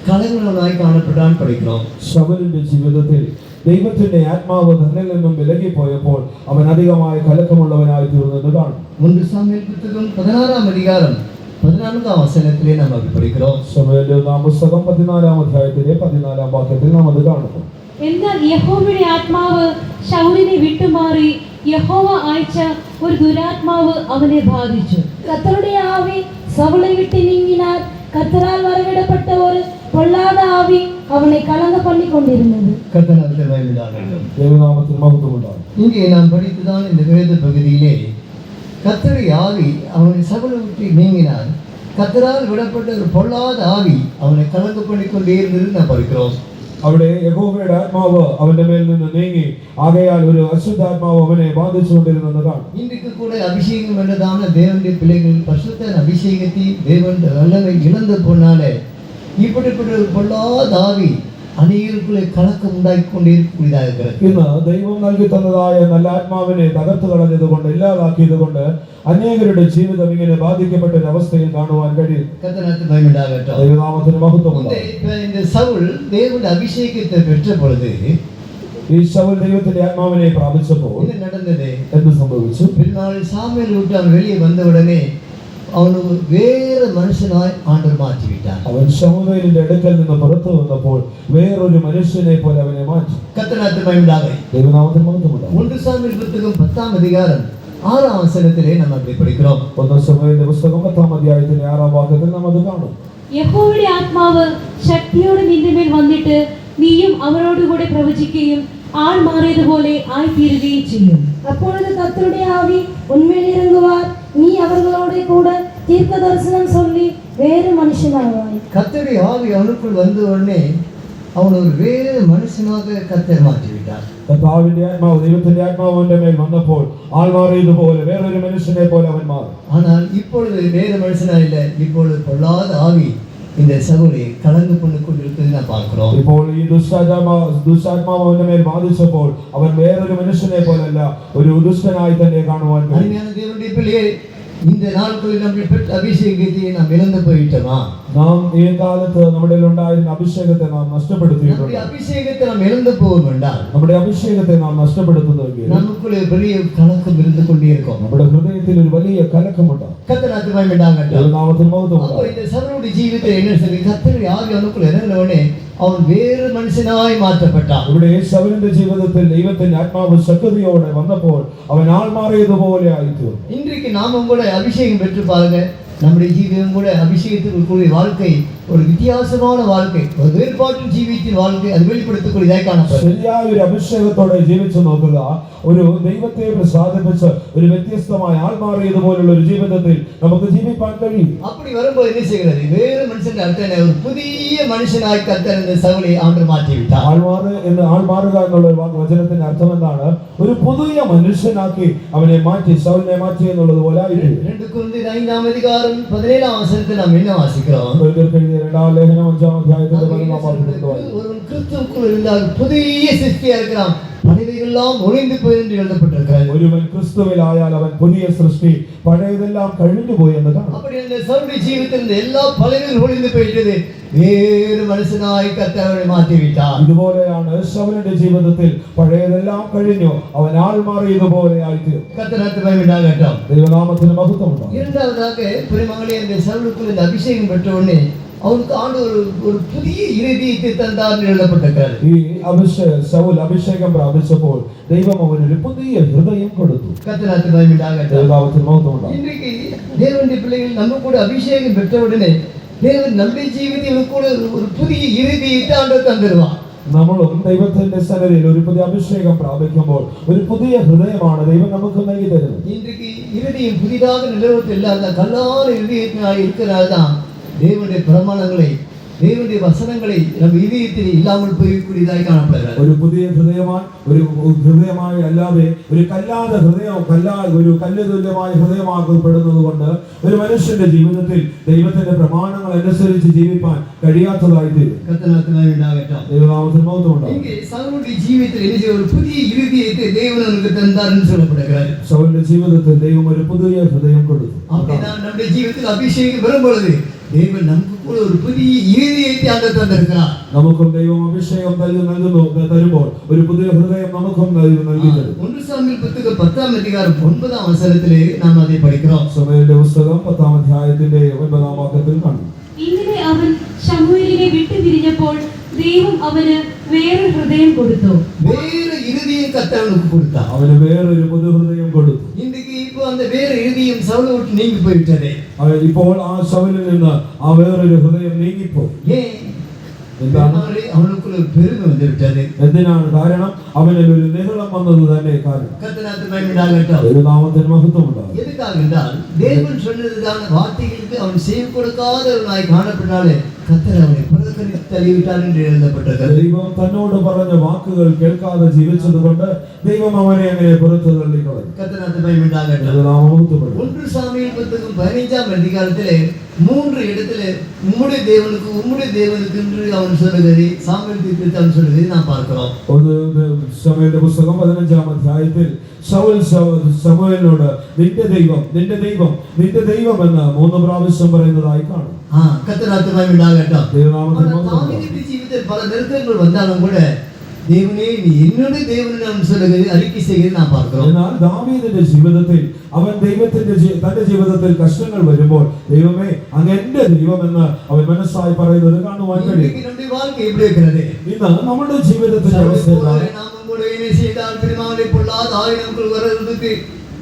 கலங்கினவனாய் காணப்பட்டான் படிக்கிறோம். ശൗലിന്റെ ജീവിതത്തിൽ ദൈവത്തിന്റെ ആത്മാവ് തന്നിൽ നിന്നും വിലകിപ്പോയപ്പോൾ അവൻ അധികമായ കലക്കമുള്ളവനായി തീർന്നെന്ന് കാണും. 1 சாமுவேல் புத்தகம் 16ஆம் அதிகாரம் 14ஆம் வசனத்திலே நாம் அப்படி படிக்கிறோம். ശമൂവേലിന്റെ 1-ാം പുസ്തകം 14ആം അധ്യായത്തിലെ 14ആം വാക്യത്തിൽ നാം അത് കാണുന്നു. എന്നാൽ യഹോവയുടെ ആത്മാവ് ശൗലിനെ വിട്ടുമാറി യഹോവ അയച്ച ഒരു ദുരാത്മാവ് അവനെ ബാധിച്ചു. கர்த்தருடைய ஆவி சவுலை விட்டு நீங்கினார். கர்த்தரால் வரவிடப்பட்ட ஒரு பொல்லாத ஆவி அவனை கலங்க பண்ணி கொண்டிருந்தது. கர்த்தருக்கு மகிமை உண்டாகட்டும். தேவநாமத்திற்கு மகத்துவம் உண்டாகட்டும். இங்கே நாம் படித்துதான் இந்த வேத பகுதியிலே கர்த்தருடைய ஆவி அவனை சபலை விட்டு நீங்கினான். கர்த்தரால் விடப்பட்ட ஒரு பொல்லாத ஆவி அவனை கலங்க பண்ணி கொண்டே இருந்தது நாம் பார்க்கிறோம். അവിടെ യഹോവയുടെ ആത്മാവ് അവന്റെ മേൽ നിന്ന് നീങ്ങി ആകയാൽ ഒരു അശുദ്ധാത്മാവ് അവനെ ബാധിച്ചുകൊണ്ടിരുന്നത് കാണും. இன்றைக்கு கூட அபிஷேகம் என்றதான தேவனுடைய பிள்ளைகள் பரிசுத்த அபிஷேகத்தை தேவன் வல்லமை இழந்து போனாலே இப்படிப்பட்ட ஒரு பொல்லாத ஆவி അനേകർക്കുള്ള കലക്കം ഉണ്ടായിക്കൊണ്ടിരിക്കുന്നതായ ഇന്ന് ദൈവം നൽകി തന്നതായ നല്ല ആത്മാവിനെ തകർത്തു കളഞ്ഞത് കൊണ്ട് ഇല്ലാതാക്കിയത് കൊണ്ട് അനേകരുടെ ജീവിതം ഇങ്ങനെ ബാധിക്കപ്പെട്ട ഒരു അവസ്ഥയിൽ കാണുവാൻ കഴിയും. ദൈവനാമത്തിന് മഹത്വം. സൗൽ ദൈവത്തിന്റെ അഭിഷേകത്തെ പെറ്റ പൊഴുത് ഈ ശൗൽ ദൈവത്തിന്റെ ആത്മാവിനെ പ്രാപിച്ചപ്പോൾ എന്ത് സംഭവിച്ചു? പിന്നാളിൽ സാമുവേൽ വിട്ട് അവൻ വെളിയെ വന്ന ഉടനെ അവന് വേറെ മനുഷ്യനായി ആണ്ടവർ മാറ്റിവിട്ടാൻ. അവൻ ശമൂവേലിന്റെ അടുക്കൽ നിന്ന് പുറത്തു വന്നപ്പോൾ വേറൊരു മനുഷ്യനെ പോലെ അവനെ മാറ്റി. ദൈവനാമത്തിന് മഹത്വം. 1 സാമുവേൽ പുസ്തകം 10-ാം അധികാരം 6-ാം വചനത്തിലെ നമ്മൾ അത് പഠിக்கிறோம். 1 ശമൂവേലിന്റെ പുസ്തകം 10-ാം അധ്യായത്തിന്റെ 6-ാം വാക്യത്തിൽ നാം അത് കാണും. യഹോവയുടെ ആത്മാവ് ശക്തിയോടെ നിന്റെ മേൽ വന്നിട്ട് നീയും അവരോടുകൂടെ പ്രവചിക്കുകയും ആൾ മാറിയതുപോലെ ആയിത്തീരുകയും ചെയ്യും. அப்பொழுது கர்த்தருடைய ஆவி உன்மேல் இறங்குவார், நீ அவர்களோட கூட தீர்க்க தரிசனம் சொல்லி வேறு மனுஷனாவாய். கர்த்தருடைய ஆவி அவனுக்குள் வந்த உடனே அவன் ஒரு வேறு மனுஷனாக கர்த்தர் மாற்றிவிட்டார். കർത്താവിന്റെ ആത്മാവ് ദൈവത്തിന്റെ ആത്മാവ് അവന്റെ മേൽ വന്നപ്പോൾ ആൾ മാറിയതുപോലെ വേറൊരു മനുഷ്യനെ പോലെ അവൻ മാറി. ஆனால் இப்பொழுது வேறு மனுஷனாயில்லை, இப்பொழுது பொல்லாத ஆவி இந்த சகோதரி கலந்து கொண்டிருக்கிறது நான் பார்க்கிறோம். ഇപ്പോൾ ഈ ദുഷ്ടാത്മാവ് അവന്റെ മേൽ ബാധിച്ചപ്പോൾ അവൻ വേറൊരു മനുഷ്യനെ പോലല്ല ഒരു ദുഷ്ടനായി തന്നെ കാണുവാൻ കഴിയും. தேவனுடைய பிள்ளையே, இந்த நாட்களில் நம்ம பெற்ற அபிஷேகத்தை நாம் இழந்து போயிட்டோமா? നാം ഈ കാലത്ത് നമ്മുടെ ഉണ്ടായിരുന്ന അഭിഷേകത്തെ നാം നഷ്ടപ്പെടുത്തിയിട്ടുണ്ട്. അഭിഷേകത്തെ നാം ഇഴந்து പോകുന്നുണ്ടാൽ നമ്മുടെ അഭിഷേകത്തെ നാം നഷ്ടപ്പെടുത്തുന്നെങ്കിൽ നമുക്കുള്ള വലിയ കലക്കം ഇരുന്നു കൊണ്ടേയിരിക്കും. നമ്മുടെ ഹൃദയത്തിൽ ഒരു വലിയ കലക്കമുണ്ട്. കർത്തനാമത്തിന് മഹിമയുണ്ടാകട്ടെ. നാമത്തിൽ മഹത്വം ഉണ്ടാകട്ടെ. இந்த சகோதரனுடைய ജീവിതത്തിൽ என்ன கர்த்தருடைய ஆவி அவனுக்குள்ள இறங்கினவனே അവൻ വേറെ മനുഷ്യനായി മാറ്റപ്പെട്ടാൻ. ഇവിടെ ശൗലിന്റെ ജീവിതത്തിൽ ദൈവത്തിന്റെ ആത്മാവ് ശക്തിയോടെ വന്നപ്പോൾ അവൻ ആൾ മാറിയതുപോലെ ആയിത്തീർന്നു. இன்றைக்கு நாமும் கூட அபிஷேகம் பெற்று பாருங்க, நம்முடைய ஜீவியம் கூட அபிஷேகத்திற்குரிய வாழ்க்கை ஒரு வித்தியாசமான வாழ்க்கை, ஒரு வேறுபாட்டின் ജീവിതത്തിൻ வாழ்க்கை അത് വെളിപ്പെടുത്തக்கூடிയതായി കാണപ്പെടും. ശരിയായ ഒരു അഭിഷേകത്തോടെ ജീവിച്ചു നോക്കുക. ഒരു ദൈവത്തെ പ്രസാദിപ്പിച്ച് ഒരു വ്യത്യസ്തമായ ആൾ മാറിയതുപോലുള്ള ഒരു ജീവിതത്തിൽ നമുക്ക് ജീവിക്കാൻ കഴിയും. அப்படி வரும்போது என்ன செய்கிறது? வேறு மனுஷன் அர்த்தம் என்ன? ஒரு புதிய மனுஷனாய் கர்த்தர் இந்த சவுலை ஆண்டவர் மாற்றி விட்டார். ആൾ മാറുക എന്നുള്ള വചനത്തിന്റെ അർത്ഥം എന്താണ്? ഒരു പുതിയ മനുഷ്യനാക്കി അവനെ മാറ്റി, ശൗലിനെ മാറ്റി എന്നുള്ളത് പോലെ ആയിരുന്നു. 2 കൊരിന്ത്യർ 5-ാം അധികാരം 17-ാം വചനത്തിൽ നാം என்ன வாசிக்கிறோம்? രണ്ടാം ലേഖനം 5-ാം അധ്യായത്തിന്റെ 11-ാം വാക്യത്തിൽ ஒருவன் கிறிஸ்துவுக்குள் இருந்தால் புதிய சிருஷ்டியா இருக்கிறான், பழையவையெல்லாம் ஒழிந்து போய் என்று எழுதப்பட்டிருக்கிறது. ഒരുവൻ ക്രിസ്തുവിലായാൽ അവൻ പുതിയ സൃഷ്ടി, പഴയതെല്ലാം കഴിഞ്ഞു പോയി എന്ന് കാണാം. அப்படி இந்த சவுலுடைய ജീവിതത്തിൽ இந்த எல்லா பழையவையும் ஒழிந்து போயிட்டது, വേറെ മനുഷ്യനായി കർത്താവ് അവനെ മാറ്റി വിട്ടാർ. ഇതുപോലെയാണ് ശൗലിന്റെ ജീവിതത്തിൽ പഴയതെല്ലാം കഴിഞ്ഞു, അവൻ ആൾ മാറിയതുപോലെ ആയിത്തീർന്നു. കർത്താവിന്റെ മഹിമയുണ്ടാകട്ടെ. ദൈവനാമത്തിന് മഹത്വം ഉണ്ടാകട്ടെ. இரண்டாவதாக பெருமகளே, இந்த சவுலுக்குள் இந்த அபிஷேகம் பெற்ற உடனே அவனுக்கு ஆண்டவர் ஒரு புதிய இருதயத்தை தந்தார் என்று எழுதப்பட்டிருக்கிறது. ഈ ശൗൽ അഭിഷേകം പ്രാപിച്ചപ്പോൾ ദൈവം അവനൊരു പുതിയ ഹൃദയം കൊടുത്തു. கர்த்தருக்கு மகிமையுண்டாகட்ടെ. ദൈവനാമത്തിന് മഹത്വം ഉണ്ടാകട്ടെ. இன்றைக்கு தேவனுடைய பிள்ளைகள் நம்ம கூட அபிஷேகம் பெற்ற உடனே தேவன் நம்முடைய ജീവിതത്തിൽ கூட ஒரு புதிய இருதயத்தை ஆண்டவர் தந்துருவார். നമ്മളും ദൈവത്തിന്റെ സന്നിധിയിൽ ഒരു പുതിയ അഭിഷേകം പ്രാപിക്കുമ്പോൾ ഒരു പുതിയ ഹൃദയമാണ് ദൈവം നമുക്ക് നൽകി തരുന്നത്. இன்றைக்கு இருதயம் புதிதாக நிலவத்தில் இல்லாத கல்லான இருதயத்தினாய் இருக்கிறால்தான் தேவனுடைய பிரமாணங்களை, தேவனுடைய வசனங்களை நம் இதயத்தில் இல்லாமல் போய்க்கூடியதாய் കാണപ്പെടുகிறது. ഒരു പുതിയ ഹൃദയമായി അല്ലാതെ ഒരു കല്ലാത്ത ഹൃദയം, ഒരു കല്ല് തുല്യമായ ഹൃദയമാക്കപ്പെടുന്നത് കൊണ്ട് ഒരു മനുഷ്യന്റെ ജീവിതത്തിൽ ദൈവത്തിന്റെ പ്രമാണങ്ങൾ അനുസരിച്ച് ജീവിക്കാൻ കഴിയാത്തതായി തീരും. ദൈവനാമത്തിന് മഹത്വം ഉണ്ടാകട്ടെ. இங்கே சவுலுடைய ജീവിതത്തിൽ എനിക്ക് ഒരു പുതിയ இருதயத்தை தேவன் அவனுக்கு தந்தார் என்று சொல்லப்படுகிறது. ശൗലിന്റെ ജീവിതത്തിൽ ദൈവം ഒരു പുതിയ ഹൃദയം കൊടുത്തു. அப்படிதான் நம்முடைய ജീവിതത്തിൽ അഭിഷേകം വരുമ്പോഴേ ദൈവം നമുക്ക് കൂടെ ഒരു പുതിയ ഇരുദയത്തെ ആണ്ടவர் തന്നിരിக்கிறார். നമുക്കും ദൈവം അഭിഷേകം തരുമ്പോൾ ഒരു പുതിയ ഹൃദയം നമുക്കും നൽകി തരും. 1 സാമുവേൽ പുസ്തകം 10-ാം അധ്യായം 9-ാം വചനത്തിലെ നാം അത് പഠിக்கிறோം. ശമൂവേലിന്റെ പുസ്തകം 10-ാം അധ്യായത്തിന്റെ 9-ാം വാക്യത്തിൽ കാണും. ഇങ്ങനെ അവൻ ശമൂവേലിനെ വിട്ടുപിരിഞ്ഞപ്പോൾ ദൈവം അവന് വേറൊരു ഹൃദയം കൊടുത്തു. വേറെ ഇരുദയം കർത്താവ് കൊടുത്ത അവന് വേറൊരു പുതു ഹൃദയം കൊടുത്തു. ഇன்றைக்கு இப்போ அந்த வேறு இறுதியும் சவுலை விட்டு நீங்கி போய்விட்டதே. ഇപ്പോൾ ആ ശൗലിൽ നിന്ന് ആ വേറൊരു ഹൃദയം നീങ്ങിപ്പോയി. ஏன்? அவனுக்குள்ள ஒரு பெருமை வந்து விட்டது. എന്തിനാണ് കാരണം? അവനിൽ ഒരു നിഹളം വന്നത് തന്നെ കാരണം. கர்த்தருக்கு மகிமையுண்டாகட்டும். ദൈവനാമത്തിന് മഹത്വം ഉണ്ടാകട്ടെ. எதுக்காக என்றால் தேவன் சொன்னதுதான வார்த்தைகளுக்கு அவன் செய்ய கொடுக்காதவனாய் காணப்பட்டாலே கர்த்தர் அவனை புறக்கணித்து தள்ளிவிட்டார் என்று எழுதப்பட்டது. ദൈവം തന്നോട് പറഞ്ഞ വാക്കുകൾ കേൾക്കാതെ ജീവിച്ചതുകൊണ്ട് ദൈവം അവനെ അങ്ങനെ പുറത്തു തള്ളിക്കളഞ്ഞു. கர்த்தருக்கு மகிமையுண்டாகட்டும். ദൈവനാമം മഹത്വപ്പെടും. 1 சாமுவேல் புத்தகம் 15ஆம் அதிகாரத்திலே 3 இடத்திலே உம்முடைய தேவனுக்கு என்று அவன் சொல்லுகிறது. சாமுவேல் தீர்க்கதரிசி அவன் சொல்லுகிறது நாம் பார்க்கிறோம். ശമൂവേലിന്റെ പുസ്തകം 15ആം അധ്യായത്തിൽ ശൗൽ ശമൂവേലിനോട് നിന്റെ ദൈവം എന്ന് 3 പ്രാവശ്യം പറയുന്നതായി കാണും. கர்த்தருக்கு மகிமையுண்டாகட்டும். ദൈവനാമത്തിന് മഹത്വം. தாவீதுடைய ஜீவிதத்தில் பல நெருக்கங்கள் வந்தாலும் கூட தேவனே நீ என்னுடைய தேவன் என்று சொல்லுகிறது அறிக்கை செய்கிறது நாம் பார்க்கிறோம். എന്നാൽ ദാവീദിന്റെ ജീവിതത്തിൽ അവൻ തന്റെ ജീവിതത്തിൽ കഷ്ടങ്ങൾ വരുമ്പോൾ ദൈവമേ അങ്ങ് എന്റെ ദൈവമെന്ന് അവൻ മനസ്സായി പറയുന്നത് കാണുവാൻ കഴിയും. நம்முடைய வாழ்க்கை எப்படி இருக்கிறது? ഇന്ന് നമ്മുടെ ജീവിതത്തിന്റെ അവസ്ഥ എന്താണ്? நாம் கூட என்ன செய்தால் பெருமாளை பொல்லாத ஆயுதங்கள் வருவதற்கு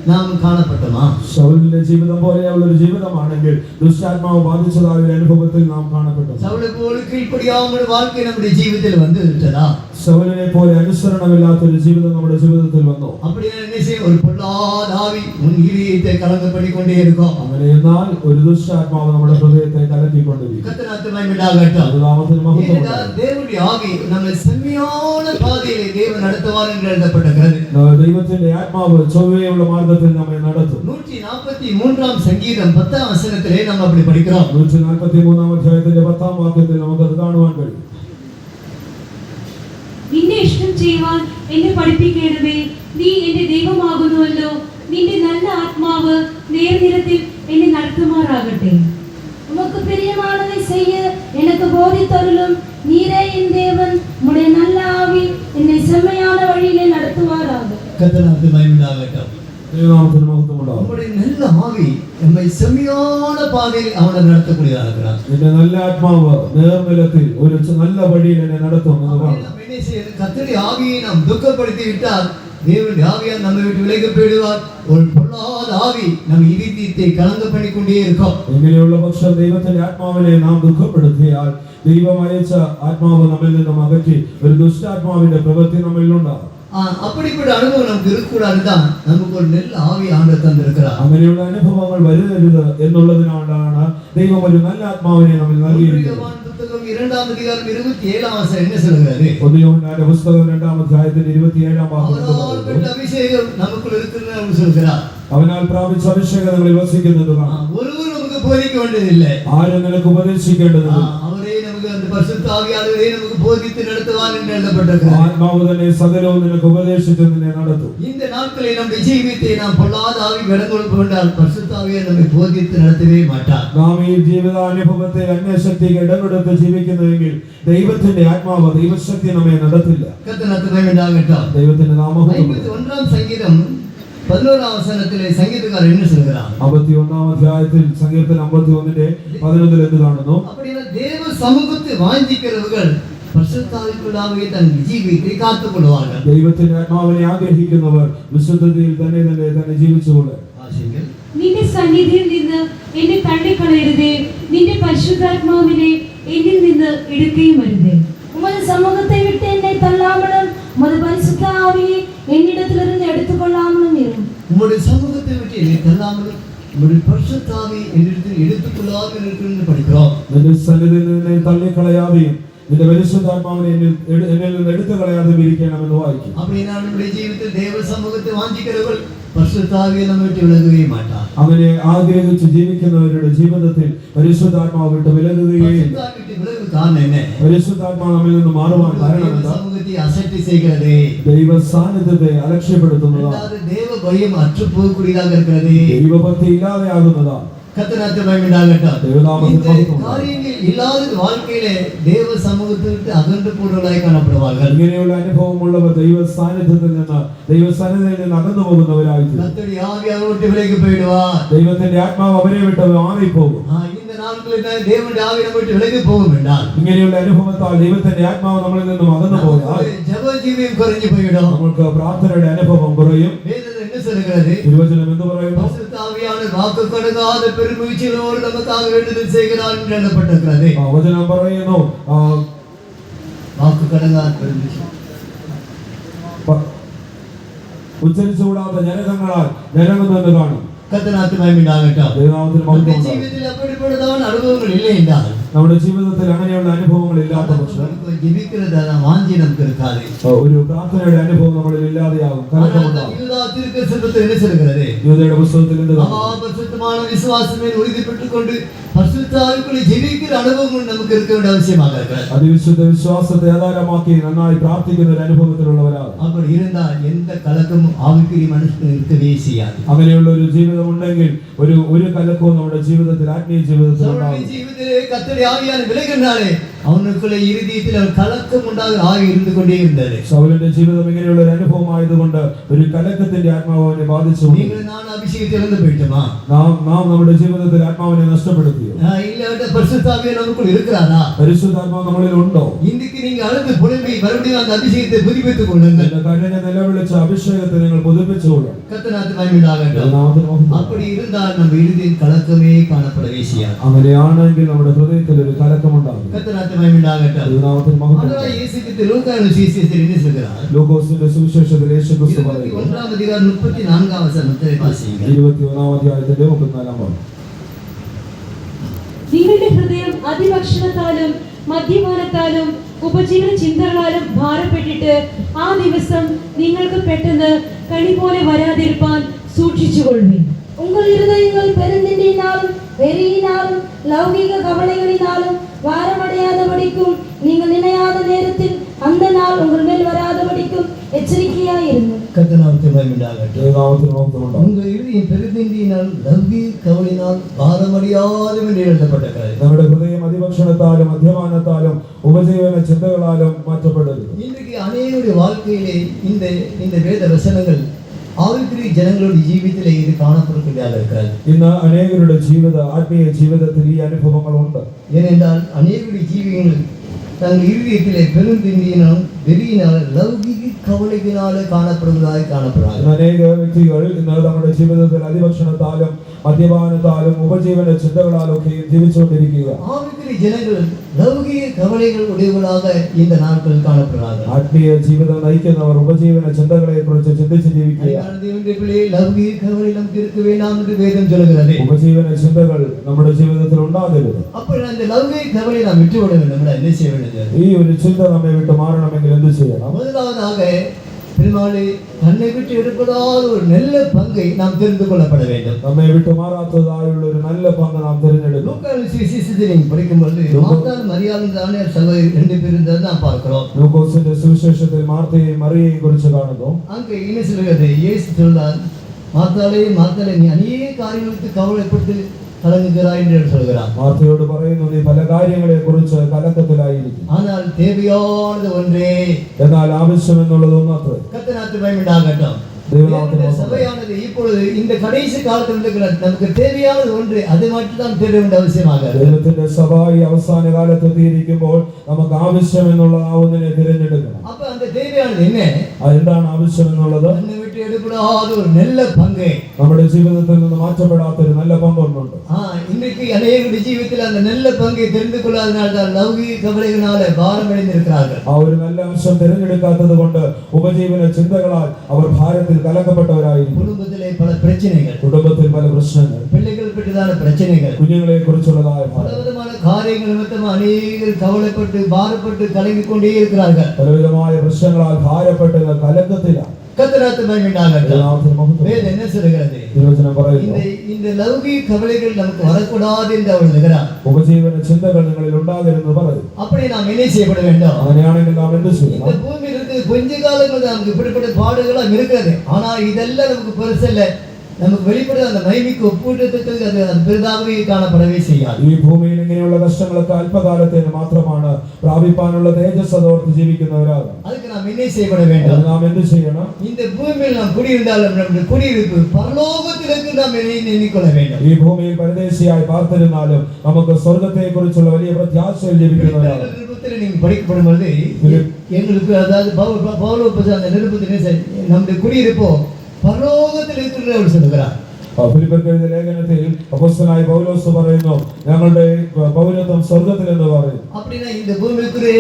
നാം കാണപ്പെട്ടമാ? ശൗലിന്റെ ജീവിതം പോലെയുള്ള ഒരു ജീവിതമാണെങ്കിൽ ദുഷ്ടാത്മാവ് ബാധിച്ചതായ ഒരു അനുഭവത്തിൽ നാം കാണപ്പെട്ടു. ശൗലെ പോലെ കീഴ്പടിയാവുന്ന வாழ்க்கை നമ്മുടെ ജീവിതത്തിൽ വന്നു വിട്ടതാ? ശൗലിനെ പോലെ അനുസരണമില്ലാത്ത ഒരു ജീവിതം നമ്മുടെ ജീവിതത്തിൽ വന്നു. அப்படியே என்ன செய்யும்? ஒரு பொல்லாத ஆவி உன் இதயத்தை கலங்கப்படிக்கொண்டே இருக்கும். അങ്ങനെ എന്നാൽ ഒരു ദുഷ്ടാത്മാവ് നമ്മുടെ ഹൃദയത്തെ കലക്കിക്കൊണ്ടിരിക്കും. கர்த்தருக்கு மகிமையுண்டாகட்டும். ദൈവനാമത്തിന് മഹത്വം ഉണ്ടാകട്ടെ. தேவனுடைய ஆவி நம்மை செம்மையான பாதையிலே தேவன் நடத்துவார் என்று எழுதப்பட்டிருக்கிறது. ദൈവത്തിന്റെ ആത്മാവ് ചൊവ്വയുള്ള മാർഗ്ഗത്തിൽ നമ്മെ നടത്തും. 143ആം സംഗീതം 10ആം വചനത്തിലെ നാം அப்படி പഠിக்கிறோம். 143ആം അധ്യായത്തിന്റെ 10ആം വാക്യത്തിൽ നമുക്കത് കാണുവാൻ കഴിയും. നിന്നെ ഇഷ്ടം ചെയ്യുവാൻ എന്നെ പഠിപ്പിക്കണമേ. നീ എന്റെ ദൈവമാകുന്നുവല്ലോ. നിന്റെ നല്ല ആത്മാവ് നേർനിരത്തിൽ എന്നെ നടത്തുമാറാകട്ടെ. உமக்கு பிரியமானதை செய்ய எனக்கு போதித்தருளும். நீரே என் தேவன். உம்முடைய நல்ல ஆவி என்னை செம்மையான வழியிலே நடத்துவாராக. கர்த்தருக்கு மகிமையுண்டாகட்டும். ദൈവനാമത്തിന് മഹത്വം ഉണ്ടാകട്ടെ. நம்முடைய நல்ல ஆவி நம்மை செம்மையான பாதையில் அவனை நடத்தக்கூடியதாக இருக்கிறார். എന്റെ നല്ല ആത്മാവ് നേർനിലത്തിൽ ഒരു നല്ല വഴിയിൽ എന്നെ നടത്തും എന്ന് പറഞ്ഞു. கர்த்தருடைய ஆவியை நாம் துக்கப்படுத்தி விட்டால் தேவனுடைய ஆவியால் நம்மை விட்டு விலகி போய்டுவார். ஒரு பொல்லாத ஆவி நம் இதயத்தை கலங்க பண்ணி கொண்டே இருக்கும். ഇങ്ങനെയുള്ള പക്ഷം ദൈവത്തിന്റെ ആത്മാവിനെ നാം ദുഃഖപ്പെടുത്തിയാൽ ദൈവം അയച്ച ആത്മാവ് നമ്മിൽ നിന്നും അകറ്റി ഒരു ദുഷ്ടാത്മാവിന്റെ പ്രവൃത്തി നമ്മിലുണ്ടാകും. அப்படிப்பட்ட அனுபவம் நமக்கு இருக்கக்கூடாதுதான் நமக்கு ஒரு நல்ல ஆவி ஆண்டவர் தந்திருக்கிறார். അങ്ങനെയുള്ള അനുഭവങ്ങൾ വരുതരുത് എന്നുള്ളതിനാണ് ദൈവം ഒരു നല്ല ആത്മാവിനെ നമ്മിൽ നൽകിയിരിക്കുന്നത്. புத்தகம் 2ஆம் அதிகாரம் 27ஆம் வசனம் என்ன சொல்கிறது? യോഹന്നാന്റെ പുസ്തകം 2ആം അധ്യായത്തിന്റെ 27ആം വാക്യം அபிஷேகம் நமக்குள்ள இருக்குன்னு அவர் சொல்கிறார். അവനാൽ പ്രാപിച്ച അഭിഷേകം നമ്മിൽ വസിക്കുന്നത് കാണാം. ஒருவர் நமக்கு போதிக்க வேண்டியதில்லை. ആരും നിനക്ക് ഉപദേശിക്കേണ്ടതില്ല. அவரே நமக்கு அந்த பரிசுத்த ஆவியானவரே நமக்கு போதித்து நடத்துவார் என்று எழுதப்பட்டிருக்கிறது. ആത്മാവ് തന്നെ സകലവും നിനക്ക് ഉപദേശിച്ച് നിന്നെ നടത്തും. இந்த நாட்களில் நம்முடைய ஜீவியத்தை நாம் பொல்லாத ஆவி விடங்கொடுப்பு கொண்டால் பரிசுத்த ஆவியார் நம்மை போதித்து நடத்தவே மாட்டார். നാം ഈ ജീവിതാനുഭവത്തെ അന്യശക്തിക്ക് ഇടപെടുത്ത് ജീവിക്കുന്നുവെങ്കിൽ ദൈവത്തിന്റെ ആത്മാവ് ദൈവശക്തി നമ്മെ നടത്തില്ല. கர்த்தருக்கு மகிமையுண்டாகட்டும். ദൈവത്തിന്റെ നാമം 51ஆம் சங்கீதம் 11ஆம் வசனத்திலே சங்கீதக்காரர் என்ன சொல்கிறார்? 51ആം അധ്യായത്തിൽ സങ്കീർത്തനം 51ന്റെ 11 എന്ത് കാണുന്നു? அப்படியே தேவ சமூகத்தை வாஞ்சிக்கிறவர்கள் பரிசுத்த ஆவிக்குள்ளாகவே தன் ஜீவியத்தை காத்துக் கொள்வார்கள். ദൈവത്തിന്റെ ആത്മാവിനെ ആഗ്രഹിക്കുന്നവർ വിശുദ്ധതയിൽ തന്നെ ജീവിച്ചുകൊള്ളും. നിന്റെ സന്നിധിയിൽ നിന്ന് എന്നെ തള്ളിക്കളയരുതേ. നിന്റെ പരിശുദ്ധാത്മാവിനെ എന്നിൽ നിന്ന് എടുക്കുകയും അരുതേ. உமது சமூகத்தை விட்டு என்னை தள்ளாமலும் உமது பரிசுத்த ஆவியை என்னிடத்திலிருந்து எடுத்துக்கொள்ளாமலும் இரும். உம்முடைய சமூகத்தை விட்டு என்னை தள்ளாமலும் உம்முடைய பரிசுத்த ஆவியை என்னிடத்தில் எடுத்துக்கொள்ளாமல் இருக்குன்னு படிக்கிறோம். നിന്റെ സന്നിധിയിൽ നിന്നെ തള്ളിക്കളയാതെയും നിന്റെ പരിശുദ്ധാത്മാവിനെ എന്നിൽ നിന്ന് എടുത്തു കളയാതെയും ഇരിക്കണമെന്ന് വായിക്കും. அப்படின்னா நம்முடைய ஜீவிதத்தில் தேவ சமூகத்தை வாஞ்சிக்கிறவர்கள் பரிசுத்த ஆவியை நம்மை விட்டு விலகவே மாட்டார். അങ്ങനെ ആഗ്രഹിച്ച് ജീവിക്കുന്നവരുടെ ജീവിതത്തിൽ പരിശുദ്ധാത്മാവ് വിട്ട് വിലകുകയില്ല. காரணம் என்ன? പരിശുദ്ധാത്മാവ് നമ്മിൽ നിന്ന് മാറുവാൻ കാരണം എന്താ? சமூகத்தை அசட்டை செய்கிறது. ദൈവ സാന്നിധ്യത്തെ അലക്ഷ്യപ്പെടുത്തുന്നതാണ്. தேவ பயம் அற்று போகக்கூடியதாக இருக்கிறது. ദൈവഭക്തി ഇല്ലാതെയാകുന്നതാണ്. கர்த்தருக்கு மகிமையுண்டாகட்டும். ദൈവനാമത്തിന് മഹത്വം. காரியங்கள் இல்லாத வாழ்க்கையிலே தேவ சமூகத்தை விட்டு அகன்று போடுவதாய் காணப்படுவார்கள். ഇങ്ങനെയുള്ള അനുഭവമുള്ളവർ ദൈവ സാന്നിധ്യത്തിൽ നിന്ന് അകന്നു പോകുന്നവരായി തീരും. கர்த்தருடைய ஆவி அவரை விட்டு விலகி போய்டுவார். ദൈവത്തിന്റെ ആത്മാവ് അവരെ വിട്ട് മാറിപ്പോകും. இந்த நாட்களில் தேவனுடைய ஆவி நம்மை விட்டு விலகி போகும் என்றால் ഇങ്ങനെയുള്ള അനുഭവത്താൽ ദൈവത്തിന്റെ ആത്മാവ് നമ്മളിൽ നിന്നും അകന്നു പോയാൽ ஜெப ஜீவியம் குறைஞ்சு போய்விடும். നമ്മൾക്ക് പ്രാർത്ഥനയുടെ അനുഭവം കുറയും. வேதத்தில் என்ன சொல்லுகிறது? തിരുവചനം എന്ന് പറയുന്നു? பரிசுத்த ஆவியானவர் வாக்கு கடங்காத பெருமூச்சிலோடு நமக்காக வேண்டுதல் செய்கிறார் என்று எழுதப்பட்டிருக்கிறது. വചനം പറയുന്നു வாக்கு கடங்காத பெருமூச்சு ഉച്ചരിച്ചുകൂടാത്ത ജനകങ്ങളാൽ ജനകുന്നെന്ന് കാണും. கர்த்தருக்கு மகிமை உண்டாகட்டும். ദൈവനാമത്തിന് മഹത്വം നമ്മുടെ ഉണ്ടാകട്ടെ. ജീവിതത്തിൽ அப்படிப்பட்டதான അനുഭവങ്ങൾ இல்லை என்றால் നമ്മുടെ ജീവിതത്തിൽ അങ്ങനെയുള്ള അനുഭവങ്ങൾ ഇല്ലാത്ത പക്ഷം ஜெபிக்கிறதான வாஞ்சி நமக்கு இருக்காது. ഒരു പ്രാർത്ഥനയുടെ അനുഭവം നമ്മളിൽ ഇല്ലാതെയാകും. കലക്കമുണ്ടാകും. யூதா தீர்க்கதரிசனத்தில் என்ன சொல்கிறது? യൂദയുടെ പുസ്തകത്തിൽ എന്ത് കാണും? மகாபரிசுத்தமான விசுவாசமே உறுதிப்பட்டுக் கொண்டு பரிசுத்த ஆவிக்குள்ளே ஜெபிக்கிற அனுபவங்கள் நமக்கு இருக்க வேண்டிய அவசியமாக இருக்கிறது. അതിവിശുദ്ധ വിശ്വാസത്തെ ആധാരമാക്കി നന്നായി പ്രാർത്ഥിക്കുന്ന ഒരു അനുഭവത്തിലുള്ളവരാണ്. அப்படி இருந்தால் எந்த கலக்கமும் ஆவிக்குரிய மனுஷனுக்கு இருக்கவே செய்யாது. അങ്ങനെയുള്ള ഒരു ജീവിതം ഉണ്ടെങ്കിൽ ഒരു കലക്കവും നമ്മുടെ ജീവിതത്തിൽ ആത്മീയ ജീവിതത്തിൽ சவுலுடைய ഉണ്ടാകും. ஜீவிதத்திலே கர்த்தருடைய ஆவியான விலகினாலே அவனுக்குள்ள இருதயத்தில் ஒரு கலக்கம் உண்டாக ஆகி இருந்து கொண்டே இருந்தது. സൗലിന്റെ ജീവിതം ഇങ്ങനെയുള്ള ഒരു അനുഭവമായതുകൊണ്ട് ഒരു കലക്കത്തിന്റെ ആത്മാവ് അവനെ ബാധിച്ചു. நீங்கள் நான் அபிஷேகத்தில் இருந்து போயிட்டோமா? നാം നമ്മുടെ ജീവിതത്തിൽ ആത്മാവിനെ നഷ്ടപ്പെടുത്തിയോ? இல்ல பரிசுத்த ஆவியானவர் நமக்குள் இருக்கிறாரா? പരിശുദ്ധാത്മാവ് നമ്മളിൽ ഉണ്ടോ? இன்றைக்கு நீங்க அழுது புலம்பி மறுபடியும் அந்த அபிஷேகத்தை புதுப்பித்துக் கொள்ளுங்கள். കരഞ്ഞ നിലവിളിച്ച അഭിഷേകത്തെ നിങ്ങൾ പുതുപ്പിച്ചുകൊള്ളും. கர்த்தருக்கு மகிமை உண்டாகட்டும். அப்படி இருந்தால் நம்ம இருதயம் கலக்கமே காணப்படவே செய்யாது. അങ്ങനെയാണെങ്കിൽ നമ്മുടെ ഹൃദയത്തിൽ ഒരു കലക്കമുണ്ടാകും. கர்த்தருக்கு மகிமை உண்டாகட்டும். ദൈവനാമത്തിന് മഹത്വം. ஆண்டவராகிய இயேசு கிறிஸ்து லூக்காவின் சுவிசேஷத்தில் என்ன சொல்கிறார்? ലൂക്കോസിന്റെ സുവിശേഷത്തിൽ യേശുക്രിസ്തു പറയുന്നു 21-ാം അധ്യായം 34-ാം വചനത്തെ വാസിക്കുക. 21-ാം അധ്യായത്തിന്റെ 34-ാം വാക്യം. നിങ്ങളുടെ ഹൃദയം അതിഭക്ഷണത്താലും മദ്യപാനത്താലും ഉപജീവന ചിന്തകളാലും ഭാരപ്പെട്ടിട്ട് ആ ദിവസം നിങ്ങൾക്ക് പെട്ടെന്ന് കണി പോലെ വരാതിരിപ്പാൻ സൂക്ഷിച്ചുകൊള്ളുവിൻ. உங்கள் இருதயங்கள் பெருந்திண்டினாலும் வெறியினாலும் லௌகிக கவலைகளினாலும் வாரமடையாதபடிக்கும் நீங்கள் நினையாத நேரத்தில் அந்த நாள் உங்கள் மேல் வராதபடிக்கும் எச்சரிக்கையாயிருங்கள். கர்த்தருக்கு மகிமை உண்டாகட்டும். ദൈവനാമത്തിന് മഹത്വം ഉണ്ടാകും. உங்கள் இருதயம் பெருந்திண்டினால் லௌகிக கவலையினால் பாரமடையாதும் என்று எழுதப்பட்டிருக்கிறது. നമ്മുടെ ഹൃദയം അതിഭക്ഷണത്താലും മദ്യപാനത്താലും ഉപജീവന ചിന്തകളാലും മാറ്റപ്പെടരുത്. இன்றைக்கு அநேகருடைய வாழ்க்கையிலே இந்த வேத வசனங்கள் ஆவிக்குரிய ஜனங்களுடைய ஜீவிதத்திலே இது காணப்படக்கூடியதாக இருக்கிறது. ഇന്ന് അനേകരുടെ ആത്മീയ ജീവിതത്തിൽ ഈ അനുഭവങ്ങളുണ്ട്. ஏனென்றால் அநேகருடைய ஜீவியங்கள் தங்கள் இருதயத்திலே பெருந்திண்டியினாலும் வெறியினாலும் லௌகிக கவலையினாலே காணப்படுவதாக காணப்படுறாங்க. അനേക വ്യക്തികൾ ഇന്ന് നമ്മുടെ ജീവിതത്തിൽ അതിഭക്ഷണത്താലും മദ്യപാനത്താലും ഉപജീവന ചിന്തകളാലും ഒക്കെ ജീവിച്ചുകൊണ്ടിരിക്കുക. ஆவிக்குரிய ஜனங்கள் லௌகிக கவலைகள் உடையவர்களாக இந்த நாட்களில் காணப்படுறாங்க. ആത്മീയ ജീവിതം നയിക്കുന്നവർ ഉപജീവന ചിന്തകളെ കുറിച്ച് ചിന്തിച്ച് ജീവിക്കുക. லௌகிக கவலை நமக்கு இருக்க வேண்டாம் என்று வேதம் சொல்கிறது. ഉപജീവന ചിന്തകൾ നമ്മുടെ ജീവിതത്തിൽ ഉണ്ടാകരുത്. അപ്പോൾ அந்த லௌகிக கவலை நாம் விட்டுவிட வேண்டும். നമ്മൾ என்ன செய்ய வேண்டும்? ഈ ഒരു ചിന്ത നമ്മെ വിട്ട് മാറണമെങ്കിൽ എന്ത് ചെയ്യണം? முதலாவதாக பெருமாளே தன்னை விட்டு எடுப்பதால் ஒரு நல்ல பங்கை நாம் தெரிந்து கொள்ளப்பட வேண்டும். നമ്മെ വിട്ട് മാറാത്തതായുള്ള ഒരു നല്ല പങ്ക് നാം തിരഞ്ഞെടുക്കും. லூக்காவின் சுவிசேஷத்தை நீங்கள் படிக்கும்போது மார்த்தாள் மரியாளும் தானே சகோதரி 2 பேர் இருந்தது நாம் பார்க்கிறோம். ലൂക്കോസിന്റെ സുവിശേഷത്തിൽ മാർത്തയെയും മറിയയെയും കുറിച്ച് കാണുന്നു. அங்கே என்ன சொல்கிறது? இயேசு சொல்றார், மார்த்தாளே மார்த்தாளே நீ அநேக காரியங்களுக்கு கவலைப்பட்டு கலங்குகிறாய் என்று சொல்கிறார். മാർത്തയോട് പറയുന്നു, നീ പല കാര്യങ്ങളെ കുറിച്ച് കലക്കത്തിലായിരിക്കും. ஆனால் தேவையானது ஒன்றே. എന്നാൽ ആവശ്യം എന്നുള്ളത് ഒന്നത്രേ. கர்த்தருக்கு மகிமை உண்டாகட்டும். தேவனுடைய சபையானது இப்பொழுது இந்த கடைசி காலத்தில் இருக்கிற நமக்கு தேவையானது ஒன்று, அதை மட்டும் தான் தேட வேண்டிய அவசியமாக. ദൈവത്തിന്റെ സഭ ഈ അവസാന കാലത്ത് എത്തിയിരിക്കുമ്പോൾ നമുക്ക് ആവശ്യം എന്നുള്ള ആ ഒന്നിനെ തിരഞ്ഞെടുക്കണം. அப்ப அந்த தேவையானது என்ன? എന്താണ് ആവശ്യം എന്നുള്ളത്? தன்னை விட்டு எடுப்படாத ஒரு நல்ல பங்கு, നമ്മുടെ ജീവിതത്തിൽ നിന്ന് മാറ്റപ്പെടാത്ത ഒരു നല്ല പങ്കൊന്നുണ്ട്. இன்றைக்கு அநேகருடைய ജീവിതത്തിൽ அந்த நல்ல பங்கை தெரிந்து கொள்ளாதனால தான் லௌகிக கவலைகளால பாரமடைந்திருக்கிறார்கள். ആ ഒരു നല്ല അംശം തിരഞ്ഞെടുക്കാത്തത് കൊണ്ട് ഉപജീവന ചിന്തകളാൽ അവർ ഭാരത്തിൽ കലക്കപ്പെട്ടവരായിരിക്കും. குடும்பத்திலே பல பிரச்சனைகள், കുടുംബത്തിൽ പല പ്രശ്നങ്ങൾ, பிள்ளைகள் பற்றிதான பிரச்சனைகள், കുഞ്ഞുങ്ങളെ കുറിച്ചുള്ളതായ பலவிதமான காரியங்கள் நிமித்தம் அநேகர் கவலைப்பட்டு பாரப்பட்டு கலங்கிக் கொண்டே இருக்கிறார்கள். പലവിധമായ പ്രശ്നങ്ങളാൽ ഭാരപ്പെട്ട കലക്കത്തിലാണ്. கர்த்தருக்கு மகிமை உண்டாகட்டும். வேதம் என்ன சொல்கிறது? തിരുവചനം പറയുന്നു, இந்த லௌகிக கவலைகள் நமக்கு வரக்கூடாது என்று அவர் எழுதுகிறார். ഉപജീവന ചിന്തകൾ നിങ്ങളിൽ ഉണ്ടാകരുതെന്ന് പറയും. அப்படி நாம் என்ன செய்யப்பட வேண்டும்? അങ്ങനെയാണെങ്കിൽ നാം എന്ത് இந்த ചെയ്യണം? பூமியில் இருக்கு கொஞ்ச காலங்கள் நமக்கு இப்படிப்பட்ட பாடுகளாம் இருக்கிறது. ஆனா இதெல்லாம் நமக்கு பெருசல்ல. നമുക്ക് വെളിപ്പെടുന്ന அந்த മഹിമയ്ക്ക് ഒപ്പൂട്ടത്തക്ക് അത് പെരിതാകவே കാണപ്പെടவே ചെയ്യാതെ. ഈ ഭൂമിയിൽ ഇങ്ങനെയുള്ള കഷ്ടങ്ങളൊക്കെ അല്പകാലത്തേന് മാത്രമാണ്. പ്രാപിപ്പാനുള്ള തേജസ് അതോർത്ത് ജീവിക്കുന്നവരാകാം. அதுக்கு நாம் என்ன செய்யப்பட வேண்டும்? നാം എന്ത് ചെയ്യണം? இந்த பூமியில் நாம் குடியிருந்தாலும் நம்முடைய குடியிருப்பு பரலோகத்திற்கு நாம் எண்ணிக்கொள்ள வேண்டும். ഈ ഭൂമിയിൽ പരദേശിയായി പാർത്തിരുന്നാലും നമുക്ക് സ്വർഗത്തെ കുറിച്ചുള്ള വലിയ പ്രത്യാശയിൽ ജീവിക്കുന്നവരാണ്. நிருபத்தில் நீங்க படிக்கப்படும் பொழுது எங்களுக்கு அதாவது பவுல் அந்த நிருபத்தில் நம்முடைய குடியிருப்போ பரலோகத்தில் இருக்கிறவர் சொல்லுகிறார். ഫിലിപ്പിയർക്ക് എഴുതിയ ലേഖനത്തിൽ അപ്പോസ്തലനായ പൗലോസ് പറയുന്നു ഞങ്ങളുടെ പൗരത്വം സ്വർഗ്ഗത്തിൽ എന്ന് പറയുന്നു. அப்படின்னா இந்த பூமிக்குரிய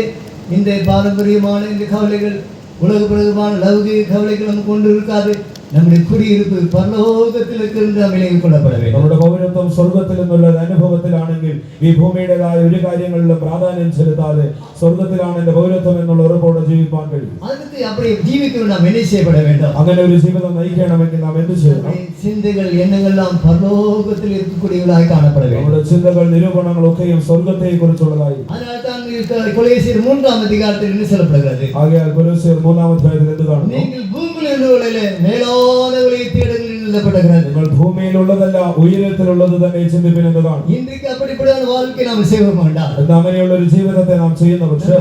இந்த பாரம்பரியமான இந்த கவலைகள் உலகப்பிரதமான லௌகிக கவலைகள் நமக்கு கொண்டு இருக்காது. നമ്മുടെ കുടിയിരുപ്പ് പരലോകത്തിൽ വിലയിൽ കൊള്ളപ്പെട வேண்டும். നമ്മുടെ പൗരത്വം സ്വർഗ്ഗത്തിൽ എന്നുള്ള ഒരു അനുഭവത്തിലാണെങ്കിൽ ഈ ഭൂമിയുടേതായ ഒരു കാര്യങ്ങളിലും പ്രാധാന്യം ചെലുത്താതെ സ്വർഗ്ഗത്തിലാണ് എന്റെ പൗരത്വം എന്നുള്ള ഉറപ്പോടെ ജീവിക്കാൻ കഴിയും. അതിന് அப்படி ജീവിക്കാൻ നാം என்ன செய்யப்பட வேண்டும்? അങ്ങനെ ഒരു ജീവിതം നയിക്കണമെങ്കിൽ നാം എന്ത് ചെയ്യണം? ചിന്തകൾ എണ്ണങ്ങളെല്ലാം പരലോകത്തിൽ ഇരിക്കக்கூடிയവരായി കാണപ്പെട வேண்டும். നമ്മുടെ ചിന്തകൾ നിരൂപണങ്ങൾ ഒക്കെയും സ്വർഗ്ഗത്തെ കുറിച്ചുള്ളതായി. അതിനാൽதான் കൊലോസ്യർ 3-ാം അധ്യായത്തിൽ എന്ന് சொல்லப்படுகிறது. ആകയാൽ കൊലോസ്യർ 3-ാം അധ്യായത്തിൽ എന്ത് കാണുന്നു? നിങ്ങൾ ഭൂമിയിലുള്ളവരെ മേലോനവരെ തേടുകളിൽ നിലപ്പെടുகிறது. നിങ്ങൾ ഭൂമിയിലുള്ളതല്ല ഉയരത്തിലുള്ളത് തന്നെ ചിന്തിപ്പിനെന്ന് കാണും. ഇன்றைக்கு அப்படிப்பட்ட வாழ்க்கை நாம் செய்ய வேண்டாம். അങ്ങനെയുള്ള ഒരു ജീവിതത്തെ നാം ചെയ്യുന്ന പക്ഷേ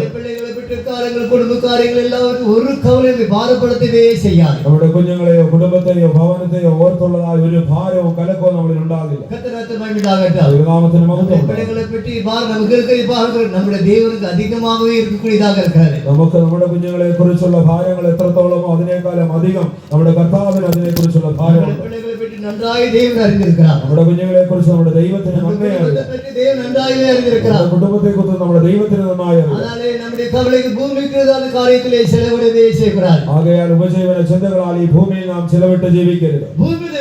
കാര്യങ്ങൾ കുടുംബകാര്യങ്ങൾ എല്ലാവരും ഒരു കവലയും ഭാരപ്പെടുത്തുകയേ ചെയ്യാതെ നമ്മുടെ കുഞ്ഞുങ്ങളെയോ കുടുംബത്തെയോ ഭവനത്തെയോ ഓർത്തുള്ളതായ ഒരു ഭാരവും കലക്കവും നമ്മളിൽ ഉണ്ടാകില്ല. ദൈവനാമത്തിന് മഹത്വം. പിള്ളകളെ പറ്റി നമ്മുടെ ദൈവർക്ക് അധികമാകவே இருக்கக்கூடியதாக இருக்கிறது. നമുക്ക് നമ്മുടെ കുഞ്ഞുങ്ങളെ കുറിച്ചുള്ള ഭാരങ്ങൾ എത്രത്തോളമോ അതിനേക്കാളും അധികം നമ്മുടെ കർത്താവിന് അതിനെക്കുറിച്ചുള്ള ഭാരമുണ്ട്. പിള്ളകളെ പറ്റി നന്നായി ദൈവം അറിഞ്ഞിരിക്കണം. നമ്മുടെ കുഞ്ഞുങ്ങളെ കുറിച്ച് നമ്മുടെ ദൈവത്തിന് നന്നായി അറിയാം. നന്നായി അറിഞ്ഞിരിക്കണം. കുടുംബത്തെ കുറിച്ച് നമ്മുടെ ദൈവത്തിന് നന്നായി അറിയാം. നമ്മുടെ കവലയ്ക്ക് ഭൂമിക്കുള്ളതാണ് കാര്യത്തിലെ ചെലവിടുകയേ ചെയ്യപ്പെടാതെ ആകയാൽ ഉപജീവന ചിന്തകളാൽ ഈ ഭൂമിയിൽ നാം ചിലവിട്ട് ജീവിക്കരുത്. ഭൂമിയിലെ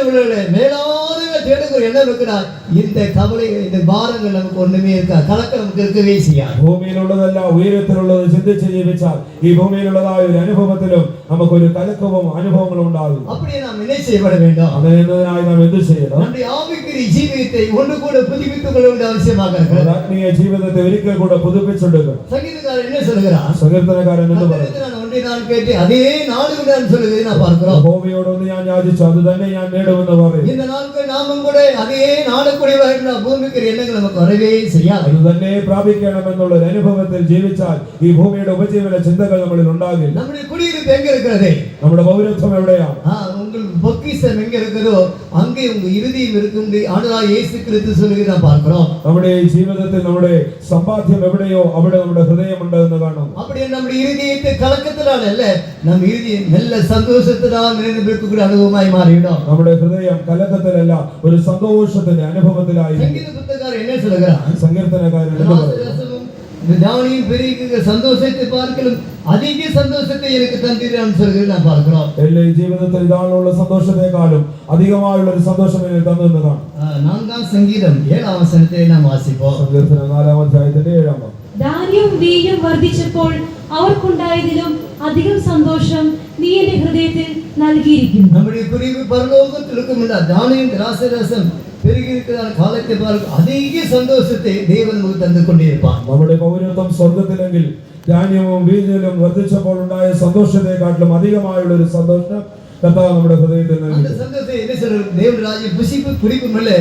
മേലാനവ തേടുക என்ன இருக்கிறார்? இந்த கவலை இந்த பாரங்கள் நமக்கு ஒண்ணுமே இருக்கா. கலக்கம் நமக்கு இருக்கவே செய்யாது. ഭൂമിയിലുള്ളതല്ല ഉയരത്തിലുള്ളത് ചിന്തിച്ച് ജീവിച്ചാൽ ഈ ഭൂമിയിലുള്ളതായ ഒരു അനുഭവത്തിലും നമുക്കൊരു കലക്കവും അനുഭവങ്ങളും ഉണ്ടാകും. அப்படியே நாம் என்ன செய்யப்பட வேண்டும்? അതിനായി നാം എന്ത് ചെയ്യണം? നമ്മുടെ ആവിക്കുரிய ജീവിതത്തെ ഒന്നുകൂടെ പുതുപ്പിத்துக் கொள்ள வேண்டிய அவசியமாக இருக்கிறது. ആത്മീയ ജീവിതത്തെ ഒരിക്കൽ കൂടെ പുതുപ്പിച്ചെടുക്കണം. സംഗീതകാരൻ என்ன சொல்கிறார்? സങ്കീർത്തനക്കാരൻ എന്ത് പറയുന്നു? நான் கேட்டு அதே நாளுக்கு நான் சொல்லுகிறேன் நான் பார்க்கிறோம். യഹോവയോടൊന്ന് ഞാൻ യാചിച്ചു അത് തന്നെ ഞാൻ നേടുമെന്ന് പറയും. இந்த நாளுக்கு நாமும் கூட அதே நாளுக்குரியവായിട്ടുള്ള ഭൂമിക്ക് എണ്ണങ്ങൾ നമുക്ക് வரவே செய்யாது. അത് തന്നെ പ്രാപിക്കണമെന്നുള്ള ഒരു അനുഭവത്തിൽ ജീവിച്ചാൽ ഈ ഭൂമിയുടെ ഉപജീവന ചിന്തകൾ നമ്മളിൽ ഉണ്ടാകില്ല. നമ്മുടെ കുടിയിരുപ്പ് എங்க இருக்கிறது? നമ്മുടെ പൗരത്വം എവിടെയാണ്? உங்கள் பொக்கிஷம் எங்க இருக்குதோ அங்கே உங்க இருதயம் இருக்கும். ஆண்டவராகிய இயேசு கிறிஸ்து சொல்லுகிறதை நாம் பார்க்கிறோம். നമ്മുടെ ഈ ജീവിതത്തിൽ നമ്മുടെ സമ്പാദ്യം എവിടെയോ അവിടെ നമ്മുടെ ഹൃദയമുണ്ട് എന്ന് കാണുന്നു. அப்படியே നമ്മുടെ ഇരുദയത്തെ കലക്കത്തിലാണ് അല്ലേ നമ്മുടെ ഇരുദയം നല്ല സന്തോഷത്തിലാണ് നിലനിൽക്കുന്ന അനുഭവമായി മാറിയിടും. നമ്മുടെ ഹൃദയം കലക്കത്തിലല്ല ഒരു സന്തോഷത്തിന്റെ അനുഭവത്തിലായി. സംഗീത പുസ്തകക്കാരൻ എന്നെ சொல்கிறார்? സങ്കീർത്തനക്കാരൻ എന്ന് പറയുന്നു ஞானியின் பெரிய சந்தோஷத்தை பார்க்கலும் அதிக சந்தோஷத்தை எனக்கு தந்தீரான்னு சொல்கிறேன் நான் பார்க்கிறோம். എല്ലാ ജീവിതത്തിൽ ഇതാണുള്ള സന്തോഷത്തെക്കാളും അധികമായുള്ള ഒരു സന്തോഷം എനിക്ക് തന്നു കാണും. 4-ാം സംഗീതം 7-ാം വചനത്തെ നാം വാസിപ്പോ. സങ്കീർത്തനം 4-ാം അധ്യായത്തിന്റെ 7-ാം വാക്യം. ധാന്യവും വീഞ്ഞും വർദ്ധിച്ചപ്പോൾ അവർക്കുണ്ടായതിലും അധികം സന്തോഷം നീ എന്റെ ഹൃദയത്തിൽ നൽകിയിരിക്കുന്നു. നമ്മുടെ കുറിവ് പരലോകത്തിലുമില്ല ധാന്യം ദ്രാക്ഷരസം പെരുകിയിരിക്കുന്ന കാലത്തെ അധിക സന്തോഷത്തെ ദൈവം നമുക്ക് തന്നുകൊണ്ടേയിരിപ്പാൻ. നമ്മുടെ പൗരത്വം സ്വർഗ്ഗത്തിലെങ്കിൽ ധാന്യവും വീഞ്ഞിലും വർദ്ധിച്ചപ്പോൾ ഉണ്ടായ സന്തോഷത്തെക്കാട്ടിലും അധികമായുള്ള ഒരു സന്തോഷം കർത്താവ് നമ്മുടെ ഹൃദയത്തിൽ നൽകി. அந்த சந்தோஷத்தை என்ன சொல்றது? தேவனுடைய ராஜ்யம் புசிப்பு குடிப்புமல்ல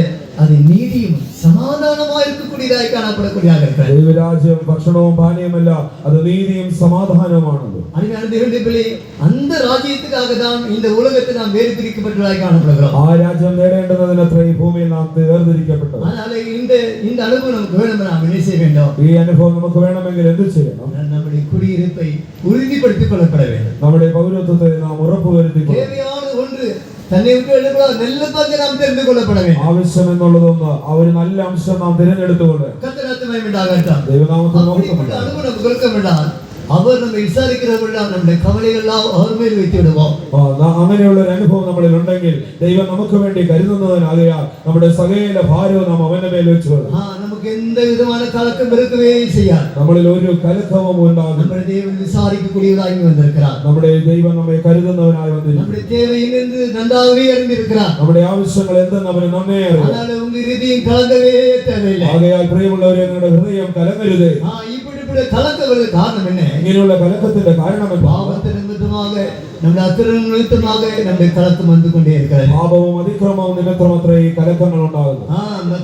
அது நீதியும் சமாதானமாக இருக்கக்கூடியதாய் காணப்படக்கூடியதாக இருக்கிறது. ദൈവരാജ്യം ഭക്ഷണവും പാനീയമല്ല അത് നീതിയും സമാധാനവുമാണല്ലോ. அருமையான தேவனுடைய பிள்ளை அந்த ராஜ்யத்துக்காக தான் இந்த உலகத்தை நாம் வேறு பிரிக்கப்பட்டதாய் காணப்படுகிறோம். ആ രാജ്യം നേടേണ്ടതിനത്ര ഈ ഭൂമിയിൽ നാം വേർതിരിക്കപ്പെട്ടത്. அதனால இந்த அனுபவம் நமக்கு வேணும். நாம் என்ன செய்ய வேண்டும்? ഈ അനുഭവം നമുക്ക് വേണമെങ്കിൽ എന്ത് ചെയ്യണം? நம்முடைய குடியிருப்பை உறுதிப்படுத்திக் கொள்ளப்பட வேண்டும். നമ്മുടെ പൗരത്വത്തെ നാം ഉറപ്പുവരുത്തിക്കൊള്ളണം. தேவையான ஒன்று തന്നെ വിട്ട് எழுப்பலாம் நல்ல பங்கு நாம் தெரிந்து கொள்ளப்பட வேண்டும். ആവശ്യം എന്നുള്ളതൊന്ന് ആ ഒരു നല്ല അംശം നാം തിരഞ്ഞെടുത്തുകൊണ്ട് കർത്തനാമം ഉണ്ടാകട്ടെ. ദൈവനാമത്തിൽ നമുക്ക് അനുഭവം നമുക്ക് കൊടുക്കപ്പെടാൻ അവർ നമ്മെ വിസാരിക്കുന്നവരെല്ലാം നമ്മുടെ കവലകളെല്ലാം ഓർമ്മയിൽ വെച്ചിടുவோம். അങ്ങനെയുള്ള ഒരു അനുഭവം നമ്മളിൽ ഉണ്ടെങ്കിൽ ദൈവം നമുക്ക് വേണ്ടി കരുതുന്നതിനാകയാൽ നമ്മുടെ സകല ഭാരവും നാം അവന്റെ മേൽ വെച്ചു. നമുക്ക് എന്ത് വിധமான കലക്കം இருக்கவே ചെയ്യാൻ നമ്മളിൽ ഒരു കലക്കവും ഉണ്ടാകും. നമ്മുടെ ദൈവം വിസാരിക്കக்கூடிയവരായി വന്നിരിக்கிறார். നമ്മുടെ ദൈവം നമ്മെ കരുതുന്നവനായി വന്നിരിക്കുന്നു. നമ്മുടെ தேவையின் என்று நன்றாகவே அறிந்திருக்கிறார். നമ്മുടെ ആവശ്യങ്ങൾ എന്തെന്ന് അവന് നന്നേ അറിയാം. ஆனால் உங்க இதயம் கலங்கவே தேவையில்லை. ആകയാൽ പ്രിയമുള്ളവരെ നിങ്ങളുടെ ഹൃദയം കലങ്ങരുതേ. இப்படி கலக்க வருது காரணம் என்ன? ഇങ്ങനെയുള്ള കലക്കത്തിന്റെ കാരണം പാപത്തിന് നിമിത്തமாக നമ്മുടെ അക്രമം നിമിത്തமாக നമ്മുടെ കലക്കം വന്നുകൊണ്ടേ இருக்கிறது. പാപവും അതിക്രമവും നിമിത്തമത്രേ ഈ കലക്കങ്ങൾ ഉണ്ടാകുന്നു.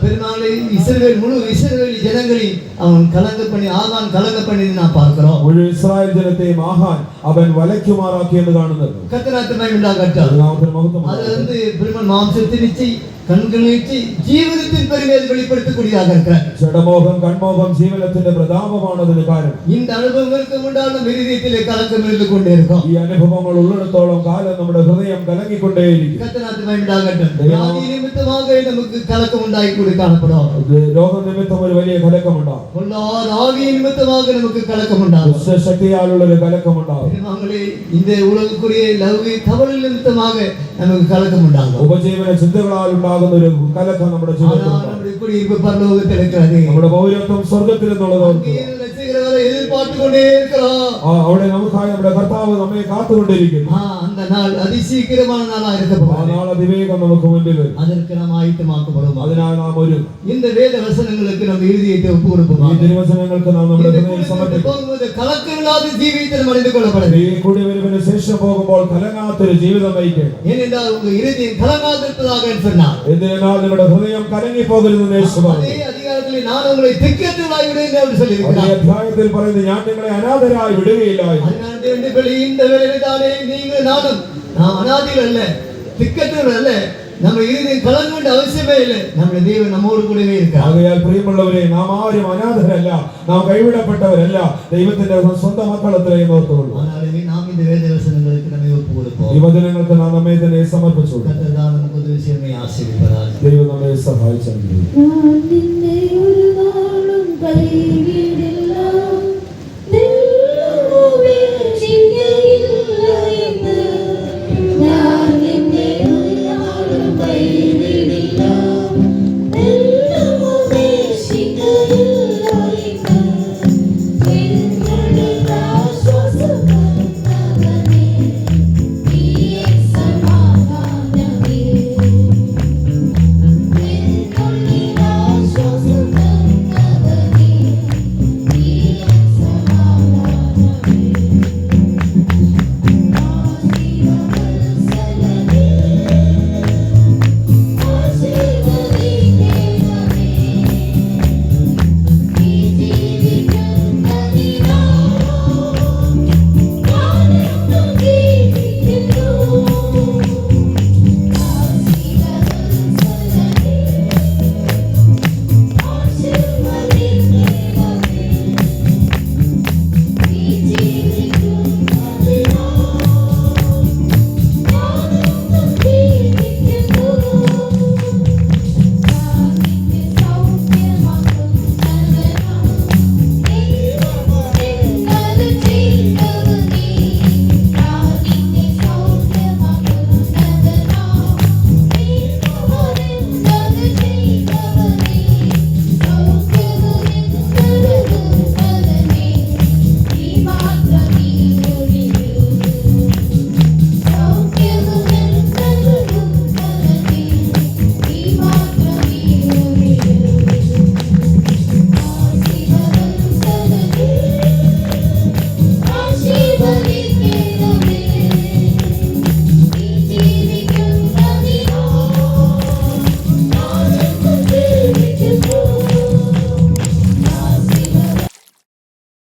பெருநாளை இஸ்ரவேல் முழு இஸ்ரவேல் ஜனங்களை அவன் கலங்க பண்ணி ஆகான் கலங்க பண்ணி நான் பார்க்கிறோம். മുഴു ഇസ്രായേൽ ജനത്തെയും ആഹാൻ അവൻ വലയ്ക്കുമാറാക്കി എന്ന് കാണുന്നത്. கர்த்தராத்மாய் உண்டாகட்டும். ദൈവനാമത്തിന് മഹത്വം. அது பெருமாள் மாம்சத்தை நிச்சை കൺകളേറ്റ് ജീവിതത്തിൽ പരിമേൽ വെളിപ്പെടുത്തக்கூடிയதாக இருக்கிறார். ജഡമോഹം കൺമോഹം ജീവനത്തിന്റെ പ്രതാപമാണ് അതിന് കാരണം. இந்த അനുഭവങ്ങൾക്ക് മുണ്ടാകുന്ന ഹൃദയത്തിലെ കലക്കം ഇருந்து കൊണ്ടേ இருக்கும். ഈ അനുഭവങ്ങൾ ഉള്ളിടത്തോളം കാലം നമ്മുടെ ഹൃദയം കലങ്ങിക്കൊണ്ടേയിരിക്കും. കർത്താവിന്റെ മഹിമയുണ്ടാകട്ടെ. വ്യാധി നിമിത്തமாக നമുക്ക് കലക്കം ഉണ്ടായിക്കൂടി കാണപ്പെടും. രോഗനിമിത്തം ഒരു വലിയ കലക്കമുണ്ടാകും. ആവി നിമിത്തமாக നമുക്ക് കലക്കമുണ്ടാകും. ശക്തിയാലുള്ള ഒരു കലക്കമുണ്ടാകും. இந்த உலகக்குரிய லௌகிக கவலை நிமித்தமாக நமக்கு கலக்கம் உண்டாகும். ഉപജീവന ചിന്തകളാൽ ഉണ്ടാകുന്ന ഒരു കലക്കം നമ്മുടെ ജീവിതത്തിൽ ഉണ്ടാകും. നമ്മുടെ കുടിയിരിപ്പ് പരലോകത്തിൽ இருக்கிறது. നമ്മുടെ പൗരത്വം സ്വർഗ്ഗത്തിൽ എന്നുള്ളത് എതിർപാർത്തുകൊണ്ടേ இருக்கிறோம். അവിടെ നമുക്കായി നമ്മുടെ കർത്താവ് നമ്മെ കാത്തുകൊണ്ടിരിക്കുന്നു. அந்த நாள் அதிசீக்கிரமான நாளா இருக்க போகுது. ആ നാൾ അതിവേഗം നമുക്ക് മുന്നിൽ വരും. அதற்கு நாம் ஆயத்தமாக்கப்படுவோம். അതിനാൽ നാം ഒരു இந்த வேத வசனங்களுக்கு நம்ம இதயத்தை ஒப்பு கொடுப்போம். ഈ തിരുവചനങ്ങൾക്ക് നാം നമ്മുടെ ഹൃദയം സമർപ്പിക്കും. കലക്കമില്ലാത്ത ജീവിതത്തിൽ മണിந்து கொள்ளப்படும். ഈ കൂടിവരവിന് ശേഷം പോകുമ്പോൾ കലങ്ങാത്തൊരു ജീവിതം നയിക്കണം. ஏனென்றால் உங்க இதயம் கலங்காதிருப்பதாக சொன்னார். എന്തിനാൽ നിങ്ങളുടെ ഹൃദയം കലങ്ങി പോകരുതെന്ന് യേശു പറഞ്ഞു. അതേ അധികാരത്തിൽ ഞാൻ നിങ്ങളെ തിക്കത്തുകളായി വിടുകയില്ല എന്ന് சொல்லியிருக்கிறார். ഈ അധ്യായത്തിൽ പറയുന്നത് ഞാൻ നിങ്ങളെ അനാഥരായി വിടുകയില്ല. അതിനാൽ ദേവന്റെ ബലി இந்த வேளையிலே தானே நீங்கள் நானும் நாம் அநாதிகள் அல்ல, திக்கற்றவர்கள் அல்ல. நம்ம இதயம் கலங்க அவசியமே இல்லை. നമ്മുടെ ദൈവം നമ്മോട് കൂടെയേ இருக்கிறார். ആകയാൽ പ്രിയമുള്ളവരെ, നാം ആരും അനാഥരല്ല, നാം കൈവിടപ്പെട്ടവരല്ല, ദൈവത്തിന്റെ സ്വന്തം മക്കളത്രയും ഓർത്തുകൊള്ളൂ. ആനാലും നാം இந்த വേദ വചനങ്ങൾക്ക് നമ്മെ ഒപ്പ് കൊടുப்போம். ഈ വചനങ്ങൾക്ക് നാം നമ്മെ തന്നെ സമർപ്പിച്ചു. കർത്താവ് നമുക്ക് ഉദ്ദേശിച്ചതിനെ ആശീർവദിപ്പാറാകട്ടെ. ദൈവം നമ്മെ സഹായിച്ചു. ഞാൻ നിന്നെ ഒരു നാളും കൈവിടില്ല.